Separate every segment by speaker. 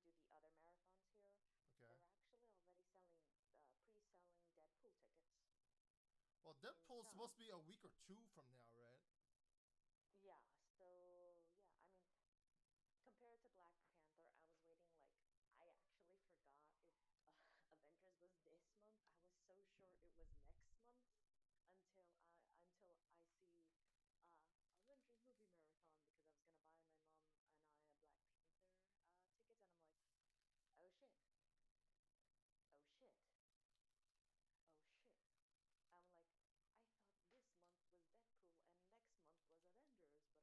Speaker 1: do the other marathons here,
Speaker 2: Okay.
Speaker 1: they're actually already pre-selling Deadpool tickets
Speaker 2: Well,
Speaker 1: in
Speaker 2: Deadpool's
Speaker 1: some.
Speaker 2: supposed to be a week or two from now, right?
Speaker 1: Yeah, so yeah, I mean, compared to Black Panther, I was waiting like I actually forgot it. Avengers was this month. I was so sure it was next month until I see uh Avengers movie marathon because I was gonna buy my mom and I a Black Panther tickets, and I'm like, oh shit, oh shit, oh shit. I'm like, I thought this month was Deadpool and next month was Avengers,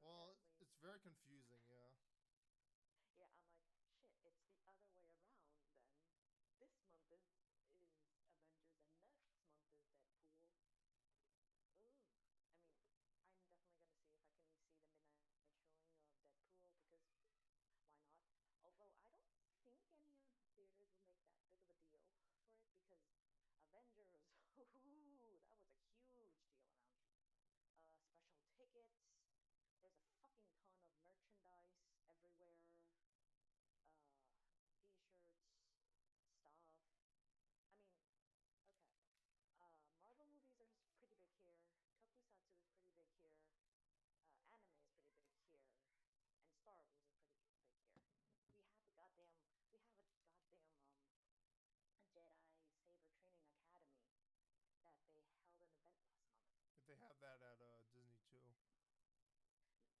Speaker 1: but
Speaker 2: Well,
Speaker 1: apparently,
Speaker 2: it's very confusing, yeah.
Speaker 1: yeah, I'm like, shit, it's the other way around then. This month is Avengers and next month is Deadpool. Ooh. I mean, I'm definitely gonna see if I can see the midnight showing of Deadpool because why not? Although I don't think any of the theaters will make that big of a deal for it because Avengers, ooh, that was a huge deal around here. Special tickets. There's a fucking ton of merchandise everywhere. Uh, T-shirts, stuff. I mean, okay. Marvel movies are pretty big here. Tokusatsu is pretty big here. Anime is pretty big here, and Star Wars is pretty big here. We have a goddamn, we have a goddamn a Jedi Saber Training Academy that they held an event last month.
Speaker 2: If they have that at Disney too.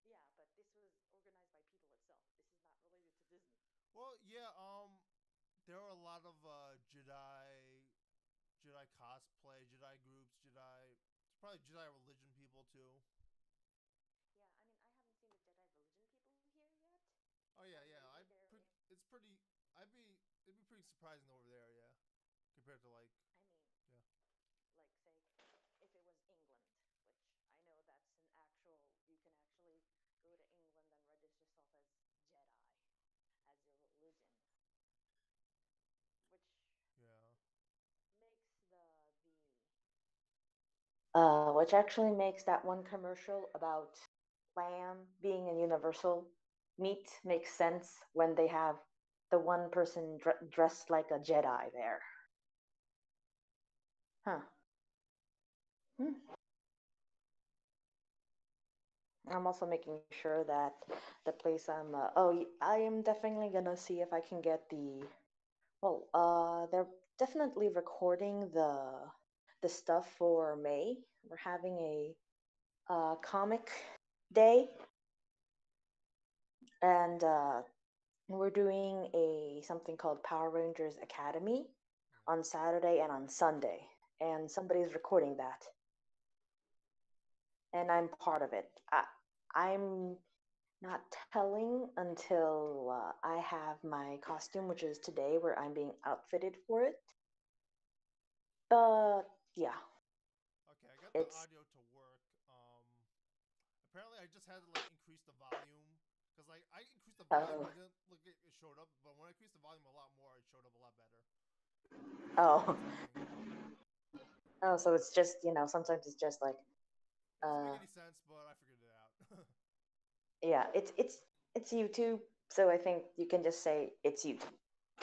Speaker 1: Yeah, but this was organized by people itself. This is not related to Disney.
Speaker 2: Well, yeah. There are a lot of Jedi cosplay, Jedi groups, Jedi. It's probably Jedi religion people too.
Speaker 1: Yeah, I mean, I haven't seen the Jedi religion people here yet,
Speaker 2: Oh
Speaker 1: but
Speaker 2: yeah, yeah.
Speaker 1: maybe they're in.
Speaker 2: It's pretty. I'd be. It'd be pretty surprising over there, yeah. Compared to like,
Speaker 1: I mean,
Speaker 2: yeah.
Speaker 1: like say, if it was England, which I know that's an actual, you can actually go to England and register yourself as Jedi, as your religion, which
Speaker 2: Yeah.
Speaker 1: makes which actually makes that one commercial about lamb being a universal meat makes sense when they have the one person dressed like a Jedi there. Huh. Hmm. I'm also making sure that the place I am definitely gonna see if I can get they're definitely recording the stuff for May. We're having a comic day, and we're doing a something called Power Rangers Academy
Speaker 2: Yeah.
Speaker 1: on Saturday and on Sunday, and somebody's recording that, and I'm part of it. I'm not telling until I have my costume, which is today, where I'm being outfitted for it. But yeah,
Speaker 2: Okay, I got the
Speaker 1: it's
Speaker 2: audio to work. Apparently I just had to like increase the volume because like I increased the volume,
Speaker 1: oh
Speaker 2: I didn't look it showed up, but when I increased the volume a lot more, it showed up a lot better. Now the
Speaker 1: oh
Speaker 2: audio's working.
Speaker 1: oh. So it's just sometimes it's just like
Speaker 2: It doesn't make
Speaker 1: uh
Speaker 2: any sense, but I figured it out.
Speaker 1: yeah, it's YouTube. So I think you can just say it's YouTube.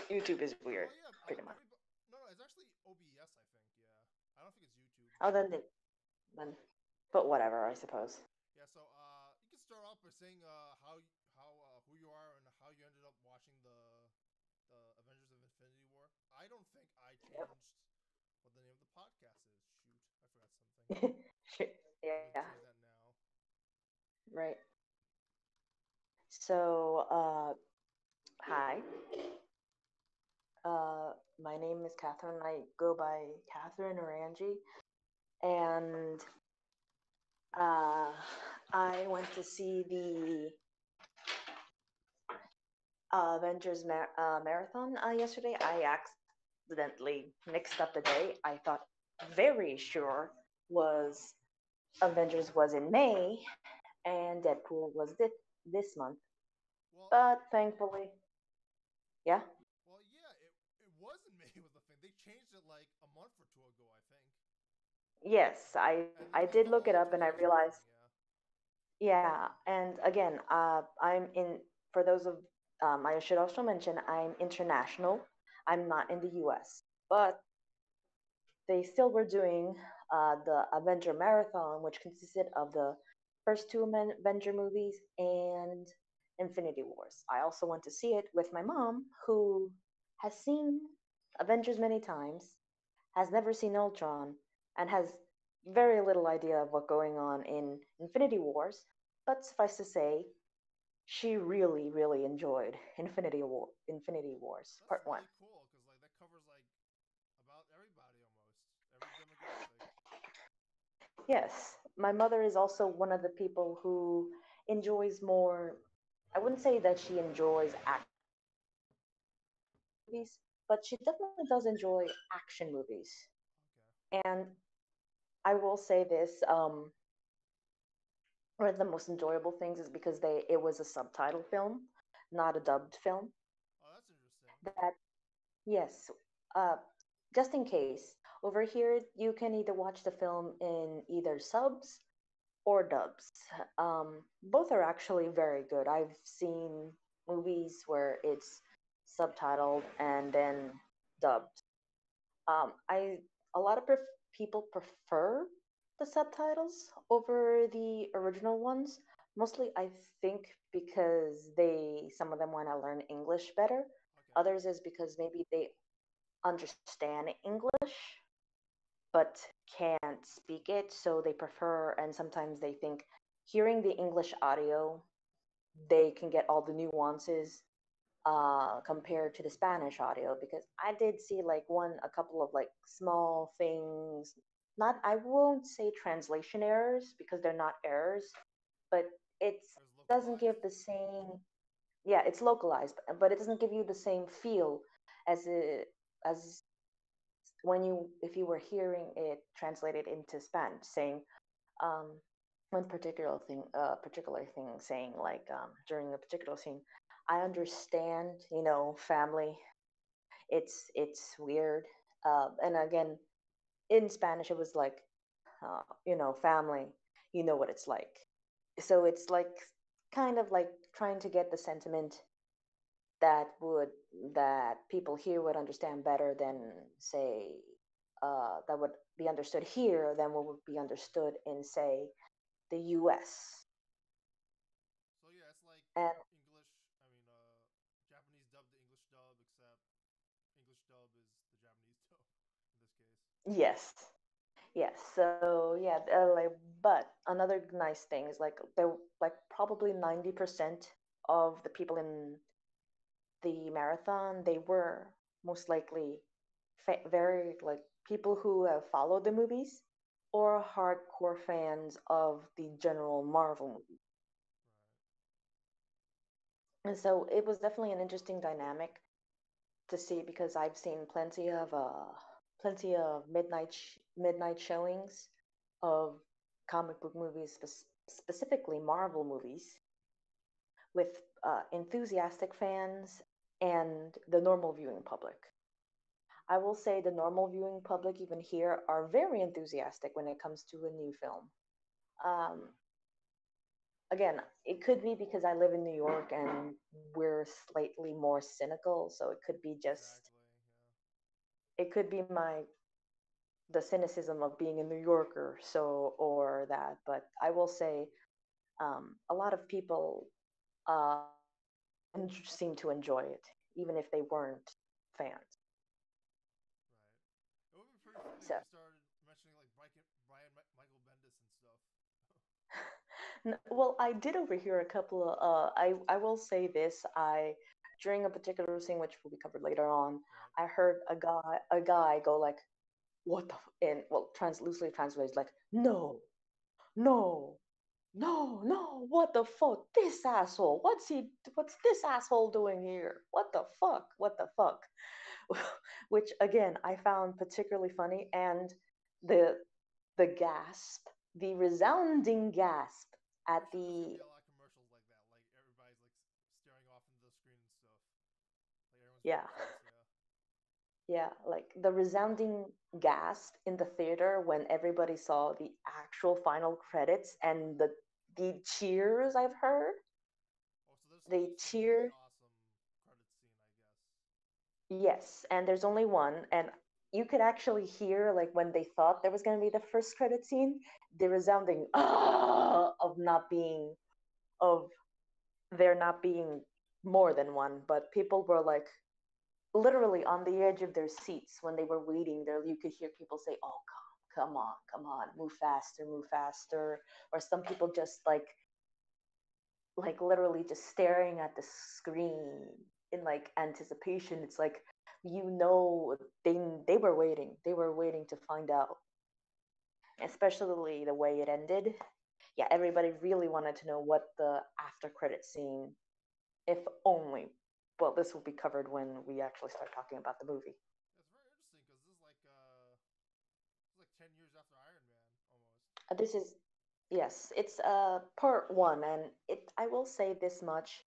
Speaker 1: YouTube is weird,
Speaker 2: Oh yeah,
Speaker 1: pretty much.
Speaker 2: everybody. No, no, it's actually OBS. I think. Yeah, I don't think it's YouTube.
Speaker 1: Oh, then, but whatever, I suppose.
Speaker 2: Yeah, so you can start off by saying how who you are and how you ended up watching the Avengers of Infinity War. I don't think I changed what the name of the podcast is. Shoot, I forgot something.
Speaker 1: Sure.
Speaker 2: I'm
Speaker 1: Yeah,
Speaker 2: going to change that now.
Speaker 1: right. So, hi. My name is Catherine. I go by Catherine or Angie, and uh, I went to see the Avengers marathon yesterday. I accidentally mixed up the day. I thought very sure was Avengers was in May and Deadpool was this month.
Speaker 2: Well,
Speaker 1: But thankfully, yeah.
Speaker 2: well, yeah, it wasn't May with the thing. They changed it like a month or two ago, I think,
Speaker 1: Yes,
Speaker 2: and
Speaker 1: I
Speaker 2: then they
Speaker 1: did
Speaker 2: still
Speaker 1: look it
Speaker 2: only
Speaker 1: up and I
Speaker 2: changed something.
Speaker 1: realized,
Speaker 2: Yeah.
Speaker 1: yeah. And again, I'm in for those of I should also mention I'm international. I'm not in the US, but they still were doing the Avenger Marathon, which consisted of the first two Avenger movies and Infinity Wars. I also went to see it with my mom, who has seen Avengers many times, has never seen Ultron, and has very little idea of what's going on in Infinity Wars. But suffice to say, she really, really enjoyed Infinity Wars
Speaker 2: That's
Speaker 1: Part One.
Speaker 2: really cool because like that covers like about everybody almost every demographic.
Speaker 1: Yes, my mother is also one of the people who enjoys more. I wouldn't say that she enjoys movies, but she definitely does enjoy action movies.
Speaker 2: Okay.
Speaker 1: And I will say this: one of the most enjoyable things is because it was a subtitle film, not a dubbed film.
Speaker 2: Oh, that's interesting.
Speaker 1: That yes, uh, just in case, over here you can either watch the film in either subs or dubs. Both are actually very good. I've seen movies where it's subtitled and then dubbed. I a lot of people prefer the subtitles over the original ones. Mostly, I think because they some of them want to learn English better.
Speaker 2: Okay.
Speaker 1: Others is because maybe they understand English but can't speak it, so they prefer, and sometimes they think hearing the English audio, they can get all the nuances compared to the Spanish audio. Because I did see like a couple of like small things. Not, I won't say translation errors because they're not errors, but it
Speaker 2: Or is
Speaker 1: doesn't give
Speaker 2: localized?
Speaker 1: the same. Yeah, it's localized, but it doesn't give you the same feel as as when you if you were hearing it translated into Spanish, saying um, one particular thing, saying like during a particular scene, I understand, family. It's weird, and again, in Spanish, it was like, family. You know what it's like. So it's like kind of like trying to get the sentiment that would that people here would understand better than say that would be understood here than what would be understood in say the US.
Speaker 2: So yeah, it's like
Speaker 1: And
Speaker 2: English. I mean, Japanese dub to English dub, except English dub is the Japanese dub in this case.
Speaker 1: yes, yes. So yeah, like, but another nice thing is like there like probably 90% of the people in the marathon, they were most likely very like people who have followed the movies or hardcore fans of the general Marvel movie. And so it was definitely an interesting dynamic to see because I've seen plenty of midnight showings of comic book movies, specifically Marvel movies, with enthusiastic fans and the normal viewing public. I will say the normal viewing public, even here, are very enthusiastic when it comes to a new film. Um, Again, it could be because I live in New York and we're slightly more cynical, so it could be just
Speaker 2: Exactly. Yeah.
Speaker 1: it could be my the cynicism of being a New Yorker, so or that. But I will say, a lot of people seem to enjoy it, even if they weren't fans.
Speaker 2: Right. It would be pretty funny
Speaker 1: So
Speaker 2: if you started mentioning like Michael Bendis and stuff.
Speaker 1: Well, I did overhear a couple of. I will say this. I during a particular scene, which will be covered later on,
Speaker 2: Right.
Speaker 1: I heard a guy go like, "What the?" And well, loosely translated like, "No, no, no, no! What the fuck? This asshole! What's this asshole doing here? What the fuck? What the fuck?" Which again, I found particularly funny, and the the gasp, the resounding gasp at
Speaker 2: I'm sure there's gonna
Speaker 1: the
Speaker 2: be a lot of commercials like that. Like everybody's like staring off into the screen and stuff. Like everyone's
Speaker 1: yeah,
Speaker 2: very tense. Yeah.
Speaker 1: yeah, like the resounding gasp in the theater when everybody saw the actual final credits and the cheers I've heard,
Speaker 2: Oh, so this
Speaker 1: the
Speaker 2: whole scene must be
Speaker 1: cheer.
Speaker 2: awesome.
Speaker 1: Yes, and there's only one, and you could actually hear like when they thought there was going to be the first credit scene, the resounding ah of not being of there not being more than one, but people were like literally on the edge of their seats when they were waiting there. You could hear people say, "Oh, come on, move faster," or some people just like literally just staring at the screen in like anticipation. It's like you know they they were waiting to find out, especially the way it ended. Yeah, everybody really wanted to know what the after credit scene, if only. Well, this will be covered when we actually start talking about the movie.
Speaker 2: It's very interesting because this is like 10 years after Iron Man almost.
Speaker 1: This is yes, it's part one, and it. I will say this much: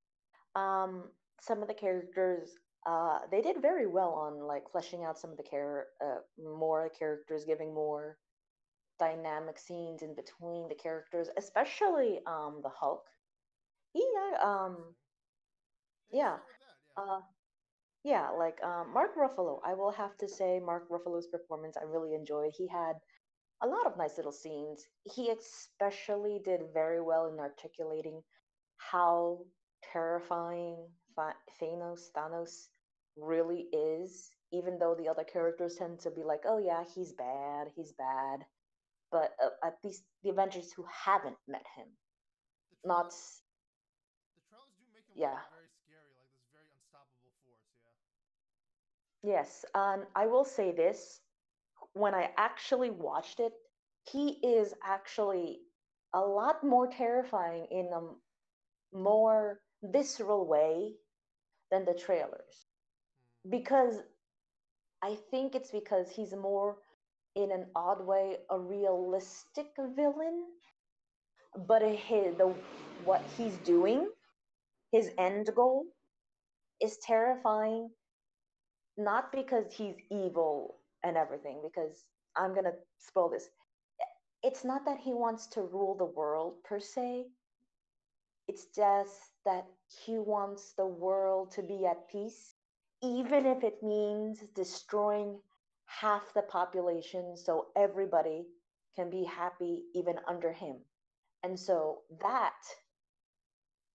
Speaker 1: some of the characters, they did very well on like fleshing out some of the more characters, giving more dynamic scenes in between the characters, especially the Hulk. He,
Speaker 2: Oh, that's interesting. Yeah, you
Speaker 1: yeah,
Speaker 2: start with that. Yeah.
Speaker 1: uh, yeah, like Mark Ruffalo. I will have to say Mark Ruffalo's performance I really enjoyed. He had a lot of nice little scenes. He especially did very well in articulating how terrifying Thanos really is, even though the other characters tend to be like, oh yeah, he's bad. But at least the Avengers who haven't met him,
Speaker 2: The
Speaker 1: not,
Speaker 2: trailer, the trailers do make him look
Speaker 1: yeah,
Speaker 2: very scary, like this very unstoppable force. Yeah.
Speaker 1: yes. And I will say this: when I actually watched it, he is actually a lot more terrifying in a more visceral way than the trailers.
Speaker 2: Hmm.
Speaker 1: Because I think it's because he's more, in an odd way, a realistic villain, but what he's doing, his end goal, is terrifying, not because he's evil and everything, because I'm gonna spoil this. It's not that he wants to rule the world per se, it's just that he wants the world to be at peace, even if it means destroying half the population so everybody can be happy even under him. And so that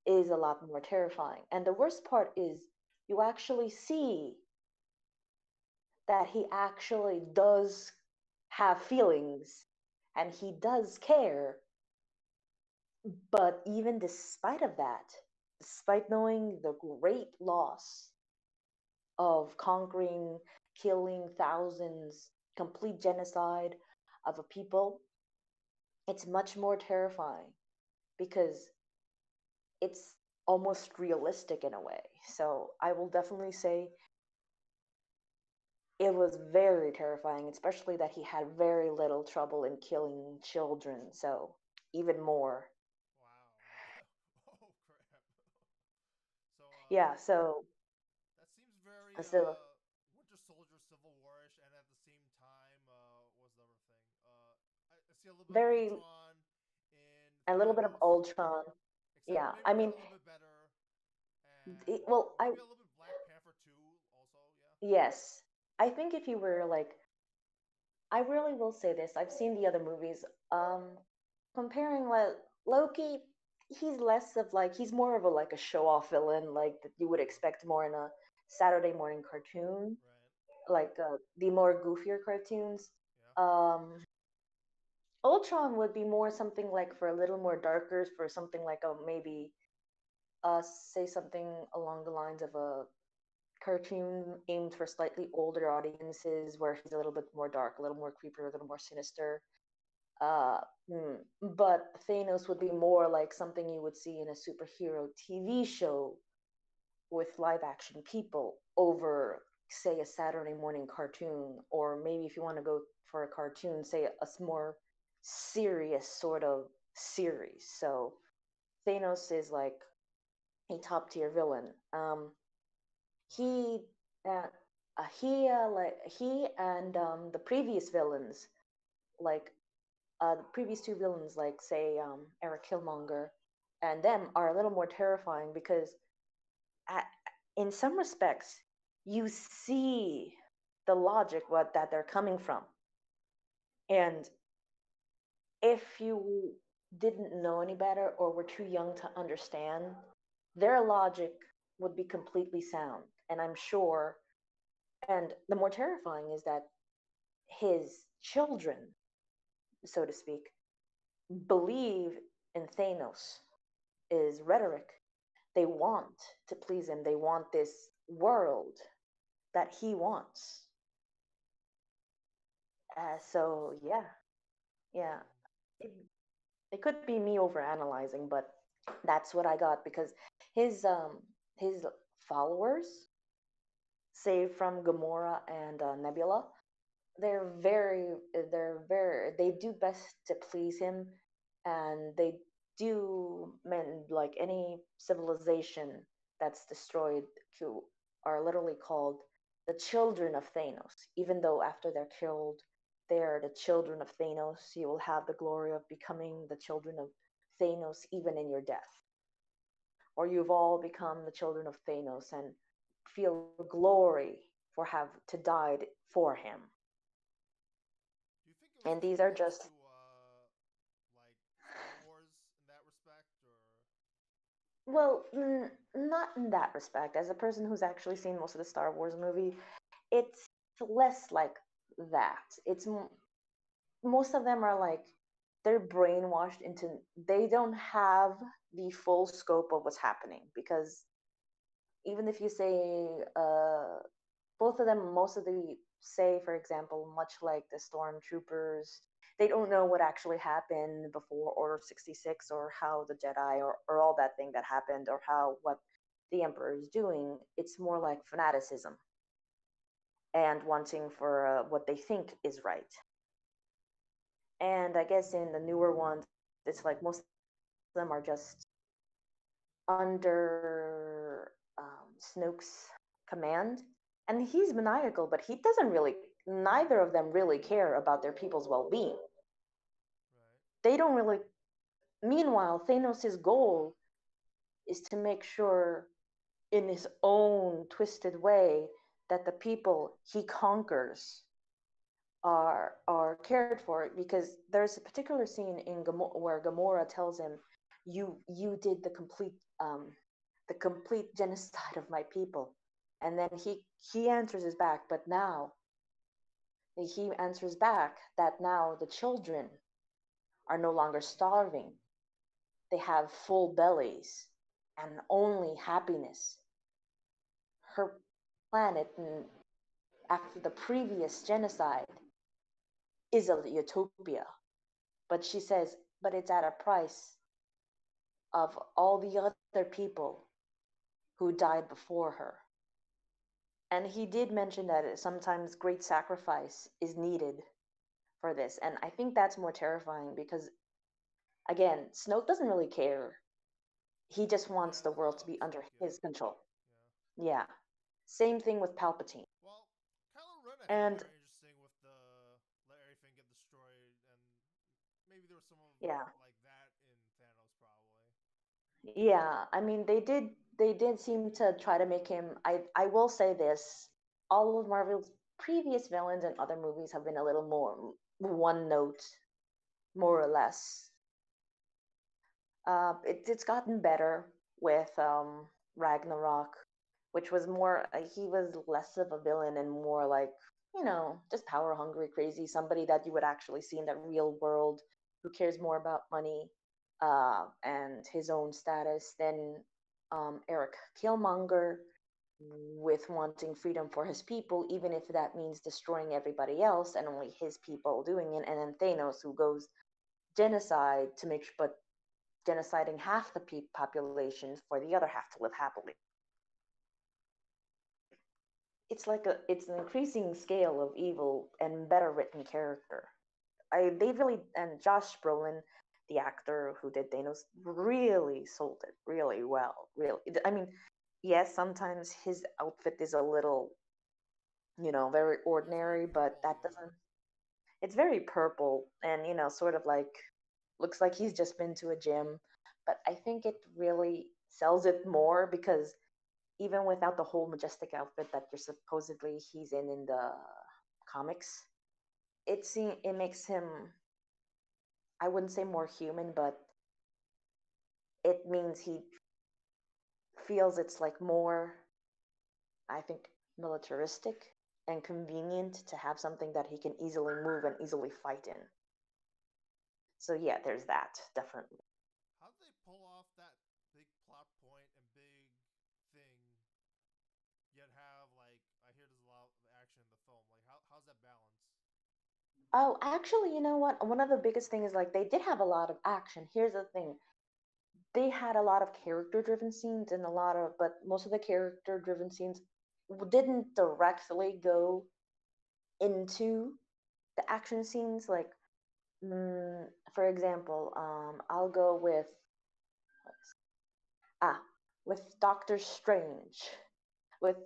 Speaker 1: is a lot more terrifying. And the worst part is you actually see that he actually does have feelings and he does care. But even despite of that, despite knowing the great loss of conquering, killing thousands, complete genocide of a people, it's much more terrifying because it's almost realistic in a way. So I will definitely say it was very terrifying, especially that he had very little trouble in killing children. So even more.
Speaker 2: Wow. Oh crap. So
Speaker 1: Yeah, so
Speaker 2: that seems very
Speaker 1: so
Speaker 2: Winter Soldier Civil Warish, and at the same time, what's the other thing? I see a little bit of
Speaker 1: very
Speaker 2: Ultron in
Speaker 1: a little bit of
Speaker 2: Thanos,
Speaker 1: Ultron.
Speaker 2: except
Speaker 1: Yeah,
Speaker 2: maybe
Speaker 1: I
Speaker 2: done
Speaker 1: mean,
Speaker 2: a little bit better, and
Speaker 1: well, I
Speaker 2: maybe a little bit Black Panther too. Also, yeah.
Speaker 1: yes, I think if you were like, I really will say this. I've seen the other movies. Comparing Loki, he's less of like he's more of a like a show off villain, like that you would
Speaker 2: Hmm.
Speaker 1: expect more in a Saturday morning cartoon,
Speaker 2: Right.
Speaker 1: like the more goofier cartoons.
Speaker 2: Yeah.
Speaker 1: Ultron would be more something like for a little more darker, for something like a maybe say something along the lines of a cartoon aimed for slightly older audiences, where he's a little bit more dark, a little more creepy, a little more sinister. Uh, but Thanos would be more like something you would see in a superhero TV show with live action people over, say, a Saturday morning cartoon, or maybe if you want to go for a cartoon, say a more serious sort of series. So Thanos is like a top tier villain.
Speaker 2: Right.
Speaker 1: He, uh, he and the previous villains, like the previous two villains, like say Eric Killmonger, and them are a little more terrifying because, at, in some respects, you see the logic what that they're coming from. And if you didn't know any better or were too young to understand, their logic would be completely sound. And I'm sure, and the more terrifying is that his children, so to speak, believe in Thanos is rhetoric. They want to please him. They want this world that he wants. So yeah, yeah.
Speaker 2: Um,
Speaker 1: It, it could be me overanalyzing, but that's what I got because his um his followers, save from Gamora and Nebula, they do best to please him, and they do men like any civilization that's destroyed are literally called the children of Thanos, even though after they're killed they're the children of Thanos. You will have the glory of becoming the children of Thanos even in your death, or you've all become the children of Thanos and feel glory for have to died for him.
Speaker 2: do you think it was
Speaker 1: And
Speaker 2: too
Speaker 1: these are
Speaker 2: close to
Speaker 1: just,
Speaker 2: like Star Wars in that respect, or
Speaker 1: well, not in that respect. As a person who's actually seen most of the Star Wars movie, it's less like that. Most of them are like they're brainwashed into, they don't have the full scope of what's happening because even if you say both of them, most of the say, for example, much like the stormtroopers, they don't know what actually happened before Order 66 or how the Jedi or all that thing that happened or how what the Emperor is doing. It's more like fanaticism and wanting for what they think is right. And I guess in the newer ones, it's like most of them are just under Snoke's command. And he's maniacal, but he doesn't really, neither of them really care about their people's well being.
Speaker 2: right?
Speaker 1: They don't really. Meanwhile, Thanos' goal is to make sure, in his own twisted way, that the people he conquers are cared for. Because there's a particular scene in where Gamora tells him, "You did the complete genocide of my people," and then he answers his back, but now he answers back that now the children are no longer starving. They have full bellies and only happiness. Her planet, after the previous genocide, is a utopia. But she says, but it's at a price of all the other people who died before her. And he did mention that sometimes great sacrifice is needed for this. And I think that's more terrifying because, again, Snoke doesn't really care. He just wants
Speaker 2: Yeah,
Speaker 1: the
Speaker 2: there's a
Speaker 1: world to
Speaker 2: lot of
Speaker 1: be under
Speaker 2: respect. Yeah,
Speaker 1: his control.
Speaker 2: yeah.
Speaker 1: Yeah. Same thing with Palpatine.
Speaker 2: Well, Kylo Ren I found
Speaker 1: And
Speaker 2: very interesting with the let everything get destroyed, and maybe there was some of
Speaker 1: yeah,
Speaker 2: like that in Thanos probably.
Speaker 1: yeah. I mean, they did seem to try to make him. I will say this: all of Marvel's previous villains and other movies have been a little more one note, more or less. It's gotten better with Ragnarok, which was more. He was less of a villain and more like, just power hungry, crazy, somebody that you would actually see in the real world who cares more about money and his own status than Eric Killmonger, with wanting freedom for his people, even if that means destroying everybody else and only his people doing it. And then Thanos, who goes genocide to make, but genociding half the population for the other half to live happily. It's an increasing scale of evil and better written character. They really, and Josh Brolin, the actor who did Thanos, really sold it really well. Really, I mean, yes, sometimes his outfit is a little, very
Speaker 2: Yeah, it's very
Speaker 1: ordinary, but
Speaker 2: purple.
Speaker 1: that
Speaker 2: Yeah,
Speaker 1: doesn't. It's very purple and sort of like looks like he's just been to a gym. But I think it really sells it more because
Speaker 3: even without the whole majestic outfit that you're supposedly he's in the comics. It makes him, I wouldn't say more human, but it means he feels it's like more, I think, militaristic and convenient to have something that he can easily move and easily fight in. So yeah, there's that definitely.
Speaker 2: How did they pull off that big plot point and big thing, yet have like I hear there's a lot of action in the film. Like how's that balance?
Speaker 3: Oh, actually, you know what? One of the biggest things is like they did have a lot of action. Here's the thing. They had a lot of character driven scenes and a lot of, but most of the character driven scenes didn't directly go into the action scenes. Like, for example, I'll go with, ah, with Doctor Strange. With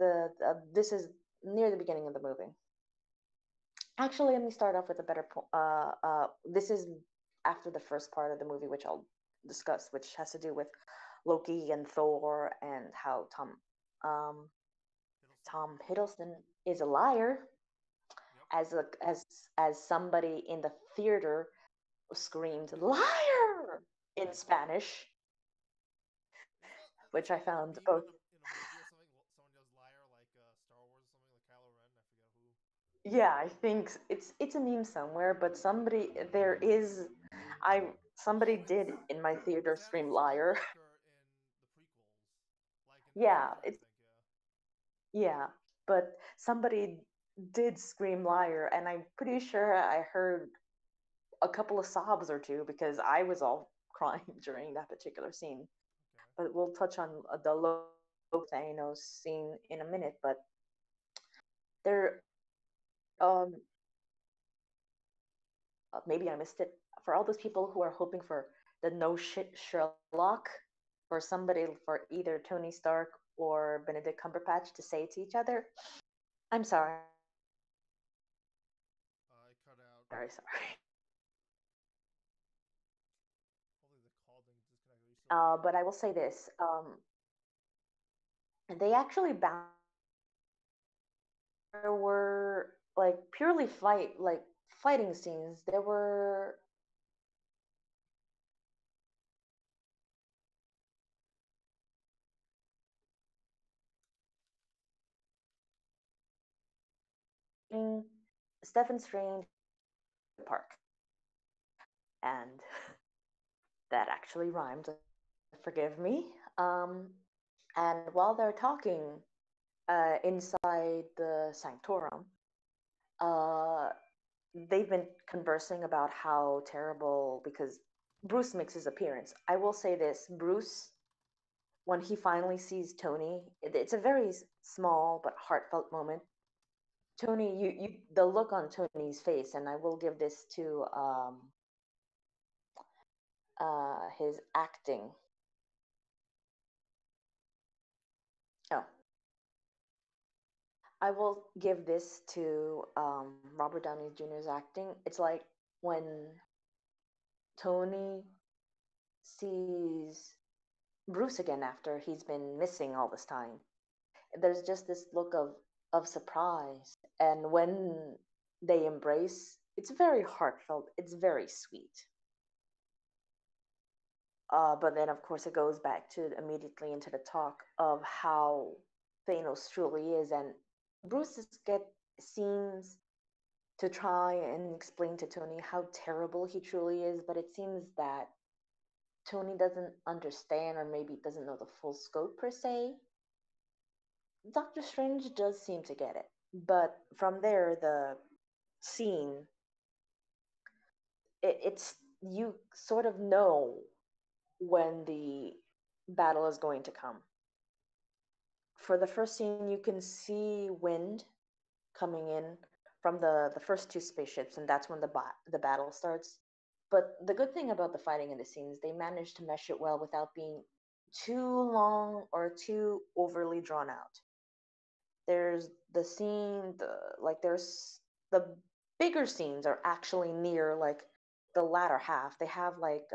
Speaker 3: this is near the beginning of the movie. Actually, let me start off with a better point. This is after the first part of the movie, which I'll discuss, which has to do with Loki and Thor and how um,
Speaker 2: Hiddleston.
Speaker 3: Tom Hiddleston is a liar,
Speaker 2: Yep.
Speaker 3: as a, as somebody in the theater screamed
Speaker 2: Is that
Speaker 3: "liar" in Spanish,
Speaker 2: is
Speaker 3: which I
Speaker 2: that like a
Speaker 3: found
Speaker 2: meme
Speaker 3: both.
Speaker 2: in a movie or something? Someone does liar like Star Wars or something like Kylo Ren. I forget who.
Speaker 3: Yeah, I think it's a meme somewhere, but somebody there is, I somebody
Speaker 2: Oh,
Speaker 3: did in my theater
Speaker 2: it's Anakin
Speaker 3: scream "liar."
Speaker 2: Skywalker in the prequels, like in episode
Speaker 3: Yeah,
Speaker 2: three, I
Speaker 3: it's
Speaker 2: think. Yeah.
Speaker 3: yeah, but somebody did scream "liar," and I'm pretty sure I heard a couple of sobs or two because I was all crying during that particular scene.
Speaker 2: Okay.
Speaker 3: But we'll touch on the Loki Thanos scene in a minute. But there, maybe I missed it. For all those people who are hoping for the no shit Sherlock, for somebody for either Tony Stark or Benedict Cumberbatch to say to each other, I'm sorry, I'm very sorry.
Speaker 2: It cut out. Hopefully the call didn't disconnect. Are you still there?
Speaker 3: But I will say this: they actually balanced it because there were like purely fighting scenes. There were Stephen Strange in the park, and that actually rhymed. Forgive me. And while they're talking inside the sanctorum, uh, they've been conversing about how terrible because Bruce makes his appearance. I will say this: Bruce, when he finally sees Tony, it's a very small but heartfelt moment. Tony, the look on Tony's face, and I will give this to his acting. Oh, I will give this to Robert Downey Jr.'s acting. It's like when Tony sees Bruce again after he's been missing all this time. There's just this look of surprise, and when they embrace, it's very heartfelt. It's very sweet. But then, of course, it goes back to immediately into the talk of how Thanos truly is, and Bruce seems to try and explain to Tony how terrible he truly is, but it seems that Tony doesn't understand or maybe doesn't know the full scope per se. Doctor Strange does seem to get it, but from there, the scene, it's you sort of know when the battle is going to come. For the first scene, you can see wind coming in from the first two spaceships, and that's when the battle starts. But the good thing about the fighting in the scenes, they managed to mesh it well without being too long or too overly drawn out. There's the scene, there's the bigger scenes are actually near like the latter half. They have like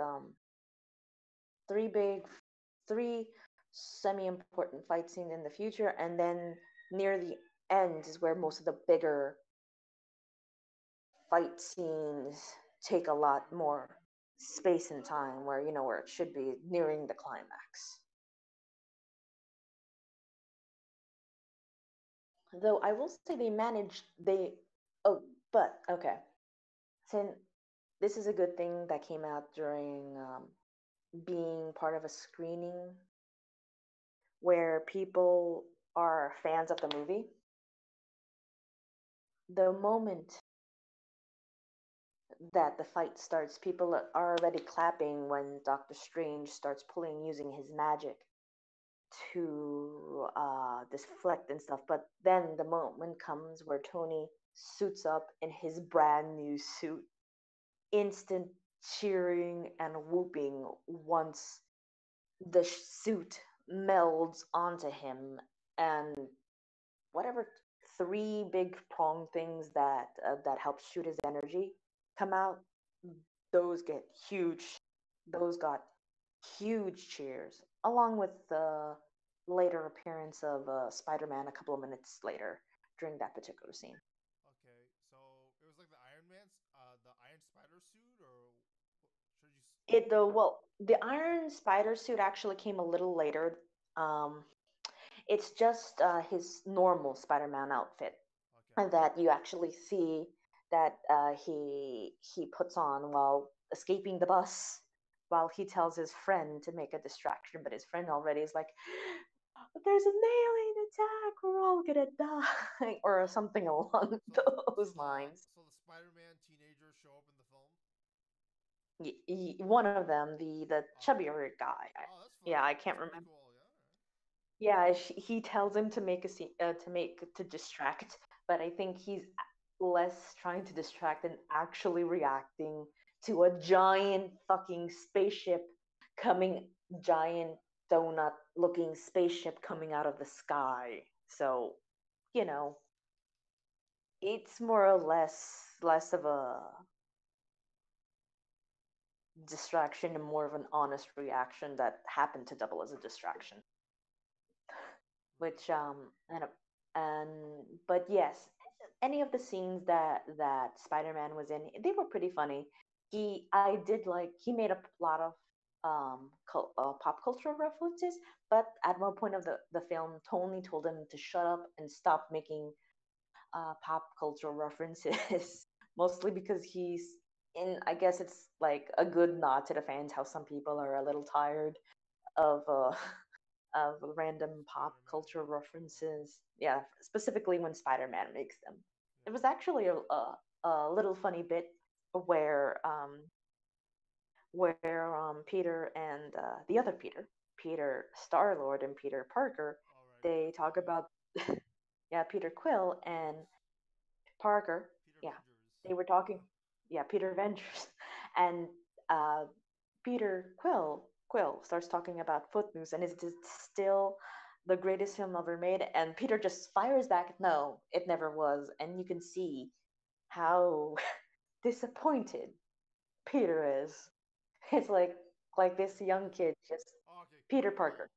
Speaker 3: three big, three semi-important fight scene in the future, and then near the end is where most of the bigger fight scenes take a lot more space and time, where where it should be nearing the climax. Though I will say they managed they oh but okay. So this is a good thing that came out during being part of a screening where people are fans of the movie. The moment that the fight starts, people are already clapping when Doctor Strange starts pulling using his magic to deflect and stuff. But then the moment comes where Tony suits up in his brand new suit, instant cheering and whooping once the suit melds onto him, and whatever three big prong things that help shoot his energy come out, those get huge. Those got huge cheers, along with the later appearance of Spider-Man a couple of minutes later during that particular scene.
Speaker 2: Okay, so it was like the Iron Man's, the Iron Spider suit, or should you?
Speaker 3: The Iron Spider suit actually came a little later. Um, it's just his normal Spider-Man outfit
Speaker 2: Okay,
Speaker 3: that you actually see that he puts on while escaping the bus, while he tells his friend to make a distraction, but his friend already is like, "There's an alien attack, we're all gonna die," or
Speaker 2: oh,
Speaker 3: something along
Speaker 2: so
Speaker 3: those lines.
Speaker 2: the Spider-Man teenagers show up in the film.
Speaker 3: One of them, the
Speaker 2: Okay,
Speaker 3: chubbier guy,
Speaker 2: oh,
Speaker 3: yeah, I can't
Speaker 2: that's pretty
Speaker 3: remember.
Speaker 2: cool. Yeah, all right.
Speaker 3: Yeah, he tells him to make a scene, to distract, but I think he's less trying to distract and actually reacting to a giant fucking spaceship coming, giant donut looking spaceship coming out of the sky. So, you know, it's more or less of a distraction and more of an honest reaction that happened to double as a distraction.
Speaker 2: Right.
Speaker 3: Which and but yes, any of the scenes that Spider-Man was in, they were pretty funny. I did like, he made a lot of pop cultural references, but at one point of the film, Tony told him to shut up and stop making pop cultural references, mostly because he's in. I guess it's like a good nod to the fans how some people are a little tired of of random pop
Speaker 2: Spider-Man.
Speaker 3: culture
Speaker 2: Yeah.
Speaker 3: references. Yeah, specifically when Spider-Man makes them. It
Speaker 2: Yeah.
Speaker 3: was actually a little funny bit where Peter and the other Peter Star-Lord and Peter Parker,
Speaker 2: All right. Peter
Speaker 3: they
Speaker 2: Quill.
Speaker 3: talk
Speaker 2: Yeah.
Speaker 3: about yeah, Peter Quill and Parker.
Speaker 2: Peter
Speaker 3: Yeah,
Speaker 2: Avengers.
Speaker 3: they were talking. Yeah, Peter Avengers, and uh, Peter Quill starts talking about Footloose, and is it still the greatest film ever made? And Peter just fires back, "No, it never was." And you can see how disappointed Peter is. It's like this young kid, just
Speaker 2: Oh, okay.
Speaker 3: Peter
Speaker 2: Peter Quill.
Speaker 3: Parker.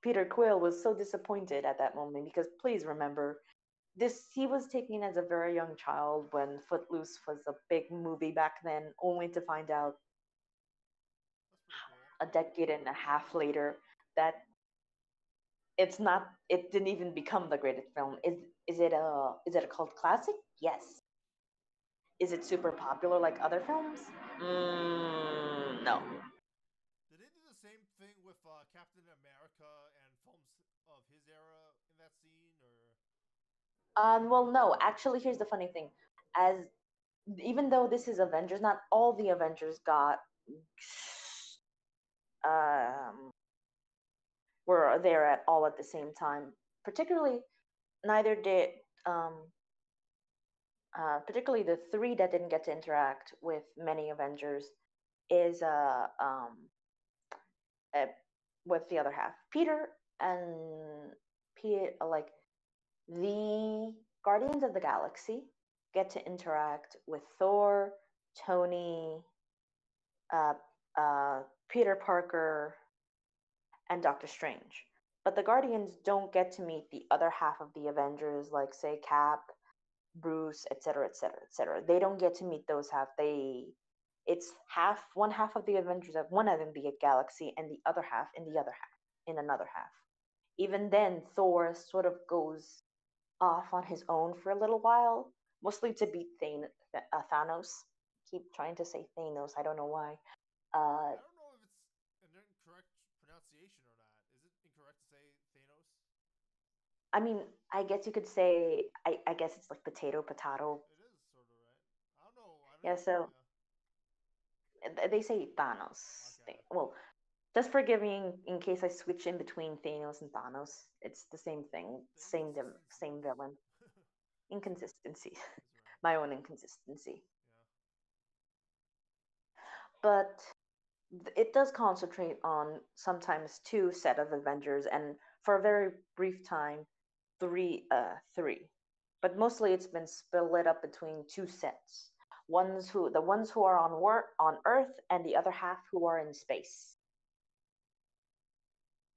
Speaker 3: Peter Quill was so disappointed at that moment because please remember, this he was taken as a very young child when Footloose was a big movie back then, only to find out
Speaker 2: That's pretty cool.
Speaker 3: a decade and a half later that it didn't even become the greatest film. Is it a cult classic? Yes. Is it super popular like other films? No.
Speaker 2: Did they do the same thing with Captain America and films of his era in that scene, or?
Speaker 3: Well, no. Actually, here's the funny thing: as even though this is Avengers, not all the Avengers got um were there at all at the same time. Particularly, neither did um particularly the three that didn't get to interact with many Avengers is uh, with the other half. Peter and Peter, like the Guardians of the Galaxy, get to interact with Thor, Tony, uh, Peter Parker, and Doctor Strange. But the Guardians don't get to meet the other half of the Avengers, like say Cap, Bruce, etc., etc., etc. They don't get to meet those half. It's half one half of the Avengers of one end of the galaxy, and the other half in the other half in another half. Even then, Thor sort of goes off on his own for a little while, mostly to beat Thanos. Keep trying to say Thanos. I don't know why. Uh,
Speaker 2: I don't know if it's an incorrect pronunciation or not. Is it incorrect to say Thanos?
Speaker 3: I mean, I guess you could say. I guess it's like potato, potato.
Speaker 2: It is sort of right. I don't know. I don't
Speaker 3: Yeah.
Speaker 2: even.
Speaker 3: So
Speaker 2: Yeah.
Speaker 3: they say Thanos.
Speaker 2: Okay.
Speaker 3: Well, just forgive me in case I switch in between Thanos and Thanos. It's the same thing,
Speaker 2: The inconsistencies.
Speaker 3: same villain.
Speaker 2: That's right.
Speaker 3: Inconsistency,
Speaker 2: That's right.
Speaker 3: my own inconsistency.
Speaker 2: Yeah.
Speaker 3: But it does concentrate on sometimes two set of Avengers, and for a very brief time, three. But mostly it's been split up between two sets. The ones who are on Earth, and the other half who are in space,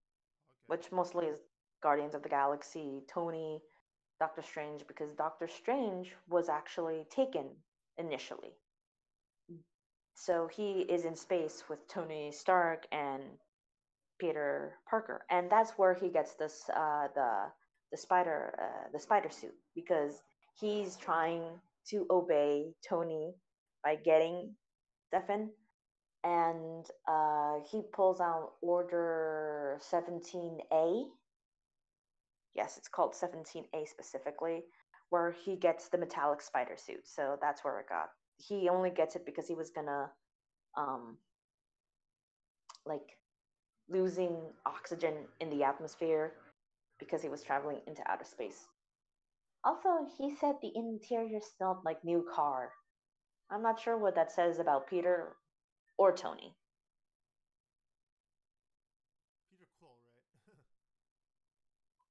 Speaker 2: Okay.
Speaker 3: which mostly is Guardians of the Galaxy, Tony, Doctor Strange, because Doctor Strange was actually taken initially. So he is in space with Tony Stark and Peter Parker, and that's where he gets the spider suit, because he's trying to obey Tony by getting Stefan, and he pulls out Order 17A. Yes, it's called 17A specifically, where he gets the metallic spider suit. So that's where it got. He only gets it because he was gonna um like losing oxygen in the atmosphere because he was traveling into outer space. Also, he said the interior smelled like new car. I'm not sure what that says about Peter or Tony.
Speaker 2: Peter Quill, right?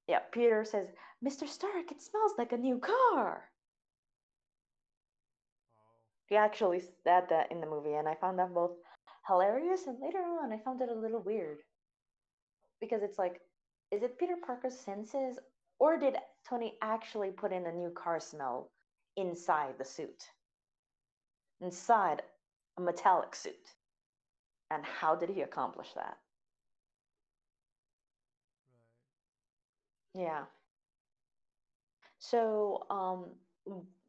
Speaker 3: Yeah, Peter says, Mr. Stark, it smells like a new car.
Speaker 2: Oh.
Speaker 3: He actually said that in the movie, and I found that both hilarious, and later on, I found it a little weird. Because it's like, is it Peter Parker's senses, or did Tony actually put in a new car smell inside the suit? Inside a metallic suit. And how did he accomplish that?
Speaker 2: Right.
Speaker 3: Yeah. So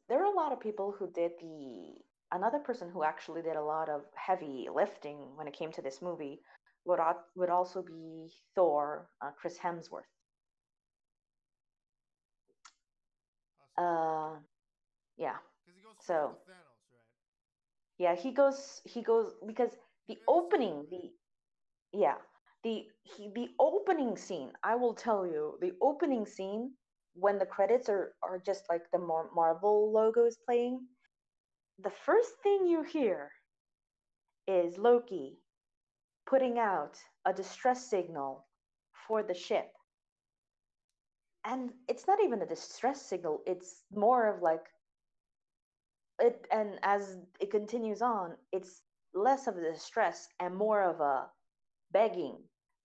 Speaker 3: there are a lot of people who did the. Another person who actually did a lot of heavy lifting when it came to this movie would also be Thor, Chris Hemsworth.
Speaker 2: How so?
Speaker 3: Uh, yeah.
Speaker 2: Because he goes full for
Speaker 3: So
Speaker 2: the Thanos, right?
Speaker 3: yeah, he goes because
Speaker 2: He's
Speaker 3: the
Speaker 2: mainly Satan,
Speaker 3: opening
Speaker 2: right?
Speaker 3: the yeah the opening scene, I will tell you, the opening scene when the credits are just like the Marvel logo is playing, the first thing you hear is Loki putting out a distress signal for the ship. And it's not even a distress signal, it's more of like it, and as it continues on, it's less of a distress and more of a begging.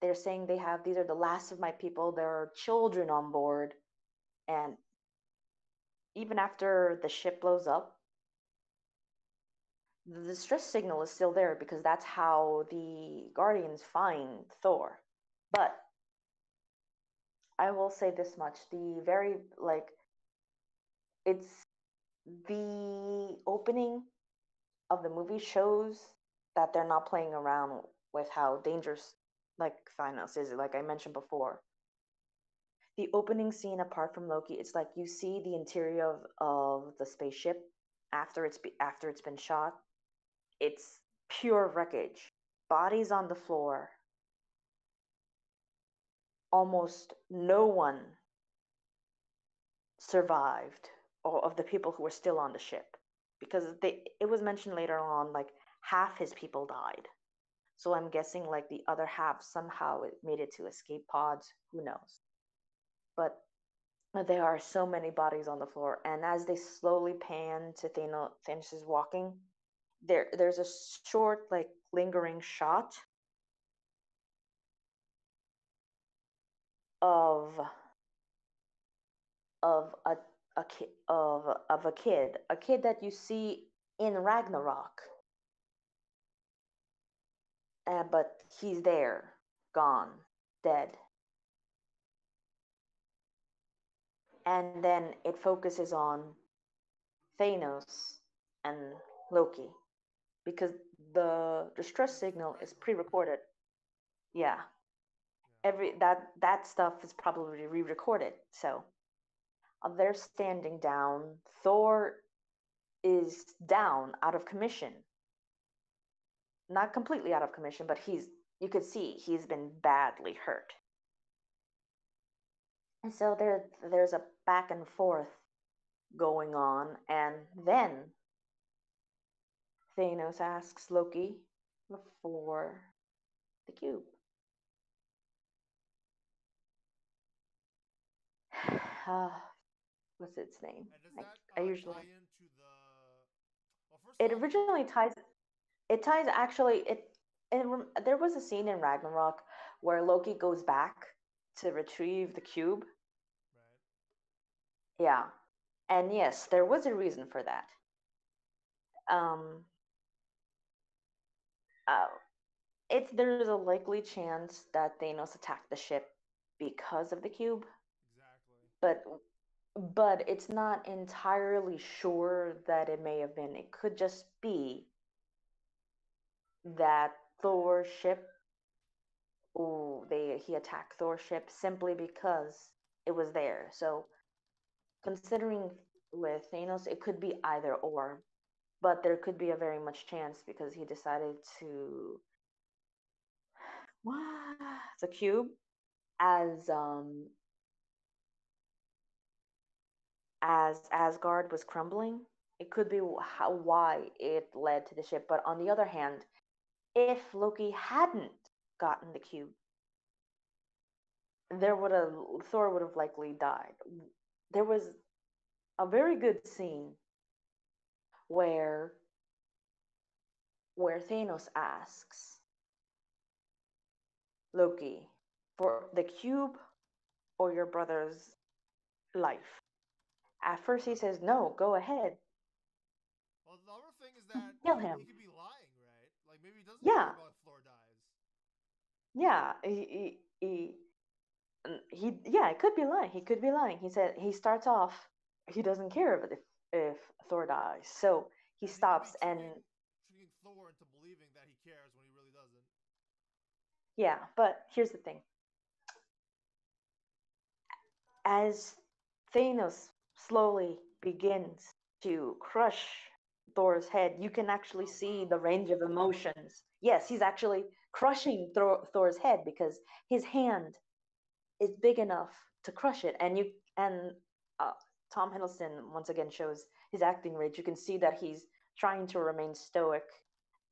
Speaker 3: They're saying they have these are the last of my people, there are children on board, and even after the ship blows up, the distress signal is still there because that's how the Guardians find Thor. But I will say this much: the very like it's the opening of the movie shows that they're not playing around with how dangerous like Thanos is. Like I mentioned before, the opening scene, apart from Loki, it's like you see the interior of the spaceship after it's been shot. It's pure wreckage, bodies on the floor. Almost no one survived, or of the people who were still on the ship, because it was mentioned later on like half his people died. So I'm guessing like the other half somehow it made it to escape pods. Who knows? But there are so many bodies on the floor, and as they slowly pan to Thanos' walking, there's a short like lingering shot of a kid that you see in Ragnarok, but he's there, gone, dead, and then it focuses on Thanos and Loki because the distress
Speaker 2: This is from
Speaker 3: signal is
Speaker 2: Ragnarok, right?
Speaker 3: pre-recorded. Yeah,
Speaker 2: Yeah.
Speaker 3: that stuff is probably re-recorded. So they're standing down. Thor is down, out of commission. Not completely out of commission, but you could see he's been badly hurt. And so there's a back and forth going on, and then Thanos asks Loki for the cube. Uh, what's its name?
Speaker 2: And does
Speaker 3: I,
Speaker 2: that
Speaker 3: I usually
Speaker 2: tie into the? Well, first
Speaker 3: it
Speaker 2: off,
Speaker 3: originally ties it ties actually it there was a scene in Ragnarok where Loki goes back to retrieve the cube.
Speaker 2: right?
Speaker 3: Yeah, and yes, there was a reason for that. Um, uh, it's there's a likely chance that Thanos attacked the ship because of the cube,
Speaker 2: Exactly.
Speaker 3: but it's not entirely sure that it may have been. It could just be that Thor's ship, ooh, they he attacked Thor's ship simply because it was there. So considering with Thanos, it could be either or, but there could be a very much chance because he decided to what the cube as Asgard was crumbling. It could be why it led to the ship. But on the other hand, if Loki hadn't gotten the cube, there would have Thor would have likely died. There was a very good scene where Thanos asks Loki for the cube or your brother's life. At first he says, "No, go ahead.
Speaker 2: Well, the other thing is that
Speaker 3: Kill him."
Speaker 2: he could be lying, right? Like maybe he doesn't care
Speaker 3: Yeah.
Speaker 2: about if Thor dies.
Speaker 3: Yeah, yeah, it could be lying. He could be lying. He said he starts off he doesn't care if Thor dies. So he
Speaker 2: And he could be
Speaker 3: stops and
Speaker 2: tricking Thor into believing that he cares when he really doesn't.
Speaker 3: yeah, but here's the thing. As Thanos slowly begins to crush Thor's head, you can actually
Speaker 2: Oh
Speaker 3: see
Speaker 2: wow.
Speaker 3: the range of emotions. Yes, he's
Speaker 2: Wow.
Speaker 3: actually crushing Thor's head because his hand is big enough to crush it, and uh, Tom Hiddleston once again shows his acting range. You can see that he's trying to remain stoic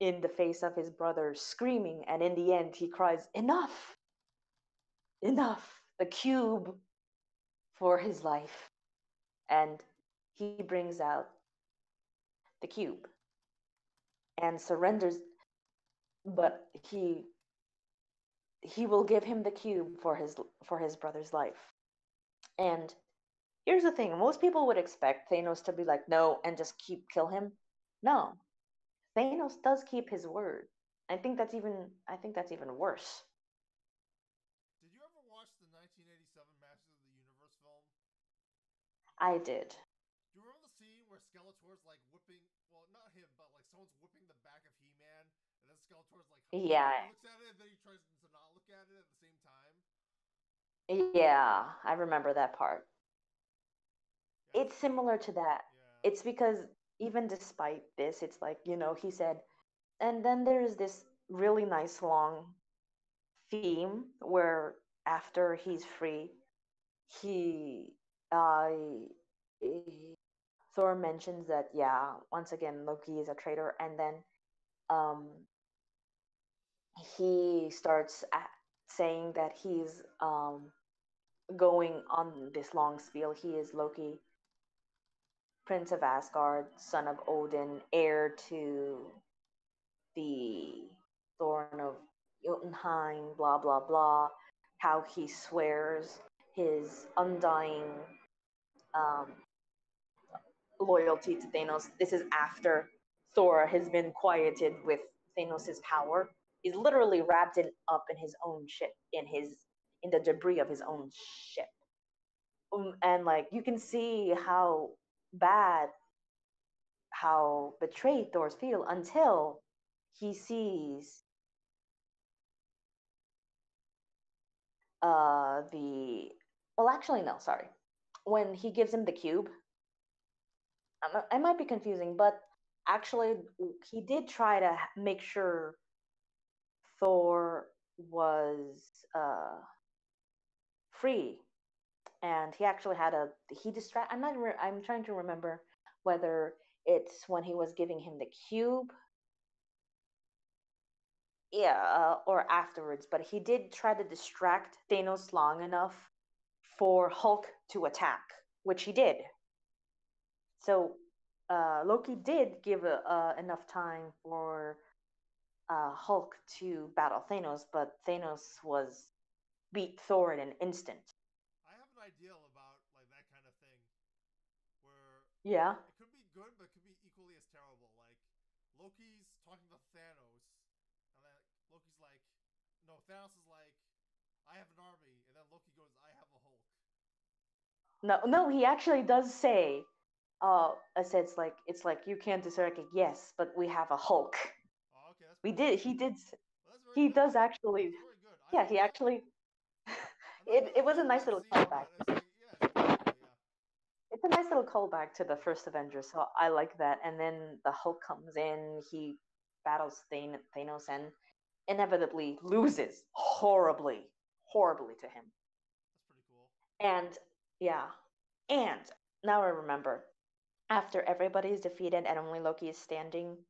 Speaker 3: in the face of his brother screaming, and in the end, he cries, "Enough! Enough!" The cube for his life, and he brings out the cube and surrenders, but he will give him the cube for his brother's life. And here's the thing: most people would expect Thanos to be like, no, and just kill him. No, Thanos does keep his word. I think that's even worse.
Speaker 2: Did you ever watch the 1987 Masters of the Universe film?
Speaker 3: I did.
Speaker 2: Do you remember the scene where Skeletor's like whipping? Well, not him, but like someone's whipping the back of He-Man, and then Skeletor's like
Speaker 3: Yeah,
Speaker 2: he looks at it, and then he tries to not look at it at the same time.
Speaker 3: yeah, I remember that part.
Speaker 2: Yeah, I
Speaker 3: It's
Speaker 2: think it.
Speaker 3: similar to that.
Speaker 2: Yeah.
Speaker 3: It's because even despite this, it's like, he said, and then there's this really nice long theme where after he's free, he uh Thor mentions that yeah, once again Loki is a traitor, and then um he starts saying that he's going on this long spiel. He is Loki, Prince of Asgard, son of Odin, heir to the Thorn of Jotunheim, blah blah blah. how he swears his undying um, loyalty to Thanos. This is after Thor has been quieted with Thanos' power. He's literally wrapped it up in his own ship, in the debris of his own ship. And like you can see how bad, how betrayed Thor's feel until he sees the well, actually no, sorry. When he gives him the cube, I might be confusing, but actually he did try to make sure Thor was free, and he actually had a he distract. I'm trying to remember whether it's when he was giving him the cube, yeah, or afterwards. But he did try to distract Thanos long enough for Hulk to attack, which he did. So Loki did give enough time for Hulk to battle Thanos, but Thanos was beat Thor in an instant.
Speaker 2: I have an idea about like that kind of thing, where
Speaker 3: Yeah.
Speaker 2: it could be good, but it could be equally as terrible. Like Loki's talking to Thanos, and then Loki's like, no, Thanos is like, I have an army, and then Loki goes, I have a Hulk.
Speaker 3: No, no, he actually does say, I said it's like you can't distract it. Yes, but we have a Hulk.
Speaker 2: Oh, okay, that's
Speaker 3: We
Speaker 2: pretty
Speaker 3: did.
Speaker 2: cool.
Speaker 3: He did.
Speaker 2: Well, that's very
Speaker 3: He
Speaker 2: good.
Speaker 3: does actually.
Speaker 2: That's very good.
Speaker 3: Yeah, he actually.
Speaker 2: I'm
Speaker 3: It
Speaker 2: not
Speaker 3: was a
Speaker 2: thinking of
Speaker 3: nice
Speaker 2: that
Speaker 3: little
Speaker 2: scene,
Speaker 3: callback.
Speaker 2: but it's like, yeah, it's pretty cool. Yeah.
Speaker 3: It's a nice little callback to the first Avengers, so I like that. And then the Hulk comes in, he battles Thanos, and inevitably loses horribly to him.
Speaker 2: That's pretty cool.
Speaker 3: And yeah, and now I remember. After everybody is defeated and only Loki is standing,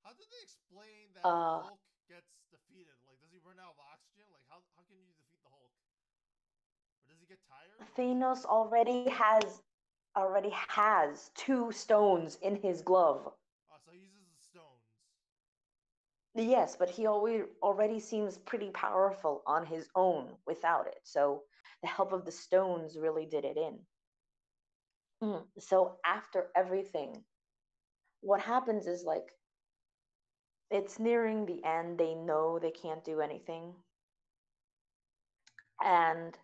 Speaker 2: How did they explain that the
Speaker 3: uh,
Speaker 2: Hulk gets defeated? Like, does he run out of oxygen? Like, how can you defeat the Hulk? Or does he get tired? Or does he?
Speaker 3: Thanos already has two stones in his glove.
Speaker 2: Oh, so he uses the stones.
Speaker 3: Yes, but he already seems pretty powerful on his own without it. So the help of the stones really did it in. So after everything, what happens is like it's nearing the end. They know they can't do anything. And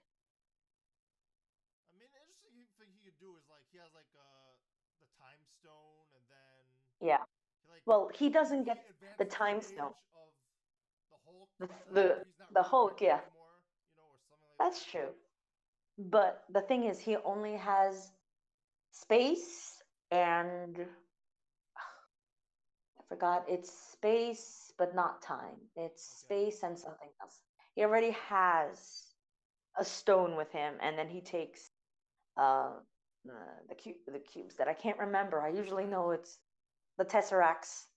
Speaker 2: I mean, an interesting thing he could do is like he has like the time stone, and then
Speaker 3: yeah,
Speaker 2: he like
Speaker 3: well, he
Speaker 2: if
Speaker 3: doesn't
Speaker 2: he
Speaker 3: get the
Speaker 2: advances the
Speaker 3: time stone.
Speaker 2: age of the Hulk,
Speaker 3: The
Speaker 2: then
Speaker 3: the,
Speaker 2: he's not
Speaker 3: the
Speaker 2: really a
Speaker 3: Hulk,
Speaker 2: Hulk
Speaker 3: yeah,
Speaker 2: anymore, or something like
Speaker 3: that's
Speaker 2: that.
Speaker 3: true. But the thing is, he only has space and I forgot. It's space, but not time. It's
Speaker 2: Okay.
Speaker 3: space and something else. He already has a stone with him, and then he takes uh, the cubes that I can't remember. I usually
Speaker 2: Tesseract.
Speaker 3: know it's the tesseracts.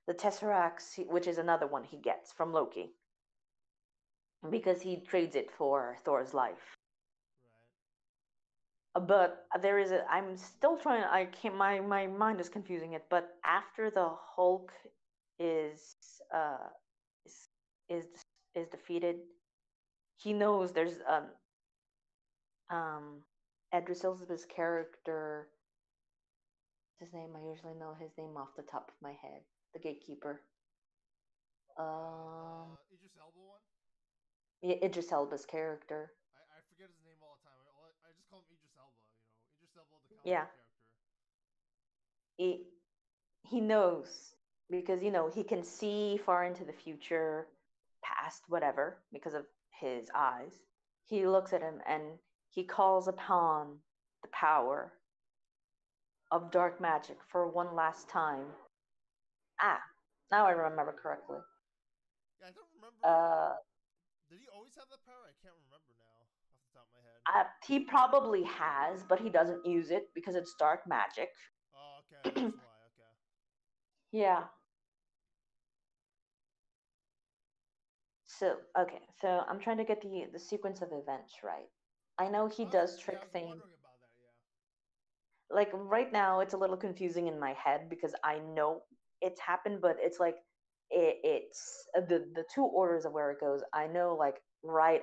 Speaker 3: The tesseracts, which is another one he gets from Loki, because he trades it for Thor's life.
Speaker 2: Right.
Speaker 3: But there is a. I'm still trying. I can't. My mind is confusing it. But after the Hulk is uh is is, is defeated, he knows there's um Edris Elba's character. What's his name? I usually know his name off the top of my head. The gatekeeper. Um,
Speaker 2: Idris Elba one.
Speaker 3: yeah, Idris Elba's character.
Speaker 2: I forget his name all the time. I just call him Idris Elba. Idris Elba, the comic
Speaker 3: Yeah,
Speaker 2: book character.
Speaker 3: he he knows because he can see far into the future, past whatever because of his eyes. He looks at him and he calls upon the power of dark magic for one last time. Ah, now I remember correctly.
Speaker 2: Yeah, I don't remember.
Speaker 3: Uh,
Speaker 2: Did he always have that power? I can't remember now off the top of my head.
Speaker 3: he probably has, but he doesn't use it because it's dark magic.
Speaker 2: Oh, okay, that's why. Okay.
Speaker 3: Yeah. So okay, so I'm trying to get the sequence of events right. I know he does
Speaker 2: Yeah, I
Speaker 3: trick
Speaker 2: was
Speaker 3: things.
Speaker 2: wondering about that. Yeah.
Speaker 3: Like right now, it's a little confusing in my head because I know it's happened, but it's like it's the two orders of where it goes. I know like right.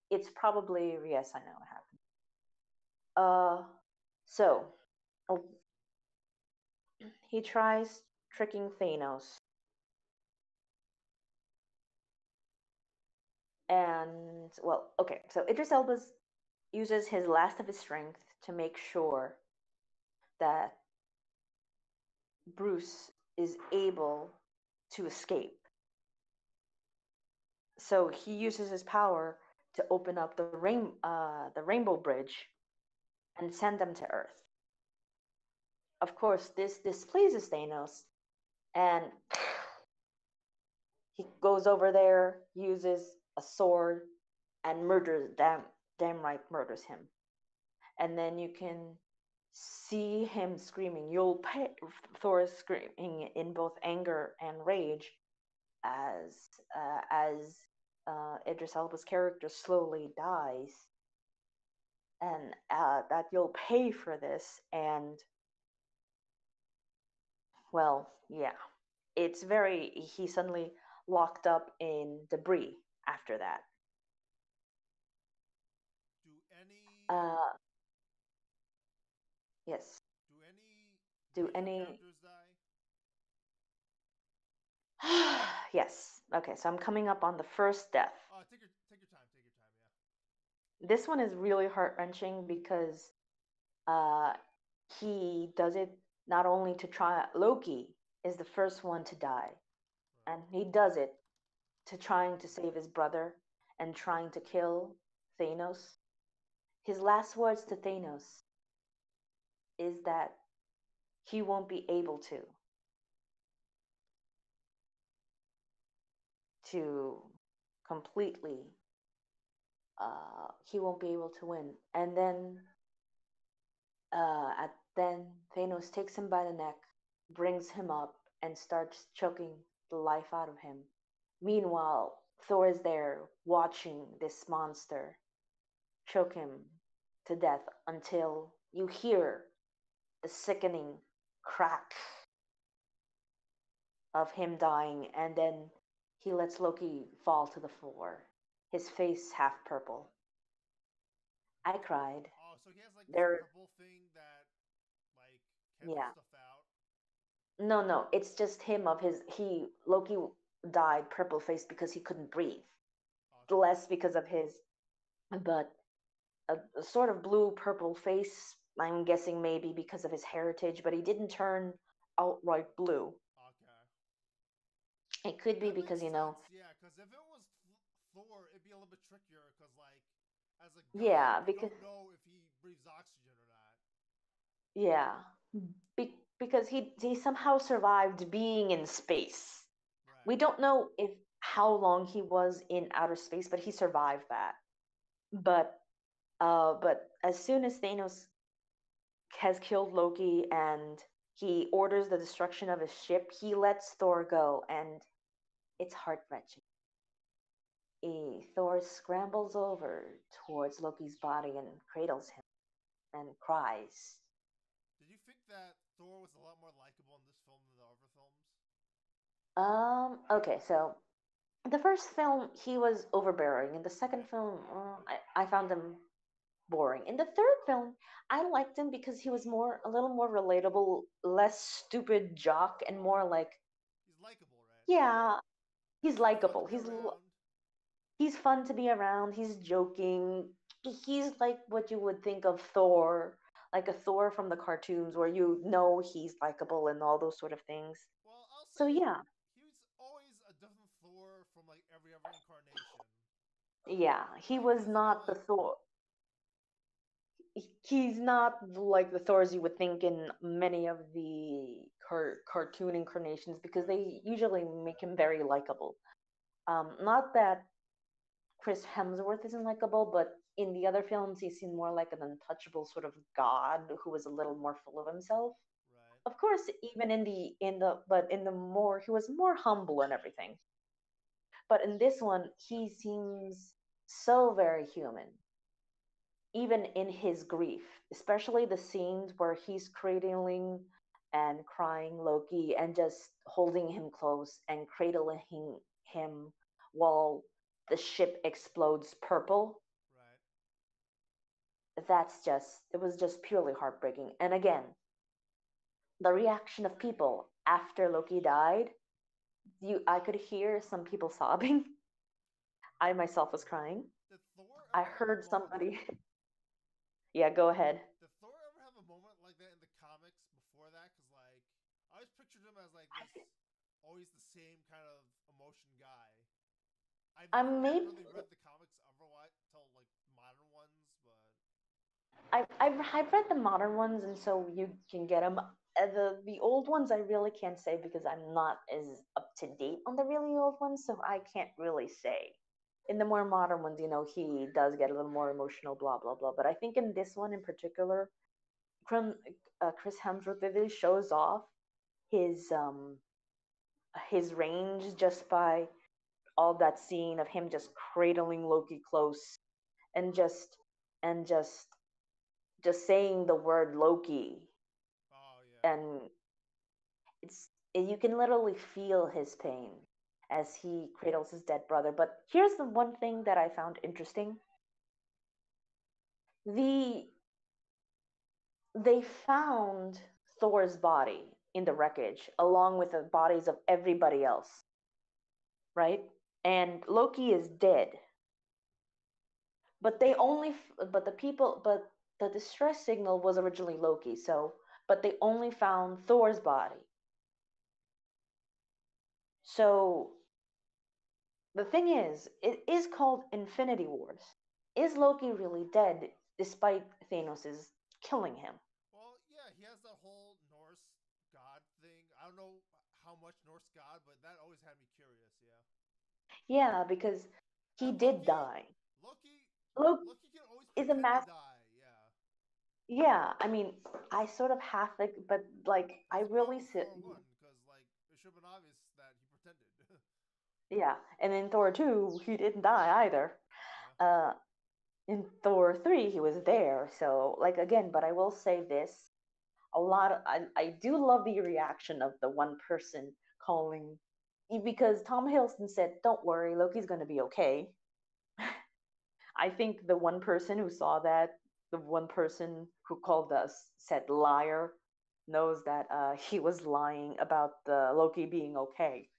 Speaker 3: It's probably yes, I know what happened. Uh, so uh, he tries tricking Thanos, and well, okay. So Idris Elba uses his last of his strength to make sure that Bruce is able to escape. So he uses his power to open up the Rainbow Bridge and send them to Earth. Of course, this displeases Thanos, and he goes over there, uses a sword, and murders damn right murders him. And then you can see him screaming. You'll pay Thor is screaming in both anger and rage as Idris Elba's character slowly dies, and that you'll pay for this. And well, yeah, it's very. He suddenly locked up in debris after that.
Speaker 2: Do any
Speaker 3: Uh, yes.
Speaker 2: do any
Speaker 3: Do
Speaker 2: major
Speaker 3: any?
Speaker 2: characters die?
Speaker 3: Yes. Okay, so I'm coming up on the first death.
Speaker 2: Take your time. Take your time. Yeah.
Speaker 3: This one is really heart wrenching because uh, he does it not only to try. Loki is the first one to die, and
Speaker 2: Right.
Speaker 3: he does it to trying to save his brother and trying to kill Thanos. His last words to Thanos is that he won't be able to completely he won't be able to win. And then Thanos takes him by the neck, brings him up, and starts choking the life out of him. Meanwhile, Thor is there watching this monster choke him to death until you hear the sickening crack of him dying, and then he lets Loki fall to the floor, his face half purple. I cried.
Speaker 2: Oh, so he has like this
Speaker 3: There,
Speaker 2: purple thing that like cancels
Speaker 3: yeah.
Speaker 2: stuff out.
Speaker 3: No, no, it's just him of his. Loki died purple faced because he couldn't breathe.
Speaker 2: Okay.
Speaker 3: Less because of his, but a sort of blue purple face. I'm guessing maybe because of his heritage, but he didn't turn outright blue.
Speaker 2: Okay.
Speaker 3: It could be
Speaker 2: That makes
Speaker 3: because
Speaker 2: sense. Yeah, because if it was Thor, it'd be a little bit trickier. Because like, as a god,
Speaker 3: yeah,
Speaker 2: you
Speaker 3: because
Speaker 2: don't know if he breathes oxygen or not.
Speaker 3: yeah, because he somehow survived being in space. We
Speaker 2: Right.
Speaker 3: don't know if how long he was in outer space, but he survived that. But but as soon as Thanos has killed Loki and he orders the destruction of his ship, he lets Thor go, and it's heart wrenching. Thor scrambles over towards Loki's body and cradles him and cries.
Speaker 2: Did you think that Thor was a lot more likable in this film than the other films?
Speaker 3: Okay, so the first film he was overbearing. In the second
Speaker 2: Right.
Speaker 3: film, I found him boring. In the third film, I liked him because he was a little more relatable, less stupid jock, and more like,
Speaker 2: He's likable, right?
Speaker 3: yeah, he's
Speaker 2: He's like fun to
Speaker 3: likable.
Speaker 2: be around.
Speaker 3: He's fun to be around. He's joking. He's like what you would think of Thor, like a Thor from the cartoons, where you know he's likable and all those sort of things.
Speaker 2: Well, I'll
Speaker 3: So
Speaker 2: say
Speaker 3: yeah,
Speaker 2: he was always a different Thor from like every other incarnation.
Speaker 3: yeah, he
Speaker 2: Like he
Speaker 3: was
Speaker 2: doesn't have
Speaker 3: not the
Speaker 2: like
Speaker 3: Thor. He's not like the Thors you would think in many of the cartoon incarnations because
Speaker 2: right,
Speaker 3: they usually make him very likable. Not that Chris Hemsworth isn't likable, but in the other films he seemed more like an untouchable sort of god who was a little more full of himself.
Speaker 2: right.
Speaker 3: Of course, even in the more he was more humble and everything. But in this one, he seems so very human even in his grief, especially the scenes where he's cradling and crying Loki and just holding him close and cradling him while the ship explodes purple.
Speaker 2: Right.
Speaker 3: That's just, it was just purely heartbreaking. And again, the reaction of people after Loki died, I could hear some people sobbing. I myself was crying.
Speaker 2: Did Thor
Speaker 3: I
Speaker 2: ever have a
Speaker 3: heard
Speaker 2: moment?
Speaker 3: somebody. Yeah, go ahead.
Speaker 2: Did Thor ever have a moment like that in the comics before that? Because like I always pictured him as like this, always the same kind of emotion guy. I've never
Speaker 3: Maybe
Speaker 2: really read the comics otherwise till like modern ones, but
Speaker 3: I've read the modern ones, and so you can get them. The old ones I really can't say because I'm not as up to date on the really old ones, so I can't really say. In the more modern ones, he does get a little more emotional, blah blah blah. But I think in this one in particular, Chris Hemsworth really shows off his um his range just by all that scene of him just cradling Loki close and just just saying the word Loki,
Speaker 2: oh yeah,
Speaker 3: and you can literally feel his pain as he cradles his dead brother. But here's the one thing that I found interesting: the they found Thor's body in the wreckage along with the bodies of everybody else, right? And Loki is dead, but but the people, but the distress signal was originally Loki, so but they only found Thor's body. So the thing is, it is called Infinity Wars. Is Loki really dead despite Thanos' killing him?
Speaker 2: well yeah, he has that whole Norse god thing. I don't know how much Norse god, but that always had me curious. Yeah,
Speaker 3: Yeah, because he
Speaker 2: and
Speaker 3: did die.
Speaker 2: Loki,
Speaker 3: Loki
Speaker 2: Loki can always
Speaker 3: is a
Speaker 2: pretend to
Speaker 3: mass.
Speaker 2: die. Yeah,
Speaker 3: Yeah, I mean, I sort of half like, but like, I
Speaker 2: that's the
Speaker 3: really
Speaker 2: problem with
Speaker 3: sit.
Speaker 2: Thor one because like it should have been obvious that he pretended.
Speaker 3: Yeah, and in Thor 2, he didn't die either.
Speaker 2: yeah.
Speaker 3: Uh, in Thor 3, he was there. So, like, again, but I will say this: I do love the reaction of the one person calling, because Tom Hiddleston said, "Don't worry, Loki's going to be okay." I think the one person who saw that, the one person who called us said liar, knows that he was lying about the Loki being okay.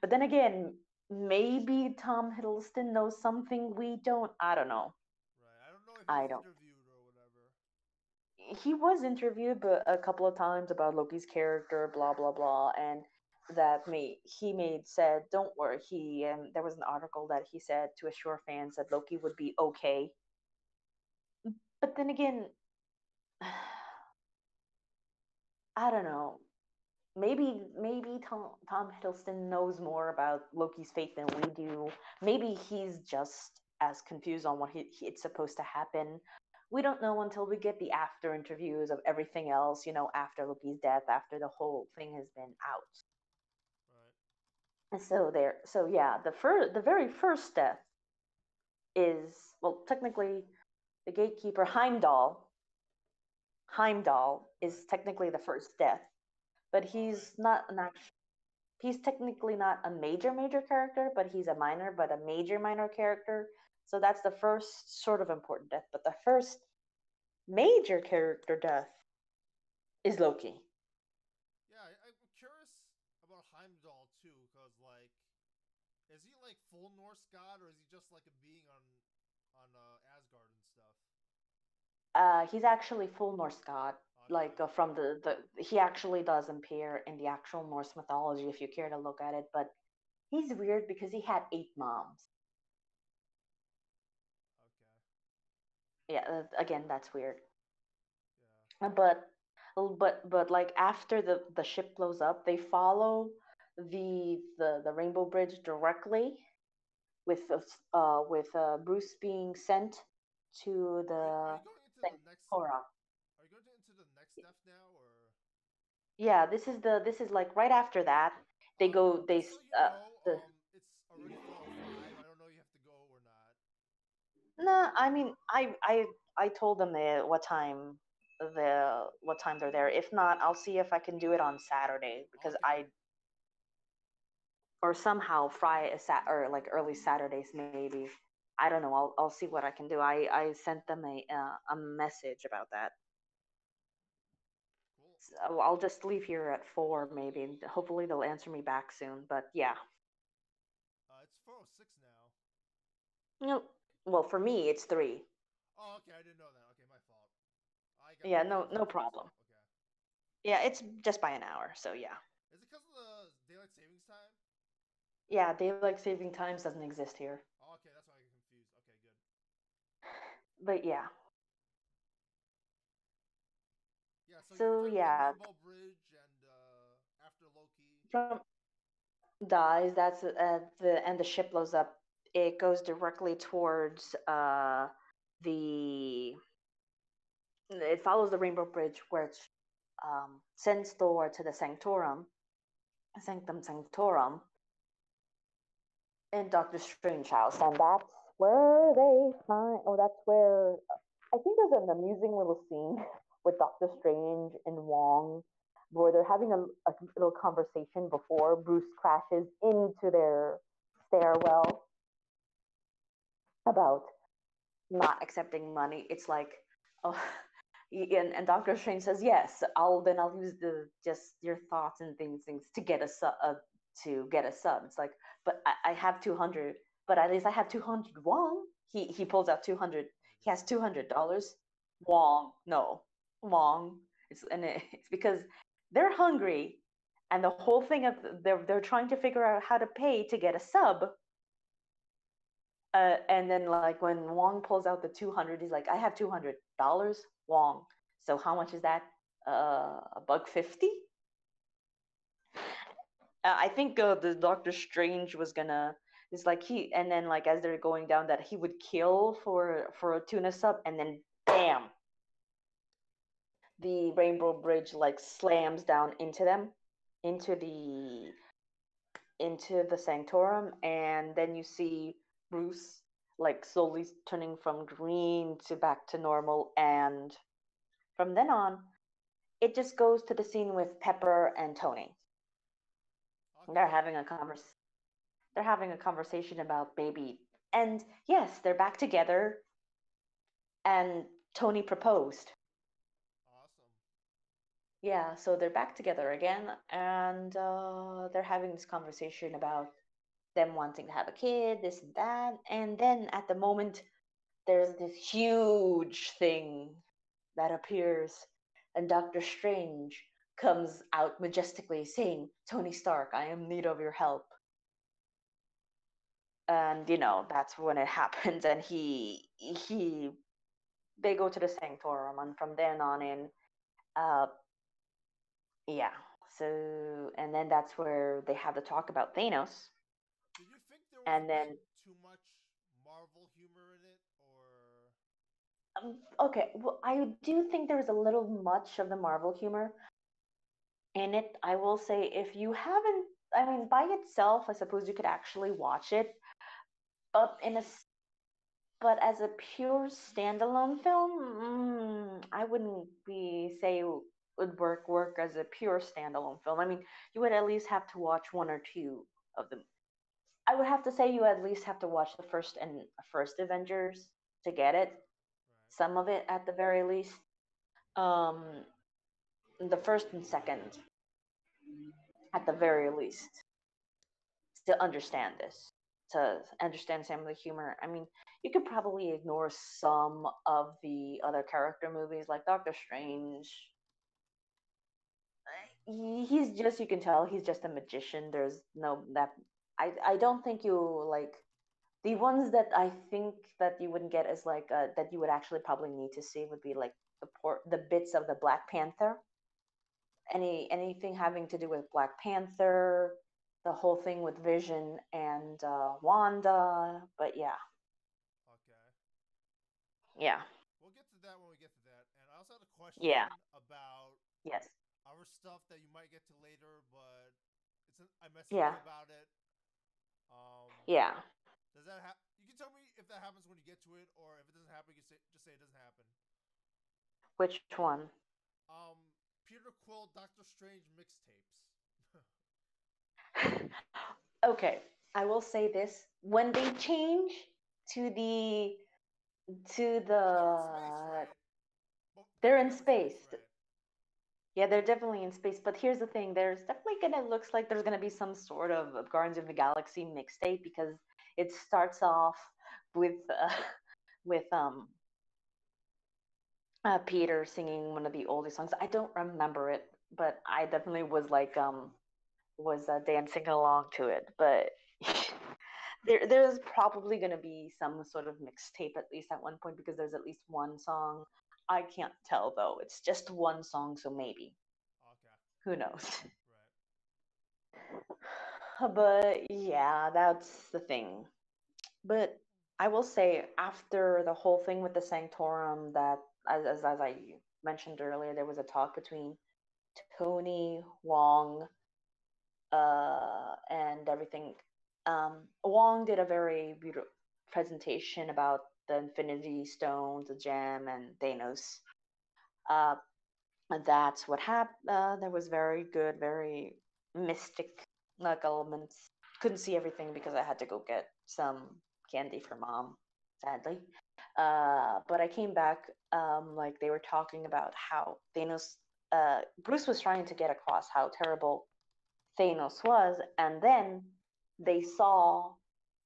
Speaker 3: But then again, maybe Tom Hiddleston knows something we don't. I don't know.
Speaker 2: Right. I don't know if he
Speaker 3: I
Speaker 2: was
Speaker 3: don't.
Speaker 2: interviewed or whatever.
Speaker 3: He was interviewed a couple of times about Loki's character, blah blah blah, and that made said, "Don't worry." There was an article that he said to assure fans that Loki would be okay. But then again, I don't know. Maybe Tom Hiddleston knows more about Loki's fate than we do. Maybe he's just as confused on what it's supposed to happen. We don't know until we get the after interviews of everything else, after Loki's death, after the whole thing has been out.
Speaker 2: Right.
Speaker 3: And so yeah, the very first death is, well, technically the gatekeeper Heimdall
Speaker 2: Right.
Speaker 3: is technically the first death, but
Speaker 2: All right.
Speaker 3: he's technically not a major character, but he's a minor, but a major character. So that's the first sort of important death. But the first major character death is Loki.
Speaker 2: Yeah, I'm curious about Heimdall too, because like, is he like full Norse god or is he just like a being on Asgard and stuff?
Speaker 3: He's actually full Norse god.
Speaker 2: Okay.
Speaker 3: Like from the he actually does appear in the actual Norse mythology if you care to look at it. But he's weird because he had 8 moms.
Speaker 2: Okay.
Speaker 3: Yeah, again, that's weird.
Speaker 2: Yeah.
Speaker 3: But like after the ship blows up, they follow the Rainbow Bridge directly with Bruce being sent to
Speaker 2: Are
Speaker 3: the
Speaker 2: you going into the
Speaker 3: Saint
Speaker 2: next?
Speaker 3: Cora.
Speaker 2: Are you going into the next death now or?
Speaker 3: Yeah, this is like right after that. They go they
Speaker 2: Just so you know,
Speaker 3: the
Speaker 2: it's already 4:05. I don't know you have to go or not.
Speaker 3: No, I mean I told them what time they're there. If not, I'll see if I can do it on Saturday because
Speaker 2: Okay.
Speaker 3: or somehow or like early Saturdays maybe. I don't know. I'll see what I can do. I sent them a message about that.
Speaker 2: Cool.
Speaker 3: So I'll just leave here at 4 maybe. And hopefully they'll answer me back soon. But yeah,
Speaker 2: It's 4:06 now.
Speaker 3: no. Well, for me it's 3.
Speaker 2: Oh, okay. I didn't know that. Okay, my fault. I got
Speaker 3: Yeah,
Speaker 2: the time
Speaker 3: no
Speaker 2: zones mixed
Speaker 3: problem.
Speaker 2: up. Okay.
Speaker 3: Yeah, it's just by an hour. So yeah,
Speaker 2: Is it because of the daylight savings time?
Speaker 3: yeah. Daylight saving times doesn't exist here.
Speaker 2: Oh, okay, that's why I get confused. Okay, good.
Speaker 3: But yeah.
Speaker 2: Yeah, so you were
Speaker 3: So
Speaker 2: talking about the
Speaker 3: yeah,
Speaker 2: Rainbow Bridge and after Loki.
Speaker 3: from dies. That's the and the ship blows up. It goes directly towards the. It follows the Rainbow Bridge, which sends Thor to the Sanctum Sanctorum, in Doctor Strange house, and that's where they find. Oh, that's where I think there's an amusing little scene with Doctor Strange and Wong, where they're having a little conversation before Bruce crashes into their stairwell about not accepting money. It's like, oh, and Doctor Strange says, yes, I'll use the just your thoughts and things to get a sub to get a sub. It's like, but I have 200, but at least I have 200 Wong. He pulls out 200.
Speaker 2: Oh
Speaker 3: He has
Speaker 2: God.
Speaker 3: $200. Wong, no, Wong. It's because they're hungry, and the whole thing of they're trying to figure out how to pay to get a sub, and then like when Wong pulls out the 200, he's like, I have $200. Wong. So how much is that? A buck 50. I think the Doctor Strange was gonna. It's like he and then like as they're going down that he would kill for a tuna sub and then bam, the Rainbow Bridge like slams down into them, into the into the Sanctorum, and then you see Bruce like slowly turning from green to back to normal, and from then on, it just goes to the scene with Pepper and Tony. They're
Speaker 2: Okay.
Speaker 3: having a they're having a conversation about baby, and yes, they're back together, and Tony proposed.
Speaker 2: Awesome.
Speaker 3: Yeah, so they're back together again, and they're having this conversation about them wanting to have a kid, this and that. And then at the moment, there's this huge thing that appears, and Doctor Strange comes out majestically saying, Tony Stark, I am in need of your help. And that's when it happens, and he they go to the Sanctorum, and from then on in, uh, yeah. So, and then that's where they have the talk about Thanos,
Speaker 2: Did you think there was a
Speaker 3: and
Speaker 2: bit
Speaker 3: then
Speaker 2: too much Marvel humor in it, or
Speaker 3: okay, well, I do think there is a little much of the Marvel humor in it. I will say, if you haven't, I mean, by itself, I suppose you could actually watch it, but but as a pure standalone film, I wouldn't be say it would work as a pure standalone film. I mean, you would at least have to watch one or two of them. I would have to say you at least have to watch the first Avengers to get it,
Speaker 2: right?
Speaker 3: some of it at the very least. Um, the first and second at the very least to understand this, to understand some of the humor. I mean, you could probably ignore some of the other character movies like Doctor Strange. He's just, you can tell he's just a magician. There's no that I don't think you like the ones that I think that you wouldn't get is like that you would actually probably need to see would be like the bits of the Black Panther, anything having to do with Black Panther, the whole thing with Vision and Wanda. But yeah,
Speaker 2: Okay.
Speaker 3: yeah,
Speaker 2: We'll get to that when we get to that. And I also had a
Speaker 3: yeah,
Speaker 2: question about
Speaker 3: yes,
Speaker 2: our stuff that you might get to later, but I messaged
Speaker 3: yeah,
Speaker 2: you about it. Um,
Speaker 3: yeah.
Speaker 2: does that You can tell me if that happens when you get to it, or if it doesn't happen, you just say it doesn't happen.
Speaker 3: Which one?
Speaker 2: Peter Quill, Doctor Strange mixtapes.
Speaker 3: Okay, I will say this: when they change to
Speaker 2: Well, they're in space,
Speaker 3: the
Speaker 2: right? Well,
Speaker 3: they're
Speaker 2: technically
Speaker 3: in
Speaker 2: they're in space,
Speaker 3: space.
Speaker 2: right?
Speaker 3: Yeah, they're definitely in space. But here's the thing: there's definitely gonna looks like there's gonna be some sort of Guardians of the Galaxy mixtape because it starts off with with Peter singing one of the oldest songs. I don't remember it, but I definitely was like was dancing along to it. But there's probably gonna be some sort of mixtape at least at one point because there's at least one song. I can't tell though. It's just one song, so maybe.
Speaker 2: Okay,
Speaker 3: Who knows?
Speaker 2: right.
Speaker 3: But yeah, that's the thing. But I will say, after the whole thing with the Sanctorum, that as I mentioned earlier, there was a talk between Tony, Wong, and everything. Wong did a very beautiful presentation about the Infinity Stones, the gem, and Thanos. Uh, that's what happened. There was very good, very mystic like elements. Couldn't see everything because I had to go get some candy for mom, sadly. But I came back. Like they were talking about how Thanos. Bruce was trying to get across how terrible Thanos was, and then they saw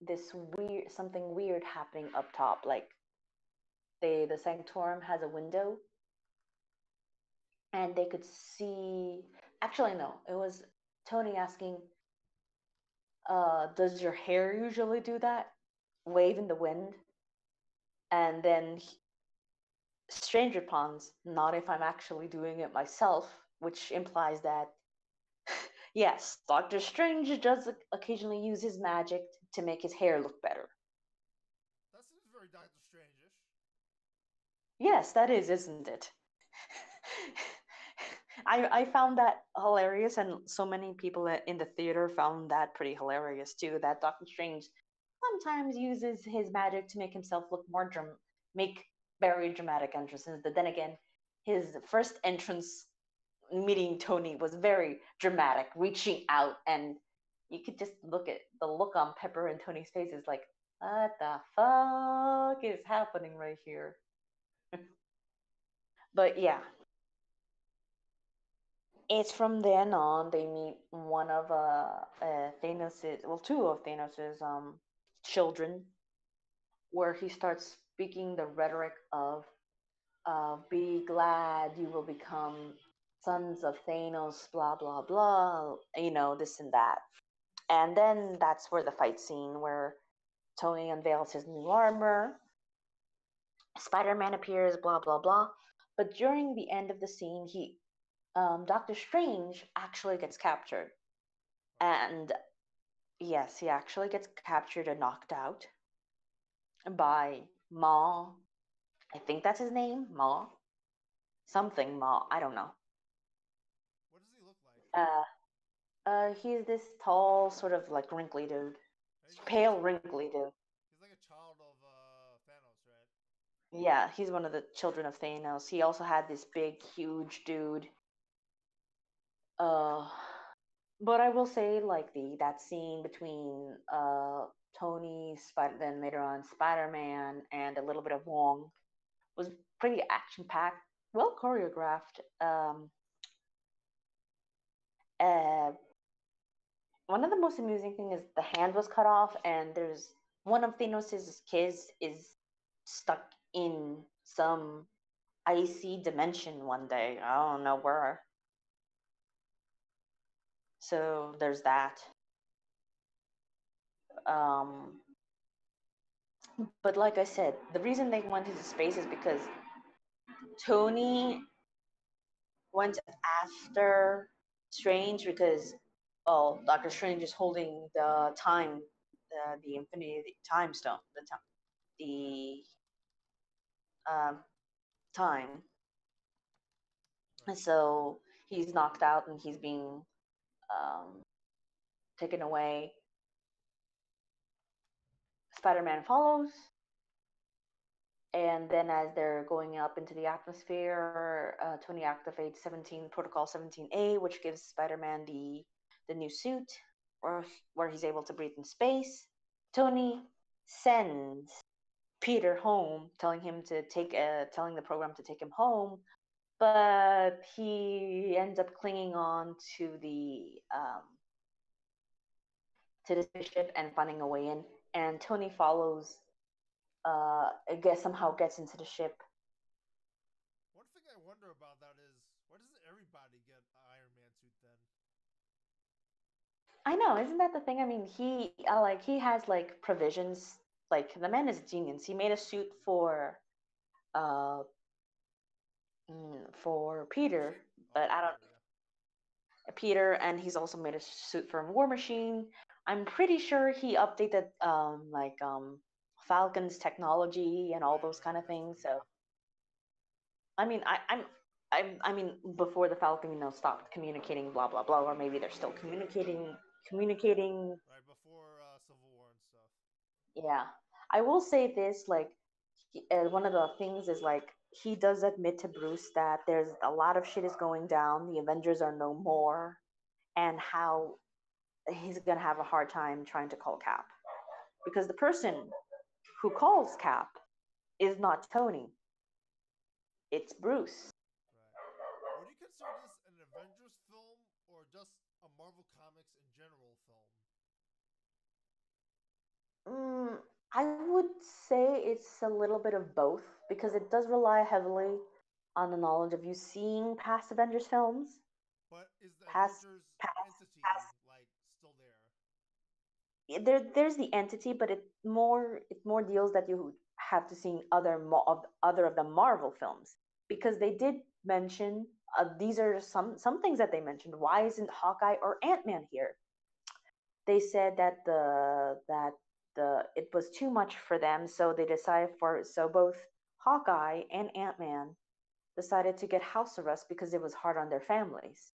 Speaker 3: this weird something weird happening up top. Like the Sanctorum has a window and they could see. Actually, no, it was Tony asking, "Does your hair usually do that? Wave in the wind?" And then Stranger Ponds, "Not if I'm actually doing it myself," which implies that yes, Doctor Strange does occasionally use his magic to make his hair look better.
Speaker 2: That seems very Doctor Strange-ish.
Speaker 3: Yes, that is, isn't it? I found that hilarious, and so many people in the theater found that pretty hilarious too. That Doctor Strange sometimes uses his magic to make himself look more make very dramatic entrances. But then again, his first entrance meeting Tony was very dramatic, reaching out, and you could just look at the look on Pepper and Tony's faces, like, what the fuck is happening right here? But yeah, it's from then on they meet one of Thanos's, well, two of Thanos's children, where he starts speaking the rhetoric of be glad you will become sons of Thanos, blah blah blah, this and that. And then that's where the fight scene where Tony unveils his new armor, Spider-Man appears, blah blah blah. But during the end of the scene, Doctor Strange actually gets captured.
Speaker 2: Okay.
Speaker 3: And yes, he actually gets captured and knocked out by Ma. I think that's his name, Ma. Something Ma. I don't know.
Speaker 2: What does he look like?
Speaker 3: He's this tall, sort of like wrinkly dude.
Speaker 2: He's like a
Speaker 3: Pale, wrinkly dude.
Speaker 2: he's like a child of Thanos, right?
Speaker 3: Yeah, he's one of the children of Thanos. He also had this big, huge dude. Uh, but I will say, like that scene between Tony, then later on Spider-Man, and a little bit of Wong was pretty action-packed, well choreographed. Uh, One of the most amusing things is the hand was cut off, and there's one of Thanos' kids is stuck in some icy dimension one day. I don't know where. So there's that. Um, but like I said, the reason they went into space is because Tony went after Strange because, well, Doctor Strange is holding the the Infinity Time Stone, the time. And
Speaker 2: Right.
Speaker 3: so he's knocked out and he's being um, taken away. Spider-Man follows, and then as they're going up into the atmosphere, Tony activates 17 Protocol 17A, which gives Spider-Man the new suit where he's able to breathe in space. Tony sends Peter home, telling the program to take him home, but he ends up clinging on to the spaceship and finding a way in. And Tony follows. I guess somehow gets into the ship.
Speaker 2: One thing I wonder about that is why doesn't everybody get an Iron Man suit then?
Speaker 3: I know, isn't that the thing? I mean, he has like provisions. Like the man is a genius. He made a suit uh for Peter, but I don't
Speaker 2: Peter, yeah.
Speaker 3: Peter, and he's also made a suit for War Machine. I'm pretty sure he updated Falcon's technology and all those kind of
Speaker 2: That's
Speaker 3: things.
Speaker 2: true,
Speaker 3: So
Speaker 2: yeah.
Speaker 3: I mean, I mean, before the Falcon, stopped communicating, blah blah blah, or maybe they're still communicating.
Speaker 2: Right before Civil War and stuff.
Speaker 3: Yeah, I will say this, like, one of the things is like he does admit to Bruce that there's a lot of shit is going down. The Avengers are no more, and how he's gonna have a hard time trying to call Cap because the person who calls Cap is not Tony. It's Bruce.
Speaker 2: Right. Would you consider this an Avengers film or just a Marvel Comics in general film?
Speaker 3: Mm, I would say it's a little bit of both because it does rely heavily on the knowledge of you seeing past Avengers films,
Speaker 2: But is the
Speaker 3: past
Speaker 2: Avengers entity
Speaker 3: past.
Speaker 2: like still there?
Speaker 3: There's the entity, but it more deals that you have to see other of the Marvel films because they did mention these are some things that they mentioned. Why isn't Hawkeye or Ant Man here? They said that the it was too much for them, so they decided for so both Hawkeye and Ant Man decided to get house arrest because it was hard on their families.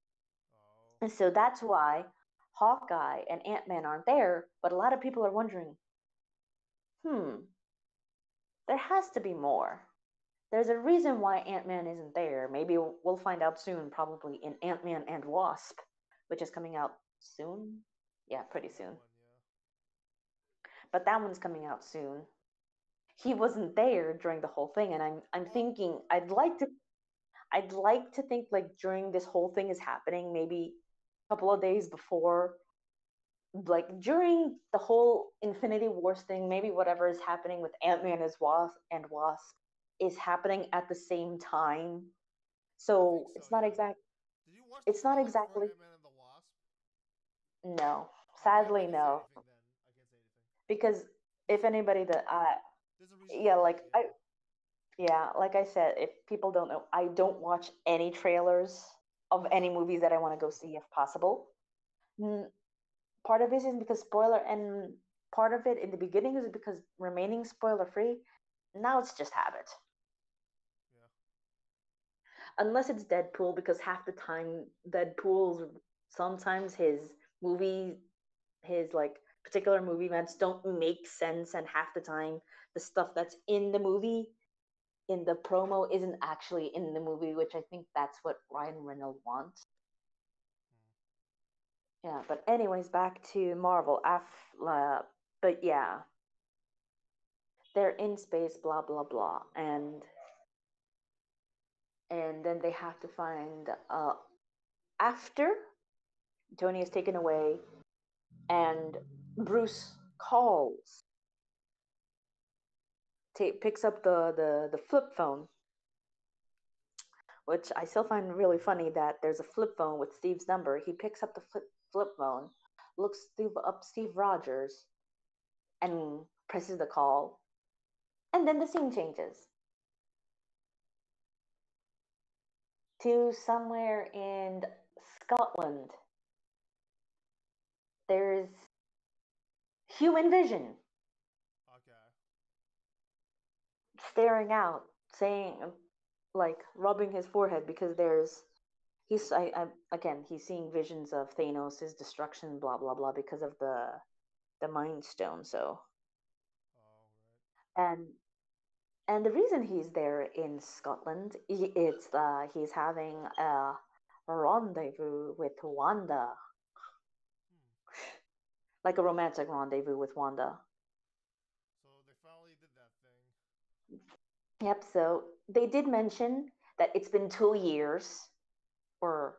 Speaker 2: Oh.
Speaker 3: And so that's why Hawkeye and Ant Man aren't there. But a lot of people are wondering, hmm, there has to be more. There's a reason why Ant Man isn't there. Maybe we'll find out soon, probably in Ant Man and Wasp, which is coming out soon. Yeah,
Speaker 2: That's
Speaker 3: pretty
Speaker 2: a new
Speaker 3: soon.
Speaker 2: one, yeah.
Speaker 3: But that one's coming out soon. He wasn't there during the whole thing, and I'm
Speaker 2: Well,
Speaker 3: thinking I'd like to think like during this whole thing is happening, maybe a couple of days before, like during the whole Infinity Wars thing, maybe whatever is happening with Ant-Man as Wasp is happening at the same time.
Speaker 2: I think
Speaker 3: So
Speaker 2: so, yeah. Did you watch the
Speaker 3: it's not
Speaker 2: trailer for
Speaker 3: exactly.
Speaker 2: Ant-Man and the Wasp?
Speaker 3: No,
Speaker 2: Okay, I
Speaker 3: sadly
Speaker 2: can't say
Speaker 3: no,
Speaker 2: anything then. I can't say anything.
Speaker 3: because
Speaker 2: There's
Speaker 3: if anybody that
Speaker 2: there's a reason
Speaker 3: yeah,
Speaker 2: for
Speaker 3: like
Speaker 2: it,
Speaker 3: I
Speaker 2: yeah.
Speaker 3: yeah, like I said, if people don't know, I don't watch any trailers of any
Speaker 2: Yeah.
Speaker 3: movies that I want to go see if possible. Mm, Part of it is because spoiler, and part of it in the beginning is because remaining spoiler free. Now it's just habit.
Speaker 2: Yeah.
Speaker 3: Unless it's Deadpool, because half the time Deadpool's sometimes movie his like particular movie events don't make sense, and half the time the stuff that's in the movie in the promo isn't actually in the movie, which I think that's what Ryan Reynolds wants.
Speaker 2: Hmm.
Speaker 3: Yeah, but anyways, back to Marvel. But yeah, they're in space, blah blah blah, and then they have to find after Tony is taken away, and Bruce calls, picks up the flip phone, which I still find really funny that there's a flip phone with Steve's number. He picks up the flip phone, looks up Steve Rogers, and presses the call, and then the scene changes to somewhere in Scotland. There's human vision
Speaker 2: Okay.
Speaker 3: staring out, saying, like, rubbing his forehead because again, he's seeing visions of Thanos' destruction, blah blah blah, because of the Mind Stone. So,
Speaker 2: Oh, right.
Speaker 3: and and the reason he's there in Scotland, he's having a rendezvous with Wanda.
Speaker 2: Hmm.
Speaker 3: like a romantic rendezvous with Wanda.
Speaker 2: So they finally did that thing.
Speaker 3: Yep. So they did mention that it's been 2 years or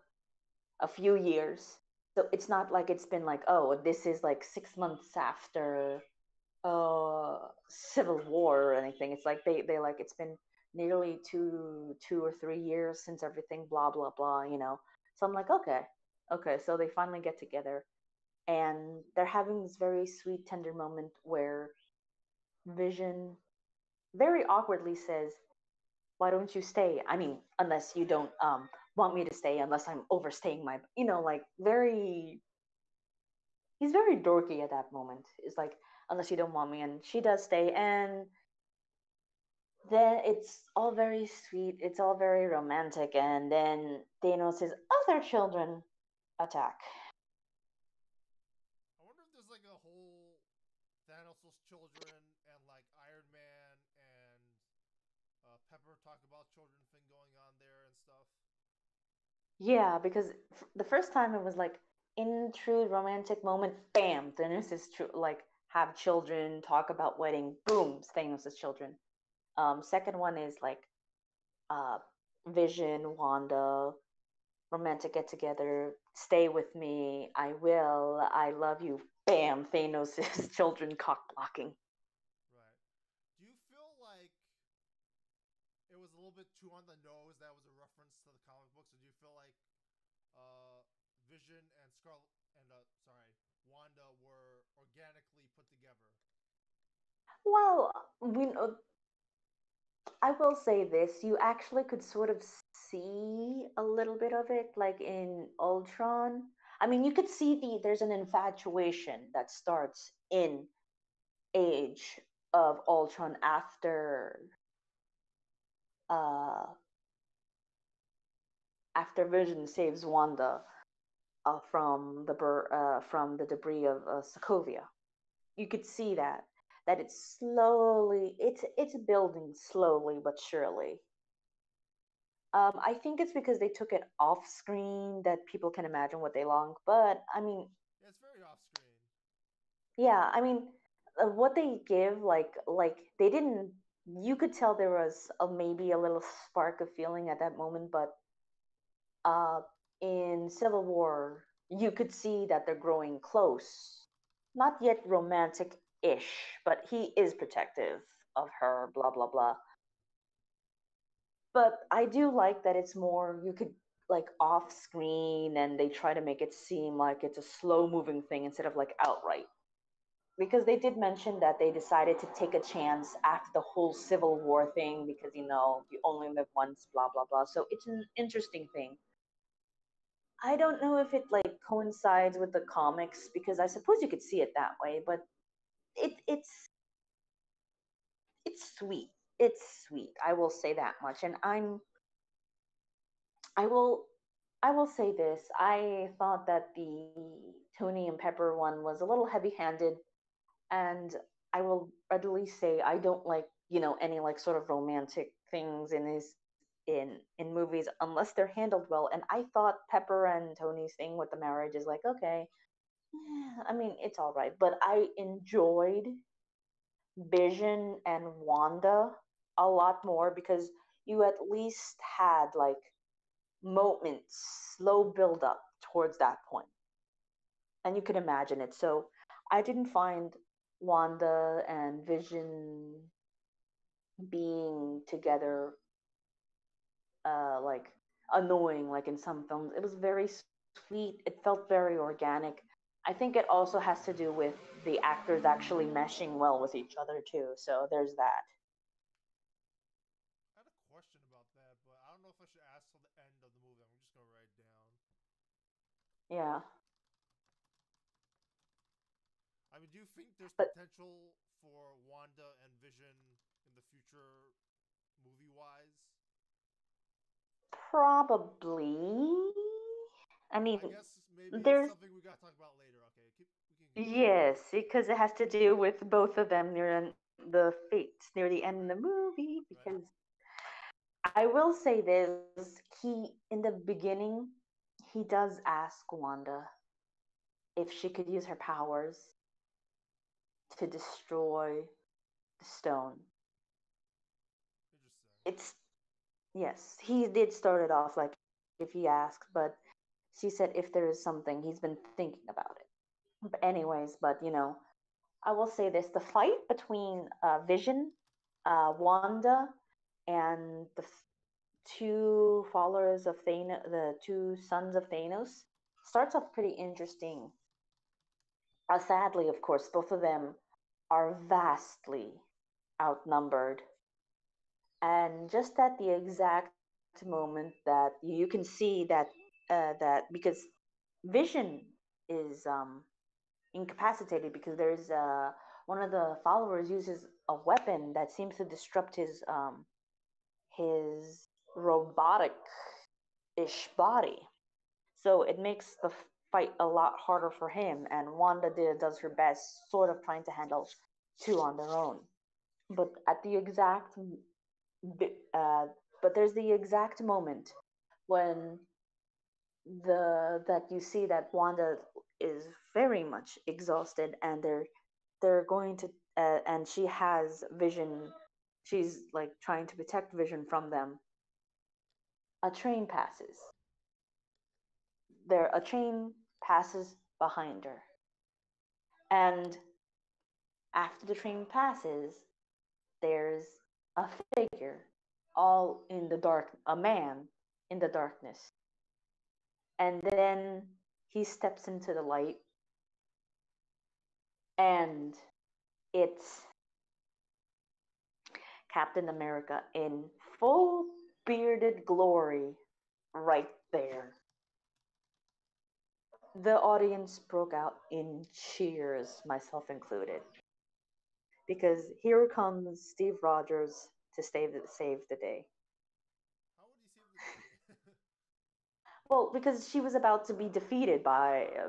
Speaker 3: a few years. So it's not like it's been like, oh, this is like 6 months after Civil War or anything. It's like they like it's been nearly 2 or 3 years since everything, blah blah blah, you know. So I'm like, okay, okay. So they finally get together, and they're having this very sweet, tender moment where Vision very awkwardly says, "Why don't you stay? I mean, unless you don't want me to stay, unless I'm overstaying my, like very." He's very dorky at that moment. It's like, unless you don't want me, and she does stay, and then it's all very sweet. It's all very romantic, and then Thanos' other children attack.
Speaker 2: I wonder if there's like a whole Thanos' children and like Iron Man and Pepper talk about children thing going on there and stuff.
Speaker 3: Yeah, because the first time it was like in true romantic moment, bam, Thanos is true. Like have children, talk about wedding, boom, Thanos' children. Second one is like uh, Vision, Wanda, romantic get together, stay with me, I will, I love you, bam, Thanos' children cock blocking.
Speaker 2: Right. Do you feel like it was a little bit too on the nose that was a reference to the comic books, or do you feel like uh, Vision and Scarlet and Wanda were organically put together?
Speaker 3: Well, we know, I will say this, you actually could sort of see a little bit of it, like in Ultron. I mean, you could see there's an infatuation that starts in Age of Ultron uh after Vision saves Wanda from the debris of Sokovia. You could see that it's building slowly but surely. I think it's because they took it off screen that people can imagine what they long. But I mean,
Speaker 2: Yeah, it's very off screen.
Speaker 3: yeah, I mean, what they give, like they didn't. You could tell there was maybe a little spark of feeling at that moment, but uh, in Civil War, you could see that they're growing close. Not yet romantic ish, but he is protective of her, blah, blah, blah. But I do like that it's more, you could like off screen and they try to make it seem like it's a slow moving thing instead of like outright. Because they did mention that they decided to take a chance after the whole Civil War thing because, you only live once, blah, blah, blah. So it's an interesting thing. I don't know if it like coincides with the comics because I suppose you could see it that way, but it it's sweet. It's sweet. I will say that much. And I will I will say this. I thought that the Tony and Pepper one was a little heavy-handed, and I will readily say I don't like, any like sort of romantic things in movies unless they're handled well. And I thought Pepper and Tony's thing with the marriage is like, okay, I mean, it's all right, but I enjoyed Vision and Wanda a lot more because you at least had like moments, slow build up towards that point, and you could imagine it. So I didn't find Wanda and Vision being together like annoying like in some films. It was very sweet. It felt very organic. I think it also has to do with the actors actually meshing well with each other too. So there's that.
Speaker 2: I had a question about that, but I don't know if I should ask till the end of the movie. I'm just gonna write it down.
Speaker 3: Yeah.
Speaker 2: I mean, do you think there's
Speaker 3: But
Speaker 2: potential for Wanda and Vision in the future, movie wise?
Speaker 3: probably, I mean,
Speaker 2: I guess maybe it's
Speaker 3: there's,
Speaker 2: something we gotta talk about later. Okay, we can continue.
Speaker 3: yes, because it has to do with both of them the fates near the end of the
Speaker 2: Right,
Speaker 3: movie.
Speaker 2: right.
Speaker 3: Because I will say this, he in the beginning he does ask Wanda, if she could use her powers to destroy the stone.
Speaker 2: Interesting.
Speaker 3: It's Yes, he did start it off like if he asked, but she said if there is something, he's been thinking about it. But anyways, but I will say this: the fight between Vision, Wanda, and the two followers of Thanos, the two sons of Thanos, starts off pretty interesting. Sadly, of course, both of them are vastly outnumbered, and just at the exact moment that you can see that because Vision is incapacitated because there's one of the followers uses a weapon that seems to disrupt his robotic ish body. So it makes the fight a lot harder for him, and Wanda does her best, sort of trying to handle two on their own. But at the exact, uh, but there's the exact moment when that you see that Wanda is very much exhausted, and they're going to, and she has Vision. She's like trying to protect Vision from them. A train passes. A train passes behind her, and after the train passes, there's a figure, all in the dark, a man in the darkness, and then he steps into the light, and it's Captain America in full bearded glory right there. The audience broke out in cheers, myself included, because here comes Steve Rogers to save the day.
Speaker 2: How would he save the day?
Speaker 3: Well, because she was about to be defeated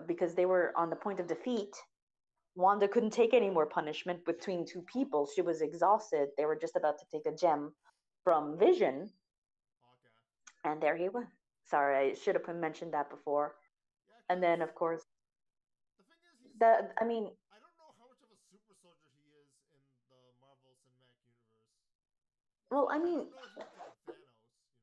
Speaker 3: because they were on the point of defeat. Wanda couldn't take any more punishment between two people. She was exhausted. They were just about to take a gem from Vision,
Speaker 2: Okay.
Speaker 3: and there he was. Sorry, I should have mentioned that before.
Speaker 2: Yeah,
Speaker 3: And
Speaker 2: cause
Speaker 3: then, of course,
Speaker 2: the thing is,
Speaker 3: I mean,
Speaker 2: I don't know how much of a super soldier he is in the Marvel Cinematic Universe.
Speaker 3: well, I
Speaker 2: I
Speaker 3: mean,
Speaker 2: don't know if he can take Thanos.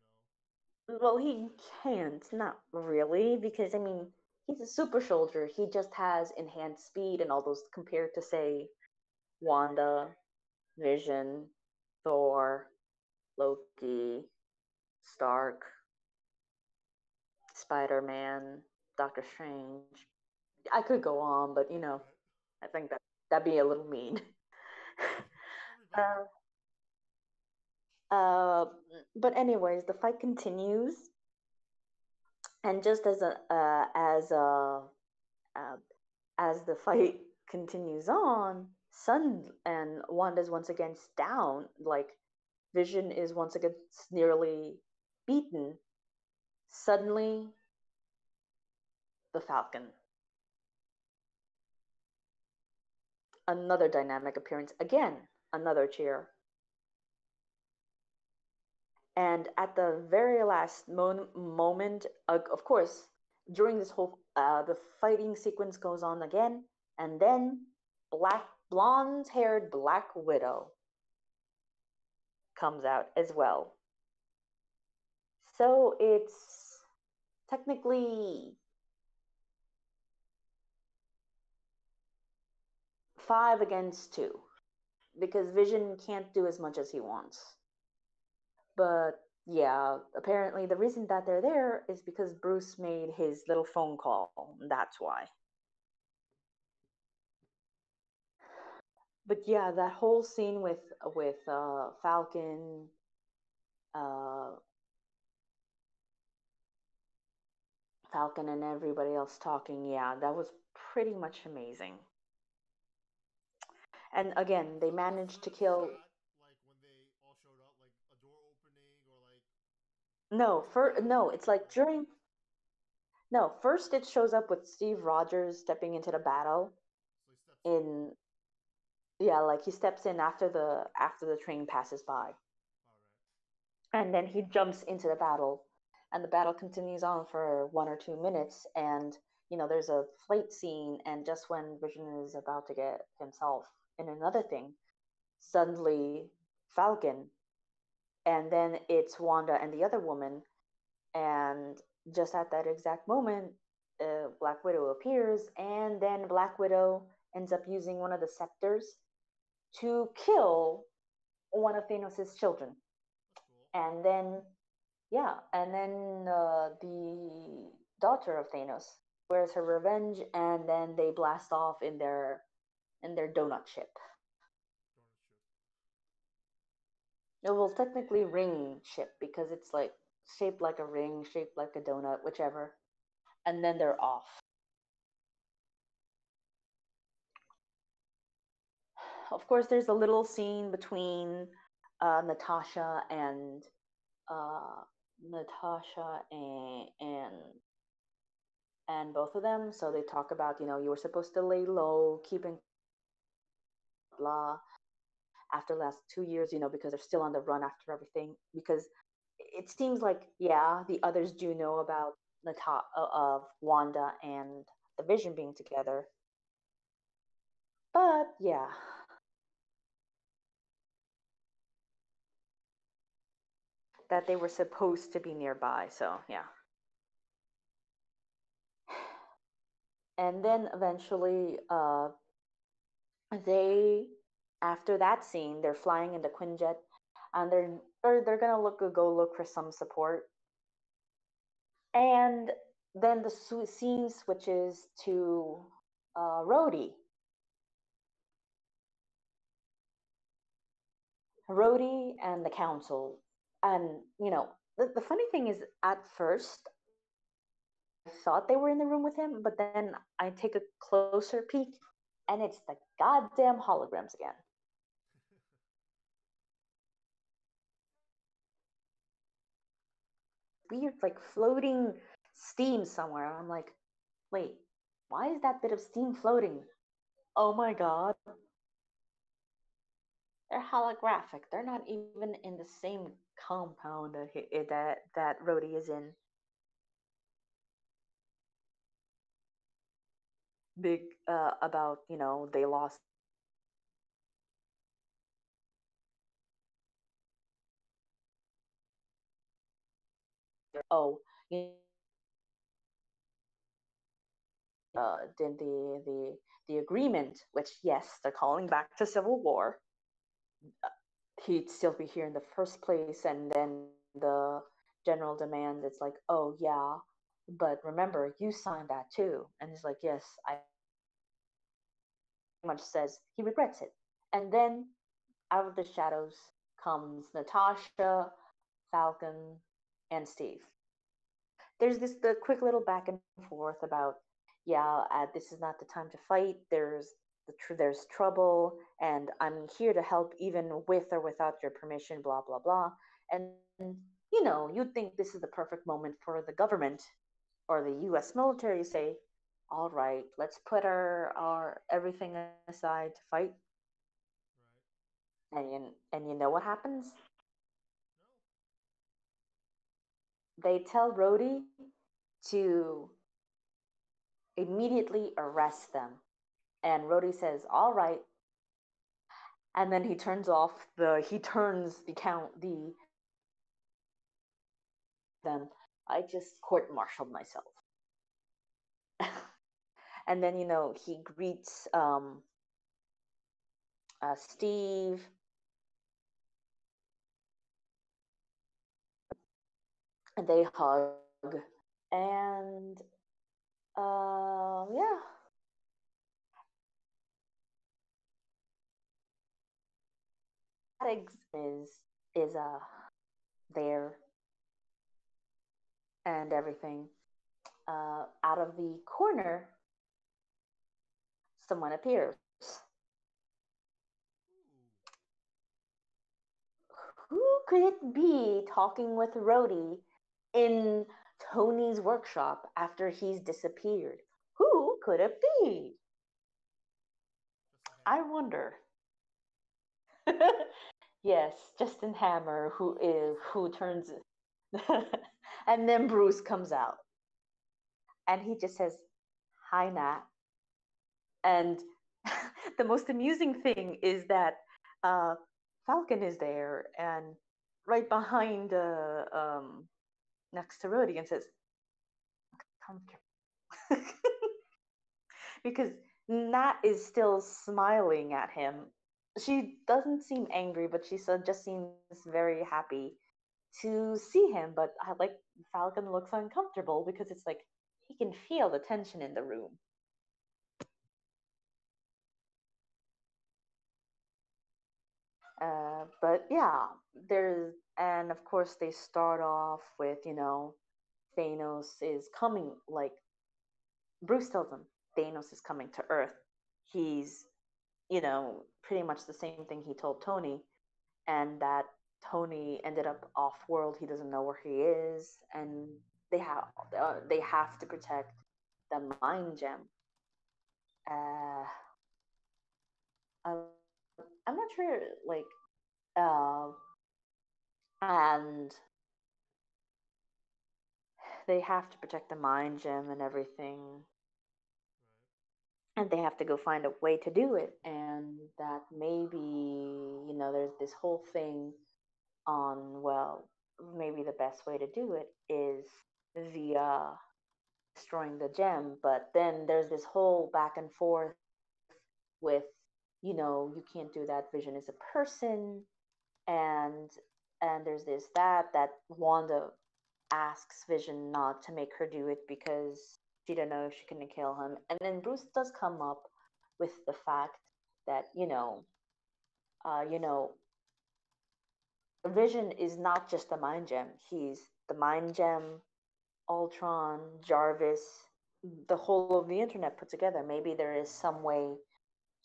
Speaker 3: well, he can't, not really, because I mean, he's a super soldier. He just has enhanced speed and all those compared to, say, Wanda, Vision, Thor, Loki, Stark, Spider Man, Doctor Strange. I could go on, but
Speaker 2: Right.
Speaker 3: I think that'd be a little mean.
Speaker 2: Everybody.
Speaker 3: uh, uh, but anyways, the fight continues, and just uh, as the fight continues on, Sun and Wanda's once again down. Like Vision is once again nearly beaten. Suddenly, the Falcon. Another dynamic appearance. Again, another cheer. And at the very last moment, of course, during this whole the fighting sequence goes on again, and then blonde-haired Black Widow comes out as well. So it's technically 5 against 2 because Vision can't do as much as he wants. But yeah, apparently the reason that they're there is because Bruce made his little phone call. That's why. But yeah, that whole scene with Falcon, uh, Falcon and everybody else talking, yeah, that was pretty much amazing. And again, they
Speaker 2: So was
Speaker 3: managed
Speaker 2: there
Speaker 3: to
Speaker 2: a
Speaker 3: kill.
Speaker 2: shot like when they all showed up, like a door opening or like some kind of
Speaker 3: No, it's
Speaker 2: thing,
Speaker 3: like
Speaker 2: or
Speaker 3: during. No, first it shows up with Steve Rogers stepping into the battle
Speaker 2: so he steps in.
Speaker 3: in. Yeah, like he steps in after the train passes by,
Speaker 2: All right.
Speaker 3: and then he jumps into the battle, and the battle continues on for 1 or 2 minutes, and there's a flight scene, and just when Vision is about to get himself in another thing, suddenly Falcon, and then it's Wanda and the other woman, and just at that exact moment, Black Widow appears, and then Black Widow ends up using one of the scepters to kill one of Thanos' children.
Speaker 2: That's cool.
Speaker 3: And then, yeah, and then the daughter of Thanos wears her revenge, and then they blast off in their donut ship.
Speaker 2: Darn ship.
Speaker 3: It will technically ring ship because it's like shaped like a ring, shaped like a donut, whichever. And then they're off. Of course, there's a little scene between Natasha and uh, Natasha and both of them. So they talk about, you were supposed to lay low, keep in blah. After the last 2 years, because they're still on the run after everything. Because it seems like, yeah, the others do know about of Wanda and the Vision being together, but yeah, that they were supposed to be nearby. So yeah, and then eventually, they after that scene, they're flying in the Quinjet, and they're gonna go look for some support, and then the scene switches to Rhodey. Rhodey and the council. And, the funny thing is, at first, I thought they were in the room with him, but then I take a closer peek, and it's the goddamn holograms again. Weird, like floating steam somewhere. I'm like, wait, why is that bit of steam floating? Oh my god. They're holographic. They're not even in the same compound that Rhodey is in. Big about they lost oh then the agreement, which yes, they're calling back to Civil War. He'd still be here in the first place, and then the general demand, it's like, oh yeah, but remember you signed that too, and he's like, yes, I much says he regrets it. And then out of the shadows comes Natasha, Falcon, and Steve. There's the quick little back and forth about, yeah, this is not the time to fight. There's trouble, and I'm here to help even with or without your permission. Blah blah blah. And you'd think this is the perfect moment for the government or the U.S. military to say, all right, let's put our everything aside to fight.
Speaker 2: Right.
Speaker 3: And you know what happens?
Speaker 2: No.
Speaker 3: They tell Rhodey to immediately arrest them. And Rhodey says, "All right." And then he turns the count the them. I just court-martialed myself. And then he greets Steve, and they hug, and yeah, that is there and everything. Out of the corner, someone appears.
Speaker 2: Ooh.
Speaker 3: Who could it be talking with Rhodey in Tony's workshop after he's disappeared? Who could it be?
Speaker 2: Justin
Speaker 3: I
Speaker 2: Hammer.
Speaker 3: wonder. Yes, Justin Hammer, who turns, and then Bruce comes out, and he just says, Hi, Nat. And the most amusing thing is that uh, Falcon is there and right behind, next to Rhodey, and says, comfortable. Because Nat is still smiling at him. She doesn't seem angry, but she just seems very happy to see him. But I like Falcon looks uncomfortable because it's like he can feel the tension in the room. But yeah, and of course they start off with, Thanos is coming, like Bruce tells him Thanos is coming to Earth. He's, pretty much the same thing he told Tony, and that Tony ended up off world. He doesn't know where he is, and they have they have to protect the mind gem. Uh, I'm not sure, like, uh, and they have to protect the mind gem and everything, and they have to go find a way to do it, and that maybe, there's this whole thing on, well, maybe the best way to do it is via destroying the gem. But then there's this whole back and forth with, you can't do that, Vision is a person. And and there's that Wanda asks Vision not to make her do it because she don't know if she can kill him. And then Bruce does come up with the fact that, uh, you know, Vision is not just the mind gem. He's the mind gem, Ultron, Jarvis, the whole of the internet put together. Maybe there is some way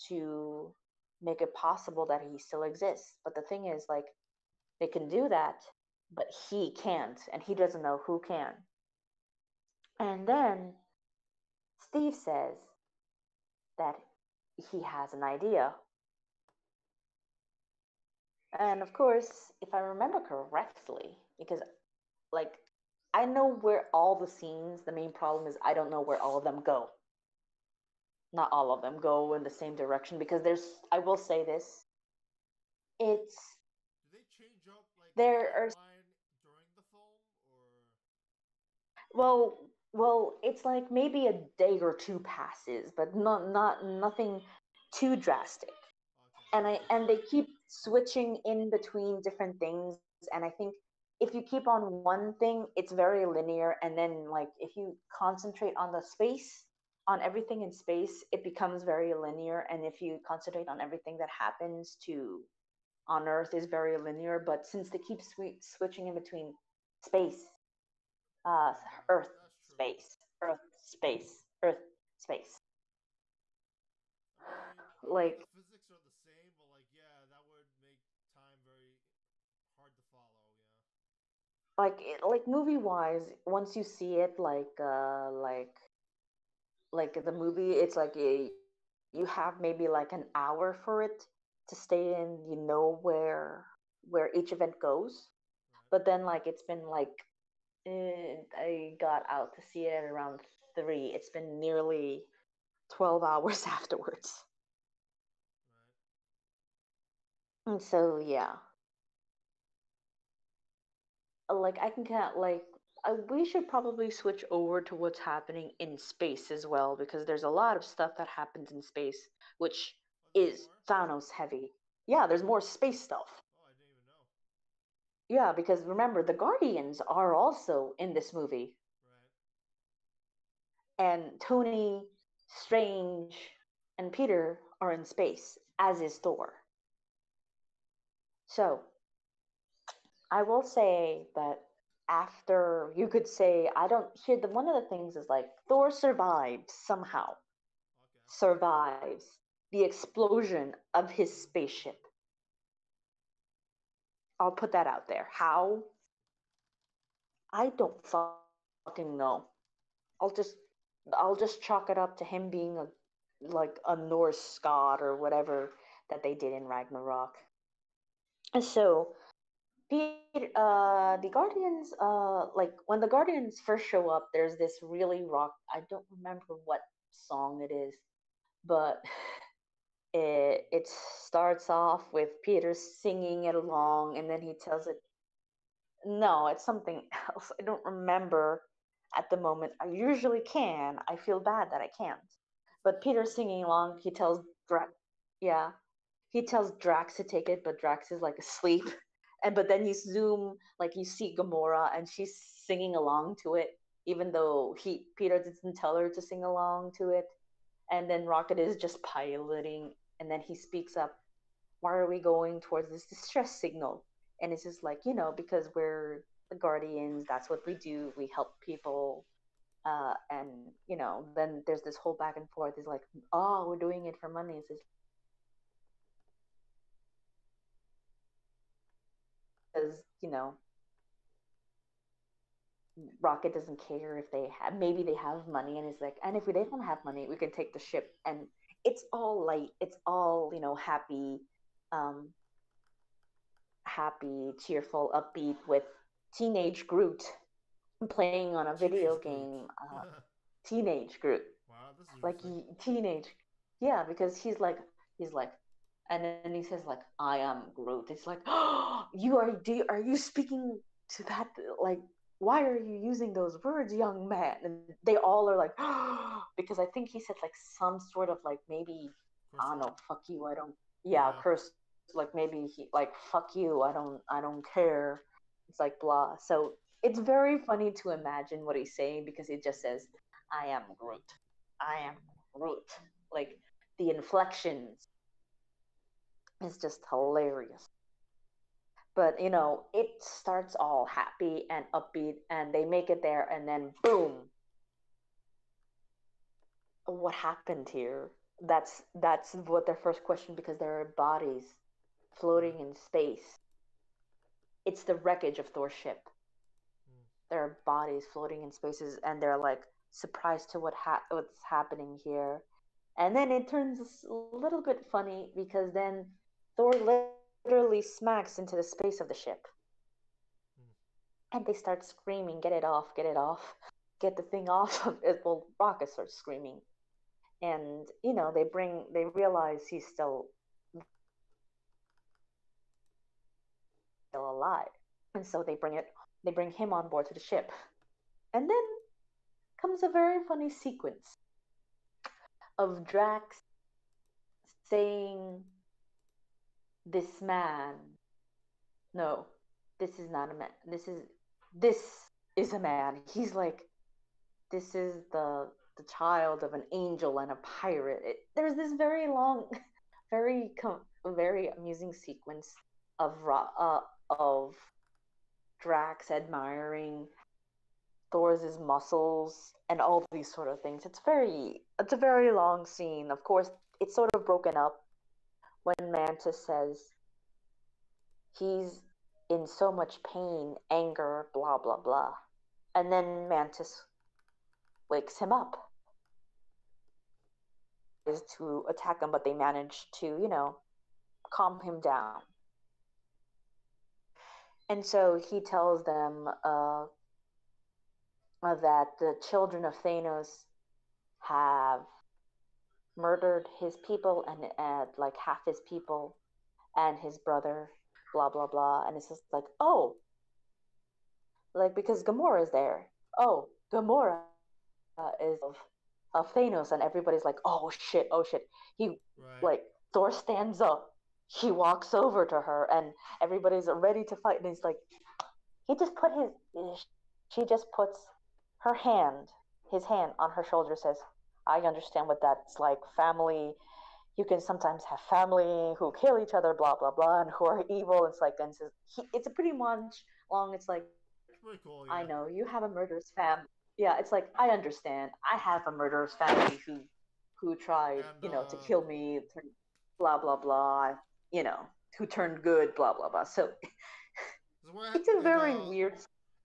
Speaker 3: to make it possible that he still exists. But the thing is, like, they can do that, but he can't, and he doesn't know who can. And then Steve says that he has an idea. And of course, if I remember correctly, because, like, I know where all the scenes, the main problem is I don't know where all of them go. Not all of them go in the same direction because I will say this, it's,
Speaker 2: Do they change up like the
Speaker 3: there are,
Speaker 2: timeline during the film, or?
Speaker 3: well, it's like maybe a day or two passes, but not nothing too drastic.
Speaker 2: Okay,
Speaker 3: And they keep switching in between different things, and I think if you keep on one thing, it's very linear, and then, like, if you concentrate on the space, on everything in space, it becomes very linear, and if you concentrate on everything that happens to on Earth is very linear. But since they keep switching in between space, uh Earth,
Speaker 2: that's true.
Speaker 3: space, Earth, space, Earth, space,
Speaker 2: I mean
Speaker 3: like
Speaker 2: the physics are the same, but like yeah, that would make time very hard to follow. Yeah.
Speaker 3: like movie wise, once you see it, like the movie, it's like you have maybe like an hour for it to stay in, where each event goes. But
Speaker 2: Right.
Speaker 3: then, like, it's been like, I got out to see it at around 3. It's been nearly 12 hours afterwards.
Speaker 2: Right.
Speaker 3: And so yeah, like I can kind of like, we should probably switch over to what's happening in space as well, because there's a lot of stuff that happens in space which
Speaker 2: Oh, there's
Speaker 3: is
Speaker 2: more.
Speaker 3: Thanos heavy. Yeah, there's more space stuff.
Speaker 2: Oh, I didn't even know.
Speaker 3: Yeah, because remember, the Guardians are also in this movie,
Speaker 2: Right.
Speaker 3: and Tony, Strange, and Peter are in space, as is Thor. So I will say that after, you could say, I don't hear the one of the things is like Thor survives somehow,
Speaker 2: Okay.
Speaker 3: survives the explosion of his spaceship. I'll put that out there. How? I don't fucking know. I'll just I'll just chalk it up to him being a Norse god or whatever that they did in Ragnarok. So the Guardians, like when the Guardians first show up, there's this really rock. I don't remember what song it is, but it starts off with Peter singing it along, and then he tells it. No, it's something else. I don't remember at the moment. I usually can. I feel bad that I can't. But Peter's singing along. He tells Drax, yeah, he tells Drax to take it, but Drax is like asleep. And but then you zoom, like you see Gamora, and she's singing along to it, even though he Peter didn't tell her to sing along to it. And then Rocket is just piloting, and then he speaks up, why are we going towards this distress signal? And it's just like, because we're the Guardians, that's what we do. We help people. And, then there's this whole back and forth. It's like, oh, we're doing it for money. It's just because, Rocket doesn't care if they have, maybe they have money. And it's like, and if we don't have money, we can take the ship. And it's all light. It's all, happy. Um, Happy, cheerful, upbeat with teenage Groot playing on a video
Speaker 2: Teenage Groot.
Speaker 3: game. Teenage Groot,
Speaker 2: Wow, this is
Speaker 3: like
Speaker 2: interesting.
Speaker 3: teenage, yeah, because he's like, and then he says like, "I am Groot." It's like, oh, are you speaking to that? Like, why are you using those words, young man? And they all are like, oh, because I think he said like some sort of like maybe
Speaker 2: Curse
Speaker 3: I don't
Speaker 2: word.
Speaker 3: know, fuck you, I don't, yeah,
Speaker 2: Yeah.
Speaker 3: curse, like maybe he like fuck you, I don't care. It's like blah. So it's very funny to imagine what he's saying because it just says, "I am Groot. I am Groot." Like the inflections is just hilarious. But it starts all happy and upbeat, and they make it there, and then boom, what happened here? That's what their first question, because there are bodies
Speaker 2: Right.
Speaker 3: floating in space. It's the wreckage of Thor's ship.
Speaker 2: Mm.
Speaker 3: There are bodies floating in spaces, and they're like surprised to what's happening here. And then it turns a little bit funny because then Thor literally smacks into the space of the ship,
Speaker 2: Mm.
Speaker 3: and they start screaming, "Get it off! Get it off! Get the thing off!" Of it. Well, Rocket starts screaming, and they realize he's still alive, and so they bring him on board to the ship, and then comes a very funny sequence of Drax saying, "This man, no, this is not a man. This is a man." He's like, "This is the child of an angel and a pirate." There's this very long, very amusing sequence of of Drax admiring Thor's muscles and all these sort of things. It's a very long scene. Of course, it's sort of broken up when Mantis says he's in so much pain, anger, blah blah blah. And then Mantis wakes him up, is to attack him, but they manage to, calm him down. And so he tells them that the children of Thanos have murdered his people, and like half his people and his brother, blah blah blah. And it's just like, oh, like because Gamora is there. Oh, Gamora is of Thanos, and everybody's like, oh shit, oh shit. He
Speaker 2: Right.
Speaker 3: like Thor stands up, he walks over to her, and everybody's ready to fight, and he's like, he just put she just puts her hand, his hand on her shoulder, says, "I understand what that's like. Family, you can sometimes have family who kill each other, blah blah blah, and who are evil." It's like, and says, it's a pretty much long. It's like,
Speaker 2: It's pretty
Speaker 3: I
Speaker 2: cool.
Speaker 3: know
Speaker 2: Yeah.
Speaker 3: you have a murderous family. Yeah, it's like I understand. I have a murderous family who tried,
Speaker 2: And
Speaker 3: to kill me, blah blah blah. You know, who turned good, blah blah blah. So
Speaker 2: this is where
Speaker 3: it's a very weird.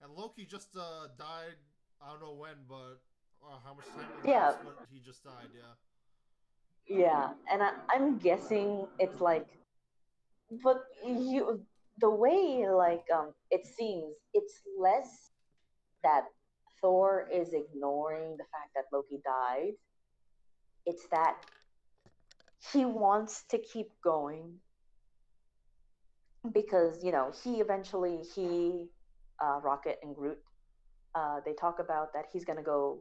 Speaker 2: and Loki just died. I don't know when, but how much time
Speaker 3: Yeah,
Speaker 2: elapsed, but he just died. Yeah.
Speaker 3: yeah, and I'm guessing it's like, but the way like it seems, it's less that Thor is ignoring the fact that Loki died, It's that he wants to keep going because he eventually Rocket and Groot, they talk about that he's gonna go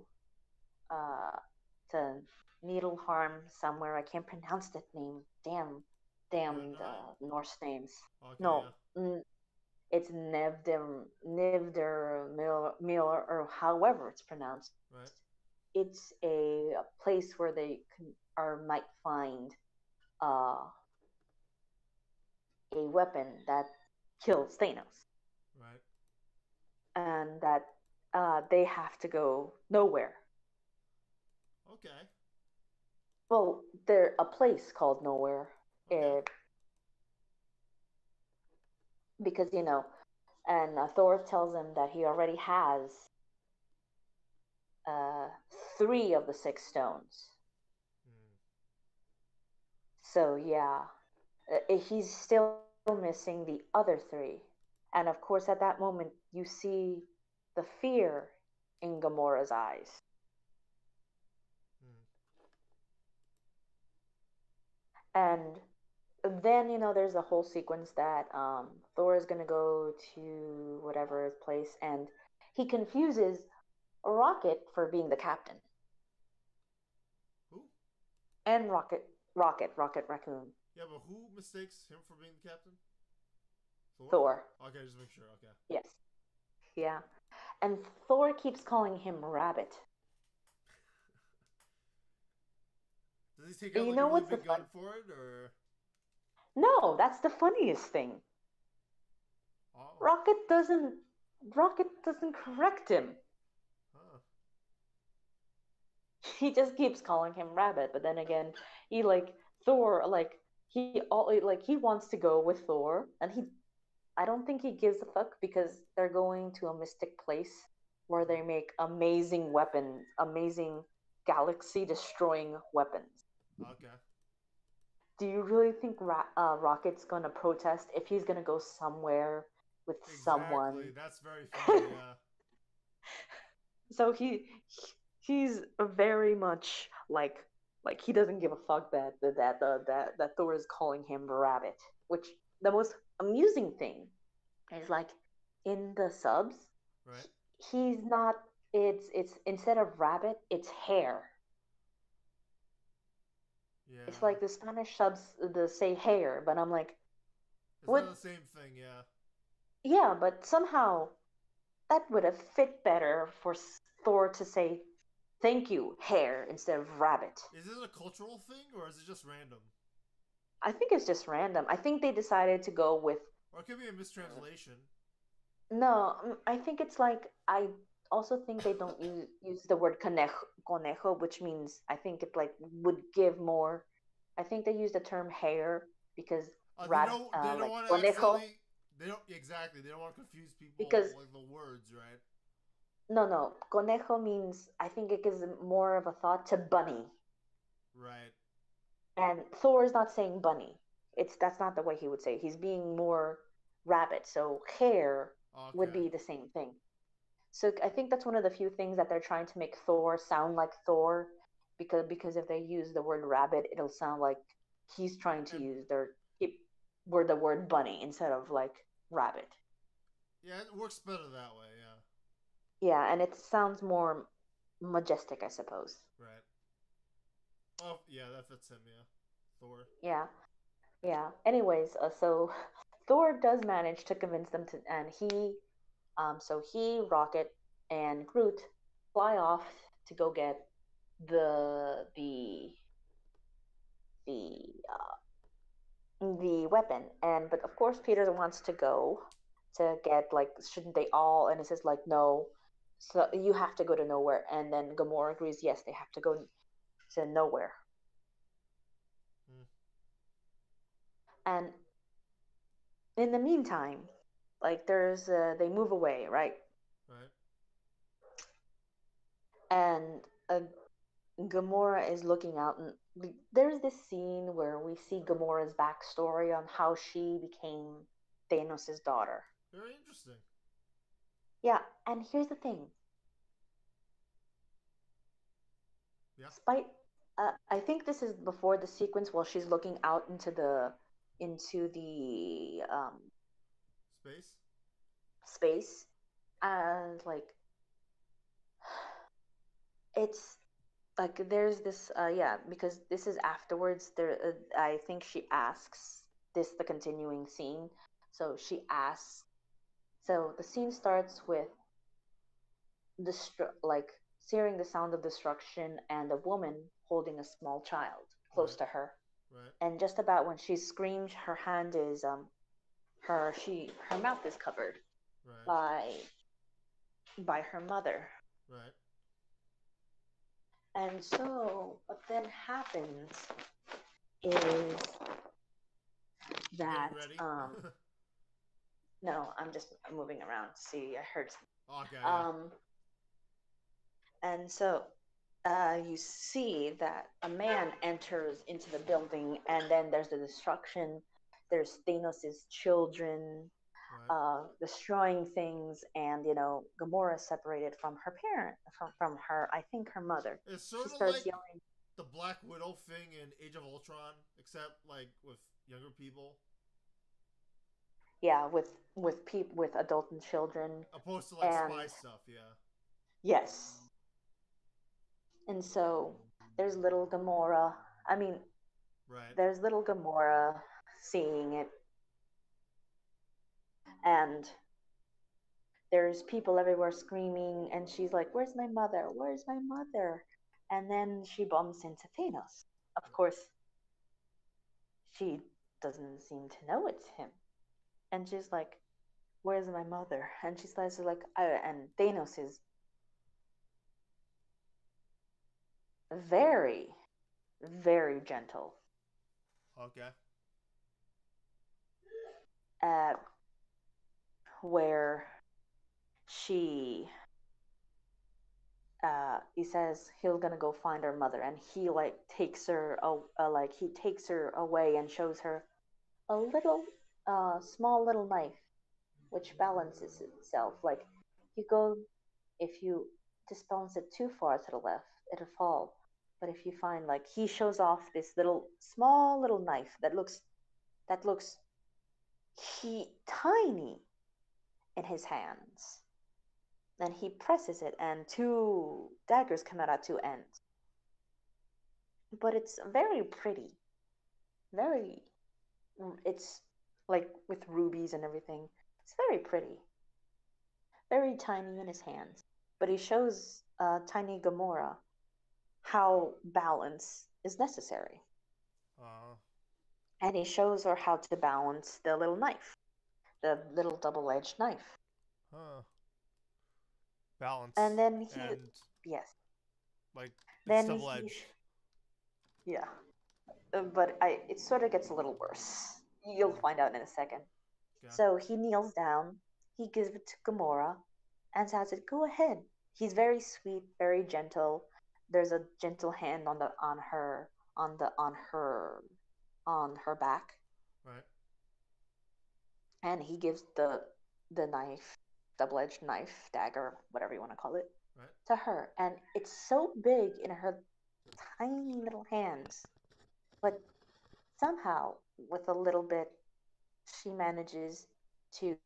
Speaker 3: uh, to Needle Harm somewhere. I can't pronounce that name. Damn
Speaker 2: Jotunheim?
Speaker 3: the Norse names.
Speaker 2: Okay,
Speaker 3: No,
Speaker 2: yeah.
Speaker 3: it's Nivder Miller, or however it's pronounced.
Speaker 2: Right.
Speaker 3: It's a place where they might find uh, a weapon that kills Thanos,
Speaker 2: Right.
Speaker 3: and that they have to go nowhere.
Speaker 2: Okay.
Speaker 3: Well, they're a place called nowhere,
Speaker 2: Okay.
Speaker 3: uh, because and Thor tells him that he already has uh, 3 of the 6 stones.
Speaker 2: Hmm.
Speaker 3: So yeah, he's still missing the other 3. And of course, at that moment, you see the fear in Gamora's eyes.
Speaker 2: Hmm.
Speaker 3: And then, there's a whole sequence that Thor is going to go to whatever his place, and he confuses Rocket for being the captain,
Speaker 2: Who?
Speaker 3: and Rocket Raccoon,
Speaker 2: Yeah, but who mistakes him for being the captain? Thor?
Speaker 3: Thor.
Speaker 2: Okay, just make sure. Okay.
Speaker 3: Yes. Yeah. And Thor keeps calling him Rabbit.
Speaker 2: Does he take
Speaker 3: And
Speaker 2: out
Speaker 3: you
Speaker 2: like a
Speaker 3: know
Speaker 2: really
Speaker 3: what's the
Speaker 2: big gun
Speaker 3: fun?
Speaker 2: for it, or?
Speaker 3: No, that's the funniest thing.
Speaker 2: Oh.
Speaker 3: Rocket doesn't Rocket doesn't correct him.
Speaker 2: Huh.
Speaker 3: He just keeps calling him Rabbit, but then again, he Thor he wants to go with Thor, and he I don't think he gives a fuck because they're going to a mystic place where they make amazing weapons, amazing galaxy destroying weapons.
Speaker 2: Okay.
Speaker 3: Do you really think Rocket's gonna protest if he's gonna go somewhere with
Speaker 2: Exactly.
Speaker 3: someone?
Speaker 2: That's very funny. Yeah.
Speaker 3: So he's very much like he doesn't give a fuck that Thor is calling him Rabbit. Which the most amusing thing is in the subs,
Speaker 2: Right.
Speaker 3: he's not. It's instead of rabbit, it's hare. It's
Speaker 2: Yeah.
Speaker 3: like the Spanish subs the say hare, but I'm like,
Speaker 2: It's not
Speaker 3: what?
Speaker 2: the same thing. Yeah.
Speaker 3: Yeah, but somehow that would have fit better for Thor to say thank you, hare, instead of rabbit.
Speaker 2: Is this a cultural thing or is it just random?
Speaker 3: I think it's just random. I think they decided to go with
Speaker 2: Or it could be a mistranslation.
Speaker 3: no. I think it's I also think they don't use the word conejo, which means I think it would give more. I think they use the term hare because
Speaker 2: They
Speaker 3: rat
Speaker 2: don't. They don't want to
Speaker 3: conejo
Speaker 2: accidentally. They don't exactly. They don't want to confuse people
Speaker 3: because
Speaker 2: like the words, right?
Speaker 3: no, conejo means I think it gives more of a thought to bunny.
Speaker 2: Right.
Speaker 3: And Thor is not saying bunny. That's not the way he would say it. He's being more rabbit. So hare would
Speaker 2: Okay.
Speaker 3: be the same thing. So I think that's one of the few things that they're trying to make Thor sound like Thor, because if they use the word rabbit, it'll sound like he's trying to
Speaker 2: And
Speaker 3: use the word bunny instead of rabbit.
Speaker 2: yeah, it works better that way. Yeah.
Speaker 3: Yeah, and it sounds more majestic, I suppose.
Speaker 2: Right. Oh yeah, that fits him. Yeah. Thor.
Speaker 3: Yeah, yeah. Anyways, so Thor does manage to convince them to, and he, Rocket, and Groot fly off to go get the the the weapon. And but of course Peter wants to go to get shouldn't they all? And it says no, so you have to go to nowhere. And then Gamora agrees, yes, they have to go to nowhere.
Speaker 2: Hmm.
Speaker 3: And in the meantime, there's they move away, right?
Speaker 2: Right.
Speaker 3: And Gamora is looking out, and there's this scene where we see Gamora's backstory on how she became Thanos' daughter.
Speaker 2: Very interesting.
Speaker 3: Yeah, and here's the thing.
Speaker 2: Yeah.
Speaker 3: Spite I think this is before the sequence while she's looking out into the
Speaker 2: Space.
Speaker 3: space, and like it's like there's this yeah, because this is afterwards. There I think she asks this the continuing scene. So she asks. So the scene starts with like hearing the sound of destruction and a woman holding a small child close
Speaker 2: Right.
Speaker 3: to her.
Speaker 2: Right.
Speaker 3: And just about when she screams, her hand is her mouth is covered
Speaker 2: Right.
Speaker 3: by her mother.
Speaker 2: Right.
Speaker 3: And so what then happens is
Speaker 2: You getting
Speaker 3: that
Speaker 2: ready?
Speaker 3: no, I'm just moving around. See, I heard.
Speaker 2: Okay. Yeah.
Speaker 3: Um, and so you see that a man enters into the building, and then there's the destruction. There's Thanos' children
Speaker 2: Right.
Speaker 3: destroying things, and Gamora is separated from her parent, from her, I think her mother.
Speaker 2: It's
Speaker 3: She
Speaker 2: sort of
Speaker 3: starts
Speaker 2: like
Speaker 3: yelling.
Speaker 2: the Black Widow thing in Age of Ultron, except like with younger people,
Speaker 3: Yeah, with adult and children,
Speaker 2: opposed to like
Speaker 3: and
Speaker 2: spy stuff. Yeah.
Speaker 3: yes, and so there's little Gamora. I mean,
Speaker 2: Right.
Speaker 3: there's little Gamora seeing it, and there's people everywhere screaming, and she's like, "Where's my mother? Where's my mother?" And then she bumps into Thanos. Of course, she doesn't seem to know it's him, and she's like, "Where's my mother?" And she says, like, and Thanos is very, very gentle.
Speaker 2: Okay.
Speaker 3: At where she he says he's gonna go find her mother, and he like takes her like he takes her away and shows her a little small little knife which balances itself. Like you go, if you disbalance it too far to the left, it'll fall. But if you find, like, he shows off this little small little knife that looks he tiny in his hands, and he presses it, and two daggers come out at two ends. But it's very pretty, very. It's like with rubies and everything. It's very pretty, very tiny in his hands. But he shows tiny Gamora how balance is necessary.
Speaker 2: Uh.
Speaker 3: And he shows her how to balance the little knife, the little double edged knife.
Speaker 2: Huh.
Speaker 3: And
Speaker 2: Balance
Speaker 3: then
Speaker 2: and
Speaker 3: yes,
Speaker 2: like it's
Speaker 3: then
Speaker 2: double edged.
Speaker 3: yeah. But it sort of gets a little worse. You'll
Speaker 2: Yeah.
Speaker 3: find out in a second.
Speaker 2: Yeah.
Speaker 3: So he kneels down, he gives it to Gamora, and says, "It go ahead." He's very sweet, very gentle. There's a gentle hand on her back,
Speaker 2: Right.
Speaker 3: and he gives the knife, double-edged knife, dagger, whatever you want to call it,
Speaker 2: Right.
Speaker 3: to her, and it's so big in her tiny little hands, but somehow with a little bit she manages to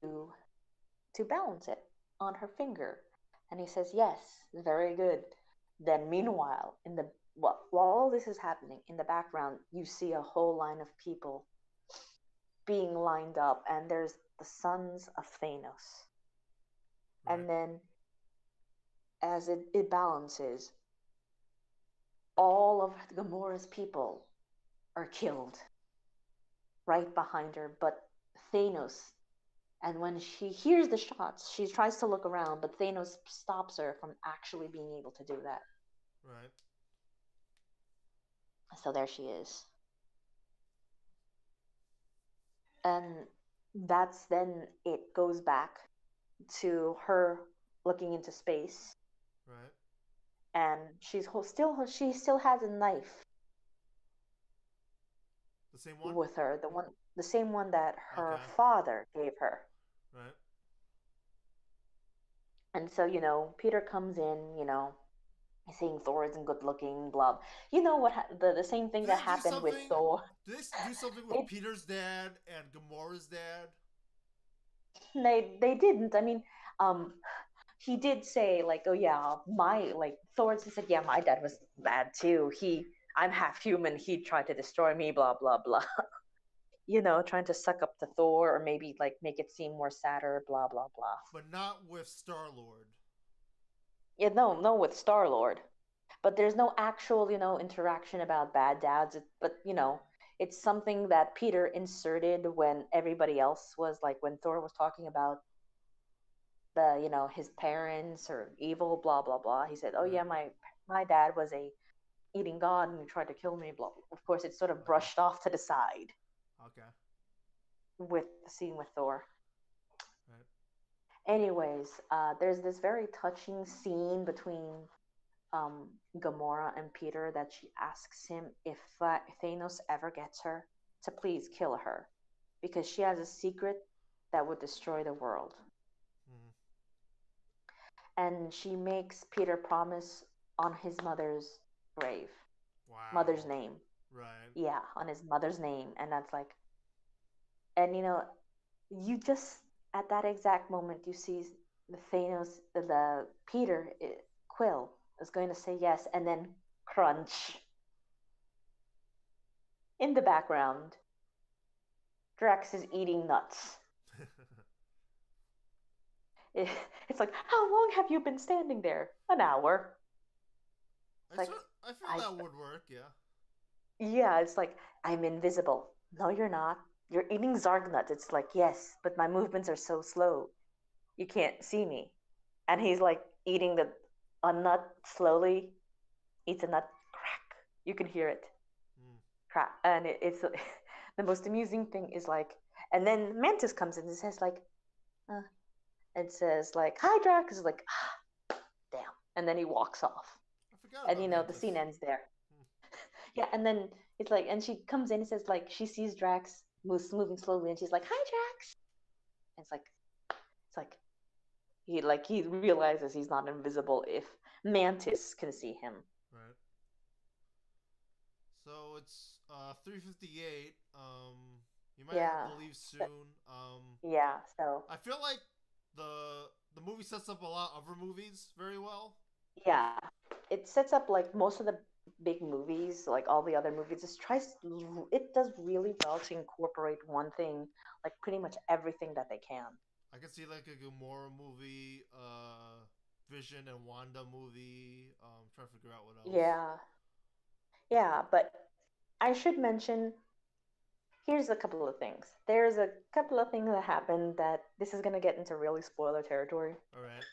Speaker 3: balance it on her finger. And he says, "Yes, very good." Then meanwhile, while all this is happening in the background, you see a whole line of people being lined up, and there's the sons of Thanos.
Speaker 2: Right.
Speaker 3: And then as it balances, all of Gamora's people are killed right behind her, but Thanos, and when she hears the shots, she tries to look around, but Thanos stops her from actually being able to do that.
Speaker 2: Right.
Speaker 3: So there she is. And that's then it goes back to her looking into space,
Speaker 2: Right.
Speaker 3: and she still has a knife
Speaker 2: The same one.
Speaker 3: with her, the same one that her
Speaker 2: Okay.
Speaker 3: father gave her.
Speaker 2: Right.
Speaker 3: And so Peter comes in, saying Thor isn't good looking, blah. You know what? The same thing
Speaker 2: Did
Speaker 3: that
Speaker 2: they do
Speaker 3: happened with
Speaker 2: something?
Speaker 3: Thor.
Speaker 2: Did they do something with
Speaker 3: They
Speaker 2: Peter's dad and Gamora's dad?
Speaker 3: they didn't. I mean, um, he did say like, oh yeah, my like Thor said, yeah, my dad was bad too. I'm half human. He tried to destroy me. Blah blah blah. Trying to suck up to Thor or maybe like make it seem more sadder. Blah blah blah.
Speaker 2: But not with Star Lord.
Speaker 3: Yeah, no, no, with Star Lord. But there's no actual, interaction about bad dads. But it's something that Peter inserted when everybody else was like when Thor was talking about his parents or evil, blah blah blah. He said, "Oh
Speaker 2: Right.
Speaker 3: yeah, my dad was a eating god and he tried to kill me." Blah. Of course, it's sort of
Speaker 2: Okay.
Speaker 3: brushed off to the side
Speaker 2: Okay.
Speaker 3: with the scene with Thor.
Speaker 2: Right.
Speaker 3: Anyways, there's this very touching scene between Gamora and Peter that she asks him if Thanos ever gets her to please kill her because she has a secret that would destroy the world.
Speaker 2: Mm.
Speaker 3: And she makes Peter promise on his mother's grave, mother's
Speaker 2: Wow.
Speaker 3: name.
Speaker 2: Right.
Speaker 3: Yeah, on his mother's name. And that's like, and you just, at that exact moment, you see the Thanos, the Peter, Quill is going to say yes, and then crunch. In the background, Drax is eating nuts. It, it's like, how long have you been standing there? An hour. It's like,
Speaker 2: I feel
Speaker 3: I,
Speaker 2: that would work. Yeah.
Speaker 3: yeah, it's like, I'm invisible. No, you're not. You're eating Zarg nuts. It's like, yes, but my movements are so slow. You can't see me. And he's like eating a nut slowly. Eats a nut, crack. You can hear it,
Speaker 2: Mm.
Speaker 3: crack. And it's the most amusing thing is like, and then Mantis comes in and says like, uh, and says like, "Hi, Drax." Is like, ah, damn, and then he walks off,
Speaker 2: I forgot
Speaker 3: and
Speaker 2: about
Speaker 3: the scene
Speaker 2: Mantis.
Speaker 3: ends there.
Speaker 2: Mm.
Speaker 3: Yeah, and then it's like, and she comes in and says like, she sees Drax moving slowly, and she's like, "Hi, Drax." And it's like he realizes he's not invisible if Mantis can see him.
Speaker 2: Right. So it's 3:58. You might have
Speaker 3: Yeah,
Speaker 2: to leave soon.
Speaker 3: yeah. So
Speaker 2: I feel like the movie sets up a lot of other movies very well.
Speaker 3: yeah, it sets up like most of the big movies, like all the other movies. It does really well to incorporate one thing, like pretty much everything that they can.
Speaker 2: I can see like a Gamora movie, Vision and Wanda movie. Trying to figure out what else.
Speaker 3: Yeah, yeah, but I should mention here's a couple of things. There's a couple of things that happened that this is gonna get into really spoiler territory.
Speaker 2: All right.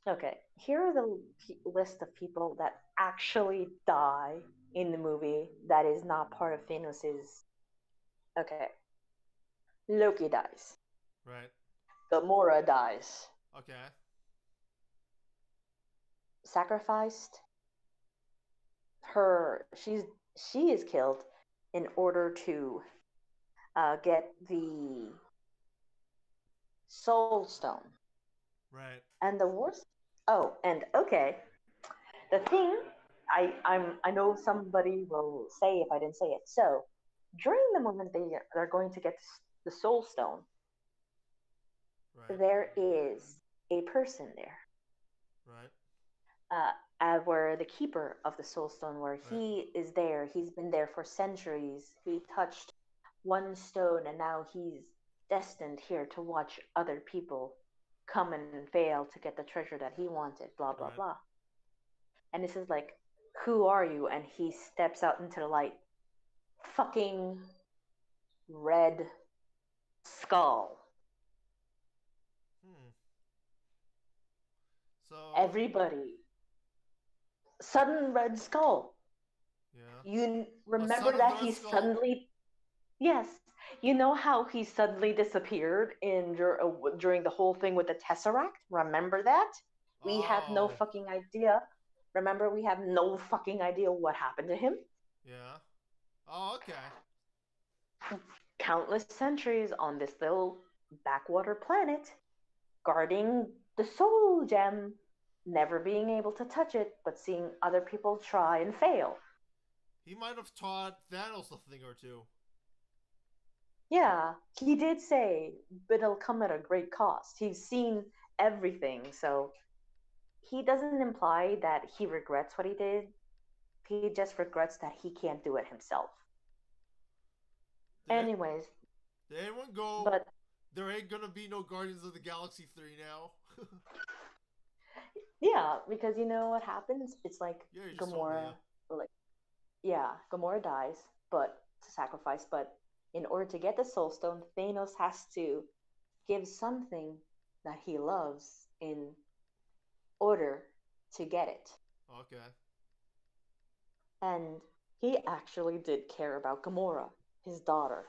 Speaker 3: Okay, here are the list of people that actually die in the movie that is not part of Thanos's. Okay, Loki dies.
Speaker 2: Right.
Speaker 3: Gamora dies.
Speaker 2: Okay.
Speaker 3: Sacrificed. She is killed in order to get the Soul Stone.
Speaker 2: Right.
Speaker 3: And the worst. Oh, and okay, the thing I know somebody will say if I didn't say it. So during the moment they're going to get the Soul Stone,
Speaker 2: Right.
Speaker 3: there is a person there,
Speaker 2: Right.
Speaker 3: where the keeper of the Soul Stone, where
Speaker 2: Right.
Speaker 3: he is there. He's been there for centuries. He touched one stone, and now he's destined here to watch other people come and fail to get the treasure that he wanted. Blah blah
Speaker 2: Right.
Speaker 3: blah. And this is like, who are you? And he steps out into the light. Fucking Red Skull.
Speaker 2: Hmm. So
Speaker 3: Everybody. Sudden Red Skull.
Speaker 2: yeah,
Speaker 3: You
Speaker 2: a son
Speaker 3: remember
Speaker 2: of the
Speaker 3: that
Speaker 2: Red
Speaker 3: he
Speaker 2: Skull.
Speaker 3: suddenly. Yes. You know how he suddenly disappeared during the whole thing with the Tesseract? Remember that? We have no
Speaker 2: Oh.
Speaker 3: fucking idea. Remember, we have no fucking idea what happened to him?
Speaker 2: Yeah. Oh, okay.
Speaker 3: Countless centuries on this little backwater planet, guarding the soul gem. never being able to touch it, but seeing other people try and fail.
Speaker 2: He might have taught Thanos a thing or two.
Speaker 3: Yeah, he did say, but it'll come at a great cost. He's seen everything, so he doesn't imply that he regrets what he did. He just regrets that he can't do it himself.
Speaker 2: Did,
Speaker 3: Anyways,
Speaker 2: did anyone go?
Speaker 3: but
Speaker 2: There ain't gonna be no Guardians of the Galaxy 3 now.
Speaker 3: yeah, because you know what happens? It's like
Speaker 2: Yeah, you just told me.
Speaker 3: Gamora,
Speaker 2: Yeah.
Speaker 3: like, yeah, Gamora dies, but to sacrifice, but in order to get the Soul Stone, Thanos has to give something that he loves in order to get it.
Speaker 2: Okay.
Speaker 3: And he actually did care about Gamora, his daughter.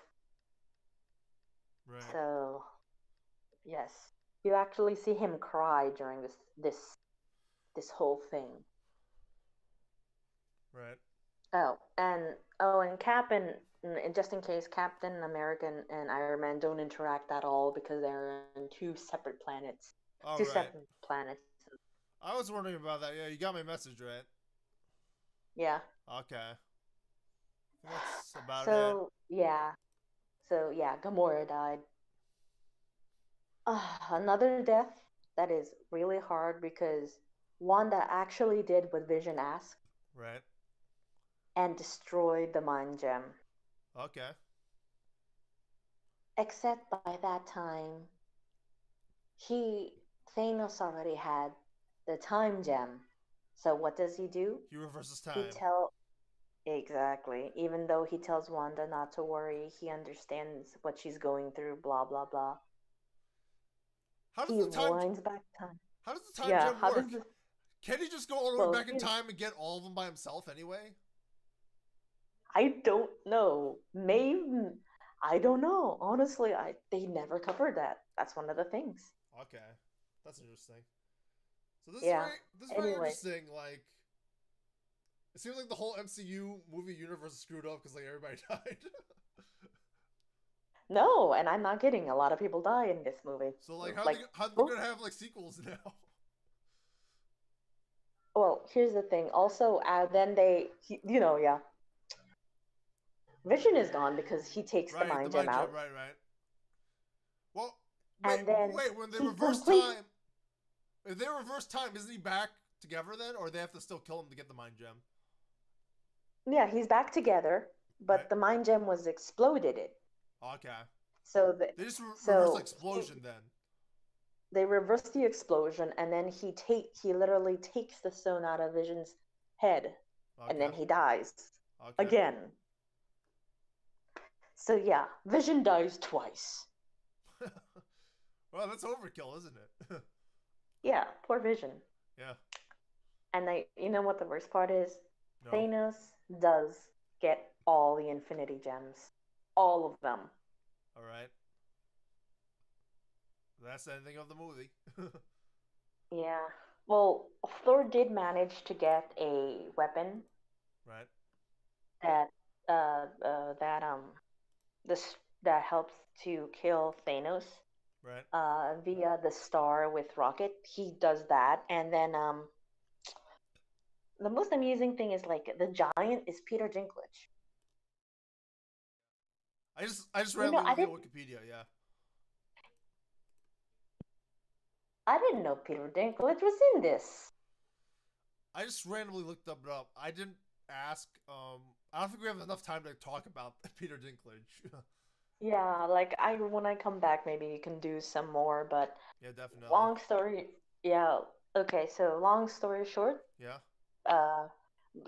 Speaker 2: Right.
Speaker 3: So, yes, you actually see him cry during this whole thing.
Speaker 2: Right.
Speaker 3: And Cap and just in case Captain America and Iron Man don't interact at all because they're on
Speaker 2: All
Speaker 3: two
Speaker 2: right.
Speaker 3: separate planets.
Speaker 2: I was wondering about that. Yeah, you got my message, right?
Speaker 3: Yeah.
Speaker 2: Okay. I think that's about it.
Speaker 3: So yeah, Gamora died. Another death that is really hard because Wanda actually did what Vision asked
Speaker 2: Right.
Speaker 3: and destroyed the Mind Gem.
Speaker 2: Okay.
Speaker 3: Except by that time, he Thanos already had the Time Gem. So what does he do?
Speaker 2: He reverses
Speaker 3: He
Speaker 2: time.
Speaker 3: tell Exactly. Even though he tells Wanda not to worry, he understands what she's going through. Blah blah blah.
Speaker 2: How does
Speaker 3: He
Speaker 2: the time?
Speaker 3: winds back time.
Speaker 2: How does the time
Speaker 3: Yeah.
Speaker 2: gem
Speaker 3: How
Speaker 2: work?
Speaker 3: does this?
Speaker 2: Can he just go all the way
Speaker 3: Well,
Speaker 2: back in time and get all of them by himself anyway?
Speaker 3: I don't know. Maybe I don't know. Honestly, I they never covered that. That's one of the things.
Speaker 2: Okay, that's interesting. So
Speaker 3: Yeah.
Speaker 2: this is very
Speaker 3: Anyways,
Speaker 2: interesting. Like, it seems like the whole MCU movie universe is screwed up because like everybody died.
Speaker 3: no, and I'm not kidding. A lot of people die in this movie.
Speaker 2: So like,
Speaker 3: Like,
Speaker 2: how they
Speaker 3: oh,
Speaker 2: gonna have like sequels now?
Speaker 3: well, here's the thing. Also, then yeah, Vision is gone because he takes the
Speaker 2: Right, the
Speaker 3: mind gem
Speaker 2: mind gem.
Speaker 3: out,
Speaker 2: Right, right. Well,
Speaker 3: and then
Speaker 2: wait. When they
Speaker 3: he
Speaker 2: reverse
Speaker 3: completely.
Speaker 2: time, if they reverse time, isn't he back together then, or they have to still kill him to get the mind gem?
Speaker 3: Yeah, he's back together,
Speaker 2: Right.
Speaker 3: but the mind gem was exploded.
Speaker 2: Okay.
Speaker 3: So the
Speaker 2: They just reverse the
Speaker 3: so
Speaker 2: explosion then.
Speaker 3: they reverse the explosion, and then he literally takes the stone out of Vision's head, and
Speaker 2: Okay.
Speaker 3: then he dies
Speaker 2: Okay.
Speaker 3: again. So yeah, Vision dies twice.
Speaker 2: Well, that's overkill, isn't it?
Speaker 3: Yeah, poor Vision.
Speaker 2: Yeah.
Speaker 3: And you know what the worst part is?
Speaker 2: No.
Speaker 3: Thanos does get all the Infinity Gems, all of them.
Speaker 2: All right. That's the ending of the movie.
Speaker 3: Yeah. Well, Thor did manage to get a weapon
Speaker 2: Right.
Speaker 3: that that this that helps to kill Thanos
Speaker 2: Right.
Speaker 3: via the star with Rocket. He does that, and then the most amusing thing is like the giant is Peter Dinklage.
Speaker 2: I just
Speaker 3: You know,
Speaker 2: randomly looked at Wikipedia. Yeah.
Speaker 3: I didn't know Peter Dinklage was in this.
Speaker 2: I just randomly looked it up. I didn't ask. I don't think we have enough time to talk about Peter Dinklage.
Speaker 3: Yeah, like I when I come back, maybe you can do some more. But
Speaker 2: Yeah, definitely.
Speaker 3: long story, yeah. Okay, so long story short,
Speaker 2: Yeah.
Speaker 3: uh,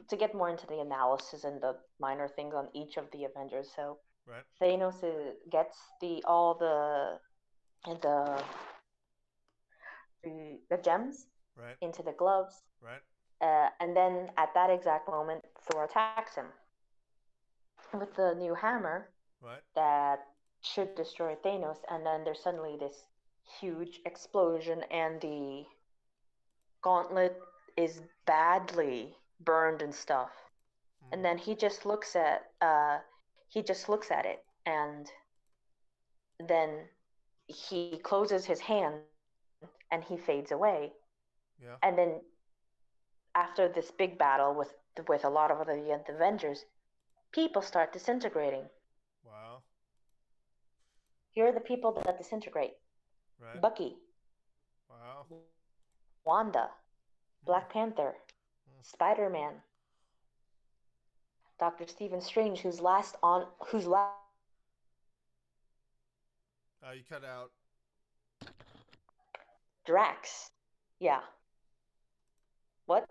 Speaker 3: to get more into the analysis and the minor things on each of the Avengers. So
Speaker 2: Right.
Speaker 3: Gets the the gems
Speaker 2: Right.
Speaker 3: into the gloves,
Speaker 2: Right.
Speaker 3: and then at that exact moment, Thor attacks him with the new hammer
Speaker 2: Right.
Speaker 3: that should destroy Thanos, and then there's suddenly this huge explosion, and the gauntlet is badly burned and stuff. And
Speaker 2: Mm.
Speaker 3: then he just looks at it, and then he closes his hand and he fades away.
Speaker 2: Yeah.
Speaker 3: And then after this big battle with a lot of other Avengers, people start disintegrating.
Speaker 2: Wow.
Speaker 3: Here are the people that disintegrate:
Speaker 2: Right.
Speaker 3: Bucky,
Speaker 2: Wow.
Speaker 3: Wanda,
Speaker 2: Hmm.
Speaker 3: Black Panther,
Speaker 2: Hmm.
Speaker 3: Spider-Man, Doctor Stephen Strange, whose last on
Speaker 2: You cut out.
Speaker 3: Drax. Yeah. What?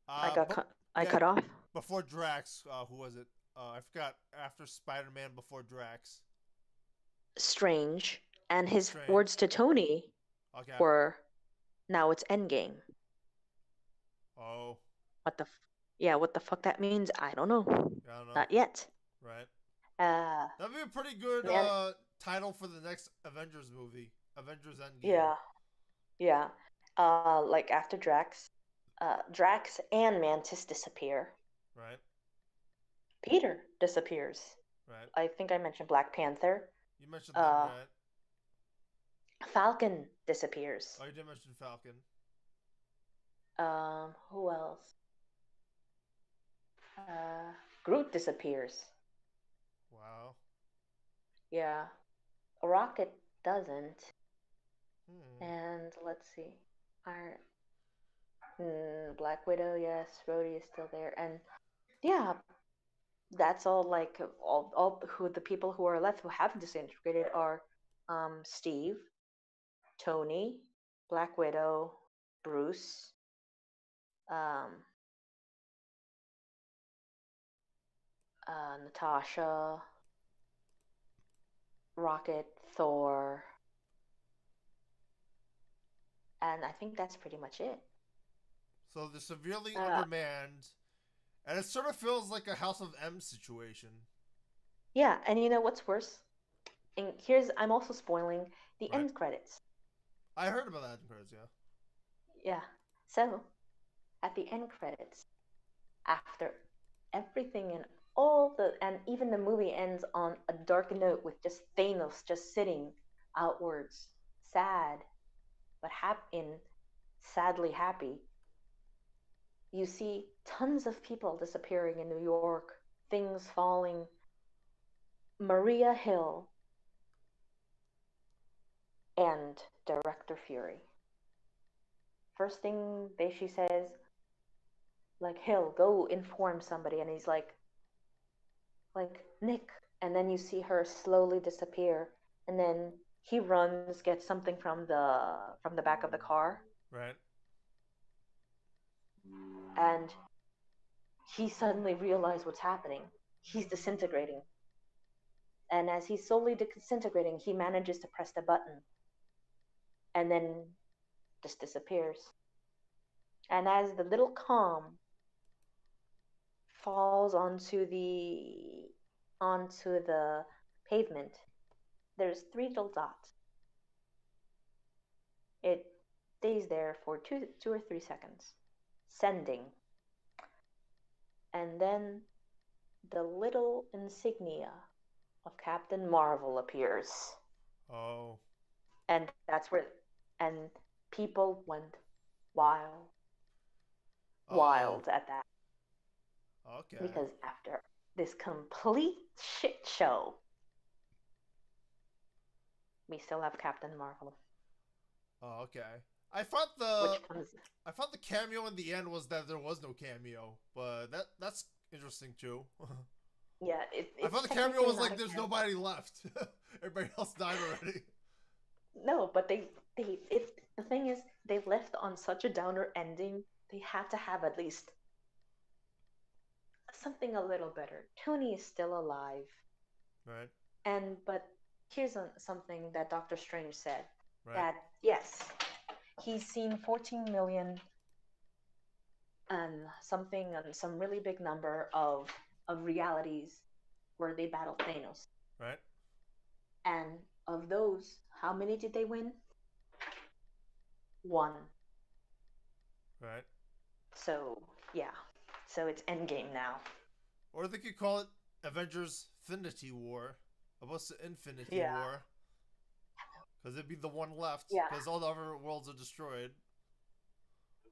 Speaker 2: But
Speaker 3: I
Speaker 2: yeah,
Speaker 3: cut off.
Speaker 2: before Drax, who was it? I forgot. After Spider-Man, before Drax,
Speaker 3: Strange, and his
Speaker 2: Strange.
Speaker 3: words to Tony
Speaker 2: Okay.
Speaker 3: were, "Now it's Endgame."
Speaker 2: Oh,
Speaker 3: What the? Yeah, what the fuck that means? I don't know.
Speaker 2: yeah, I don't know.
Speaker 3: Not yet.
Speaker 2: Right.
Speaker 3: Uh,
Speaker 2: That'd be a pretty good
Speaker 3: man.
Speaker 2: title for the next Avengers movie. Avengers Endgame.
Speaker 3: Yeah, yeah. Like after Drax, Drax and Mantis disappear.
Speaker 2: Right.
Speaker 3: Peter disappears.
Speaker 2: Right.
Speaker 3: I think I mentioned Black Panther.
Speaker 2: You mentioned them,
Speaker 3: Uh,
Speaker 2: right?
Speaker 3: Falcon disappears.
Speaker 2: Oh, you did mention Falcon.
Speaker 3: Who else? Uh, Groot disappears.
Speaker 2: Wow.
Speaker 3: Yeah. Rocket doesn't.
Speaker 2: Hmm.
Speaker 3: And let's see. Our Black Widow, yes. Rhodey is still there. And yeah, that's all. Like all who the people who are left who haven't disintegrated are Steve, Tony, Black Widow, Bruce, um, Natasha, Rocket, Thor, and I think that's pretty much it.
Speaker 2: So they're severely
Speaker 3: Uh,
Speaker 2: undermanned, and it sort of feels like a House of M situation.
Speaker 3: yeah, and you know what's worse? And here's I'm also spoiling the
Speaker 2: Right.
Speaker 3: end credits.
Speaker 2: I heard about that in credits. Yeah.
Speaker 3: Yeah. So at the end credits, after everything and all the and even the movie ends on a dark note with just Thanos just sitting outwards, sad but sadly happy. You see tons of people disappearing in New York, things falling. Maria Hill and Director Fury. First thing she says, like, Hill, go inform somebody, and he's like Nick, and then you see her slowly disappear, and then he runs, gets something from the back of the car,
Speaker 2: Right.
Speaker 3: and he suddenly realizes what's happening. He's disintegrating, and as he's slowly disintegrating, he manages to press the button, and then just disappears. And as the little calm falls onto the pavement, there's three little dots. It stays there for two or 3 seconds, sending, and then the little insignia of Captain Marvel appears,
Speaker 2: Oh.
Speaker 3: and that's where, and people went wild,
Speaker 2: Oh.
Speaker 3: wild at that,
Speaker 2: Okay.
Speaker 3: because after this complete shit show, we still have Captain Marvel,
Speaker 2: Oh. Okay. I thought
Speaker 3: which
Speaker 2: the
Speaker 3: comes.
Speaker 2: I thought the cameo in the end was that there was no cameo, but that's interesting too.
Speaker 3: Yeah,
Speaker 2: I
Speaker 3: it's
Speaker 2: thought the cameo
Speaker 3: technically
Speaker 2: was
Speaker 3: not
Speaker 2: like
Speaker 3: a
Speaker 2: there's
Speaker 3: cameo.
Speaker 2: nobody left. Everybody else died already.
Speaker 3: No, but the thing is they left on such a downer ending. They had to have at least something a little better. Tony is still alive,
Speaker 2: Right.
Speaker 3: and but here's something that Doctor Strange said,
Speaker 2: Right.
Speaker 3: that yes, he's seen 14 million and something and some really big number of realities where they battle Thanos,
Speaker 2: Right.
Speaker 3: and of those, how many did they win? One.
Speaker 2: Right.
Speaker 3: So yeah, so it's Endgame now.
Speaker 2: Or they could call it Avengers Infinity War. About the Infinity
Speaker 3: Yeah,
Speaker 2: War. Because it'd be the one left.
Speaker 3: yeah.
Speaker 2: Because all the other worlds are destroyed.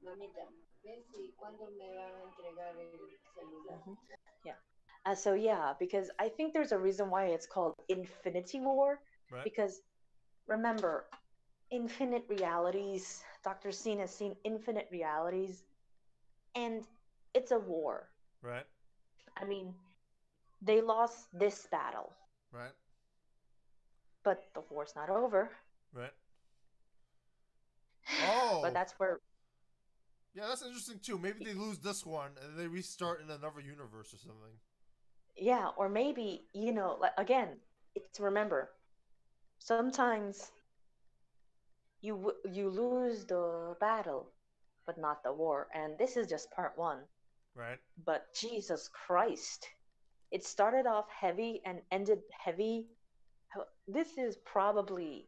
Speaker 4: Mamita, ves y cuándo me van a entregar el celular.
Speaker 3: Mhm. Yeah. So yeah, because I think there's a reason why it's called Infinity War.
Speaker 2: Right.
Speaker 3: Because remember, infinite realities. Dr. Scene has seen infinite realities, and it's a war.
Speaker 2: Right.
Speaker 3: I mean, they lost this battle,
Speaker 2: Right.
Speaker 3: but the war's not over.
Speaker 2: Right.
Speaker 3: But
Speaker 2: Oh,
Speaker 3: that's where,
Speaker 2: yeah, that's interesting too. Maybe they lose this one and they restart in another universe or something.
Speaker 3: yeah, or maybe, like, again, it's remember, sometimes you lose the battle, but not the war. And this is just part one.
Speaker 2: Right.
Speaker 3: But Jesus Christ, it started off heavy and ended heavy. This is probably,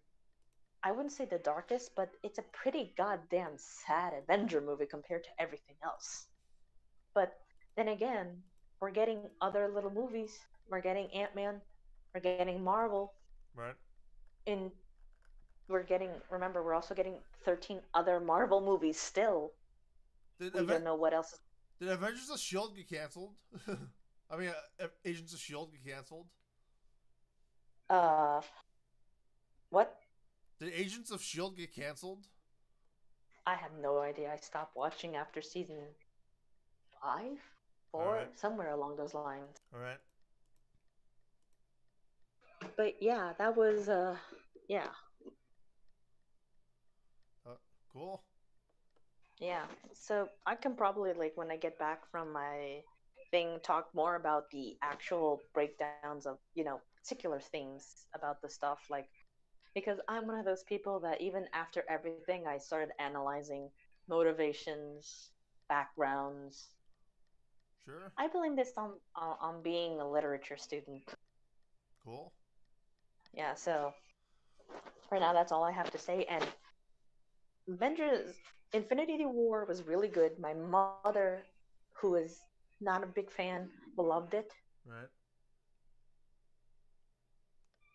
Speaker 3: I wouldn't say the darkest, but it's a pretty goddamn sad Avenger movie compared to everything else. But then again, we're getting other little movies. We're getting Ant Man. We're getting Marvel.
Speaker 2: Right.
Speaker 3: And remember, we're also getting 13 other Marvel movies still.
Speaker 2: Did
Speaker 3: We don't know what else.
Speaker 2: Did Avengers of Shield get canceled? I mean, Agents of Shield get canceled.
Speaker 3: Uh, what?
Speaker 2: Did Agents of Shield get canceled?
Speaker 3: I have no idea. I stopped watching after season five,
Speaker 2: All
Speaker 3: four,
Speaker 2: right.
Speaker 3: somewhere along those lines.
Speaker 2: All right.
Speaker 3: But yeah, that was yeah,
Speaker 2: Uh, cool.
Speaker 3: yeah. So I can probably, like, when I get back from my thing, talk more about the actual breakdowns of, particular things about the stuff, like, because I'm one of those people that even after everything I started analyzing motivations, backgrounds.
Speaker 2: Sure.
Speaker 3: I blame this on being a literature student.
Speaker 2: Cool.
Speaker 3: Yeah, so for now that's all I have to say. And Avengers Infinity War was really good. My mother, who is not a big fan, loved it
Speaker 2: Right.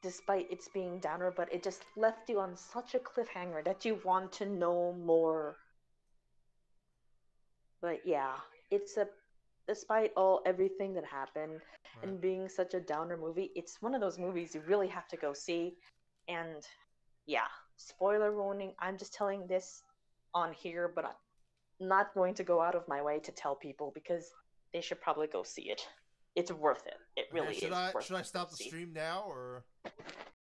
Speaker 3: despite its being downer, but it just left you on such a cliffhanger that you want to know more. But yeah, it's a despite all everything that happened
Speaker 2: Right.
Speaker 3: and being such a downer movie, it's one of those movies you really have to go see. And yeah, spoiler warning, I'm just telling this on here, but I'm not going to go out of my way to tell people because they should probably go see it. It's worth it. It
Speaker 2: Okay.
Speaker 3: really is worth
Speaker 2: Should I
Speaker 3: it to go
Speaker 2: stop the
Speaker 3: see.
Speaker 2: stream now or?